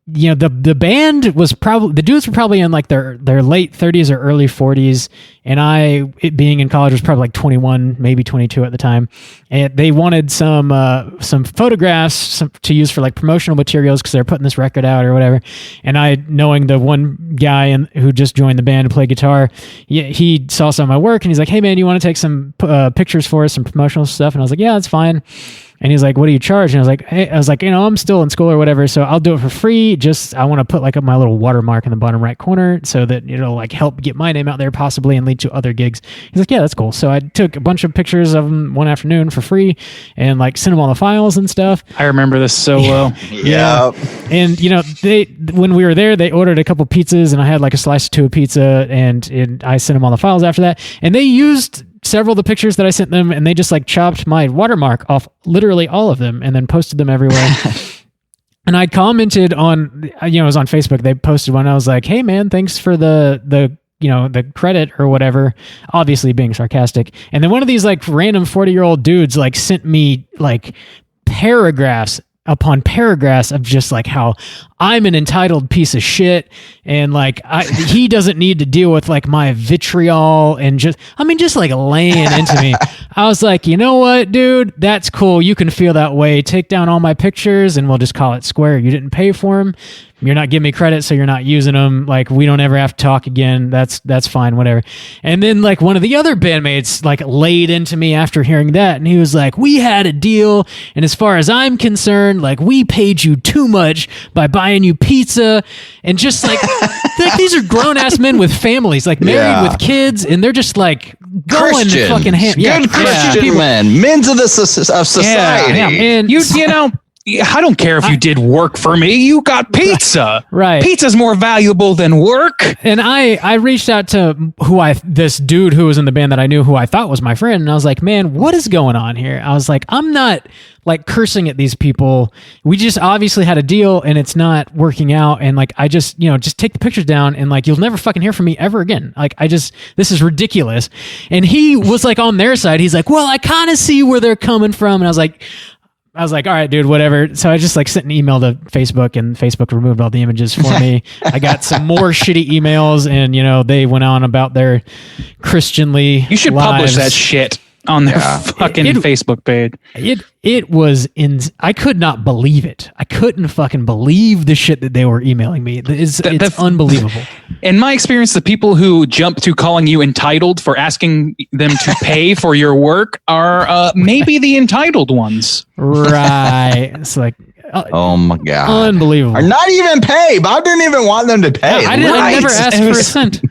the band was probably, the dudes were probably in like their late 30s or early 40s, and it being in college was probably like 21, maybe 22 at the time. And they wanted some photographs to use for like promotional materials because they're putting this record out or whatever. And I, knowing the one guy who just joined the band to play guitar, he saw some of my work and he's like, "Hey man, you want to take some pictures for us, some promotional stuff?" And I was like, "Yeah, that's fine." And he's like, "What do you charge?" And I was like, "Hey," I'm still in school or whatever, so I'll do it for free. Just, I want to put like my little watermark in the bottom right corner so that it'll like help get my name out there possibly and lead to other gigs. He's like, "Yeah, that's cool." So I took a bunch of pictures of them one afternoon for free and like sent them all the files and stuff. I remember this so well. Yeah. And when we were there, they ordered a couple pizzas, and I had like a slice or two of pizza, and I sent them all the files after that. And they used several of the pictures that I sent them, and they just like chopped my watermark off literally all of them and then posted them everywhere. And I commented on, it was on Facebook. They posted one. I was like, hey man, thanks for the credit or whatever, obviously being sarcastic. And then one of these like random 40-year-old dudes like sent me like paragraphs upon paragraphs of just like how I'm an entitled piece of shit, and like he doesn't need to deal with like my vitriol and just like laying into me. I was like, you know what, dude, that's cool. You can feel that way. Take down all my pictures and we'll just call it square. You didn't pay for them. You're not giving me credit, so you're not using them. Like, we don't ever have to talk again. That's fine, whatever. And then like one of the other bandmates like laid into me after hearing that, and he was like, we had a deal, and as far as I'm concerned, like we paid you too much by buying you pizza, and just like, these are grown ass men with families, like married with kids, and they're just like going Christians. Fucking ham. Good Christian men, men of society. Yeah. And you know. I don't care if you did work for me. You got pizza. Right. Pizza's more valuable than work. And I reached out to this dude who was in the band that I knew, who I thought was my friend. And I was like, man, what is going on here? I was like, I'm not like cursing at these people. We just obviously had a deal and it's not working out. And like, I just take the pictures down and like, you'll never fucking hear from me ever again. Like, this is ridiculous. And he was like on their side. He's like, well, I kind of see where they're coming from. And I was like, all right, dude, whatever. So I just like sent an email to Facebook, and Facebook removed all the images for me. I got some more shitty emails, and they went on about their Christianly. You should publish that shit on their fucking Facebook page. It was I could not believe it. I couldn't fucking believe the shit that they were emailing me. It's unbelievable. In my experience, the people who jump to calling you entitled for asking them to pay for your work are maybe the entitled ones. Right. It's like, oh my God. Unbelievable. Or not even pay. Bob didn't even want them to pay. I never asked for a cent.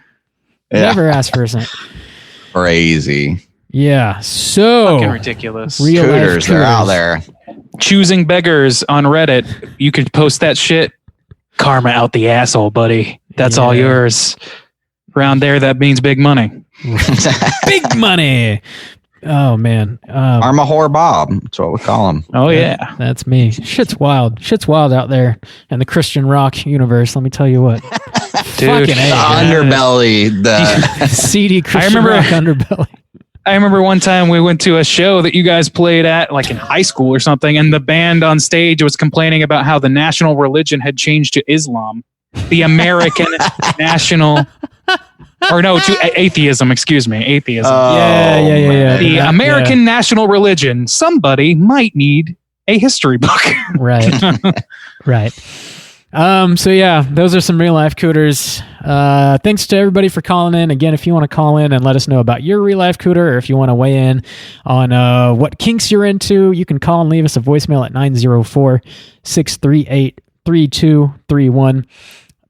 Never asked for a cent. Crazy. Yeah, so fucking ridiculous. Cooters, they're out there. Choosing beggars on Reddit. You could post that shit. Karma out the asshole, buddy. That's all yours. Around there, that means big money. Big money. Oh man, Karma whore Bob. That's what we call him. Oh yeah, that's me. Shit's wild. Shit's wild out there in the Christian rock universe. Let me tell you what. Dude, the underbelly, the seedy Christian rock underbelly. I remember one time we went to a show that you guys played at, like in high school or something, and the band on stage was complaining about how the national religion had changed to Islam. The American national... Or no, to atheism, excuse me. Atheism. Oh, yeah. The American national religion. Somebody might need a history book. Right. Right. So yeah, those are some real life cooters. Thanks to everybody for calling in. Again, if you want to call in and let us know about your real life cooter, or if you want to weigh in on what kinks you're into, you can call and leave us a voicemail at 904-638-3231.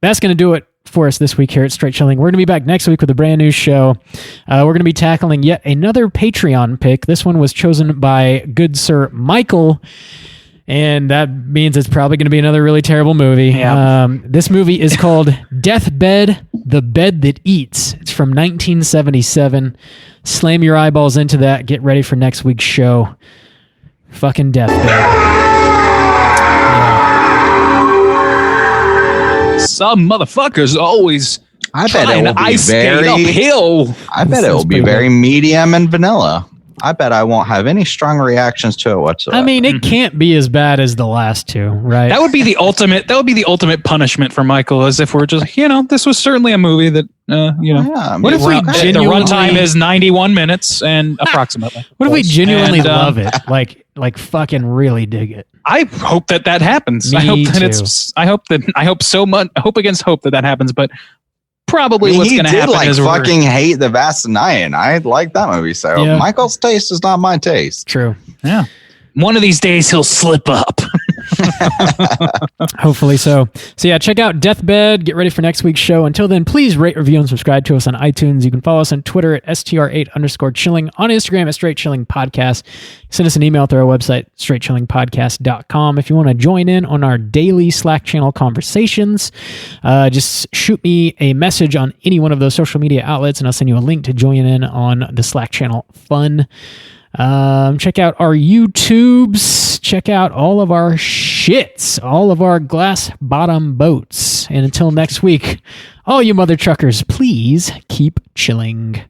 That's going to do it for us this week here at Straight Chilling. We're going to be back next week with a brand new show. We're going to be tackling yet another Patreon pick. This one was chosen by good sir Michael, and that means it's probably going to be another really terrible movie. Yeah. This movie is called Deathbed, The Bed That Eats. It's from 1977. Slam your eyeballs into that. Get ready for next week's show. Fucking Deathbed. Some motherfuckers always I bet it will be ice skate uphill. I bet it will be very medium and vanilla. I bet I won't have any strong reactions to it whatsoever. I mean, it can't be as bad as the last two, right? That would be the ultimate. That would be the ultimate punishment for Michael, as if we're just, this was certainly a movie that, What if we the runtime is 91 minutes and approximately. What if we genuinely love it? Like fucking really dig it. I hope that happens. Me I hope that too. I hope so much. I hope against hope that happens, but probably what's going to happen is fucking hate the Vastanian. I like that movie, so Michael's taste is not my taste. True. Yeah. One of these days he'll slip up. Hopefully so. So yeah, check out Deathbed. Get ready for next week's show. Until then, please rate, review, and subscribe to us on iTunes. You can follow us on Twitter at STR8_chilling, on Instagram at Straight Chilling Podcast. Send us an email through our website, straightchillingpodcast.com. If you want to join in on our daily Slack channel conversations, just shoot me a message on any one of those social media outlets, and I'll send you a link to join in on the Slack channel fun. Check out our YouTubes. Check out all of our shits all of our glass bottom boats. And until next week, all you mother truckers, please keep chilling.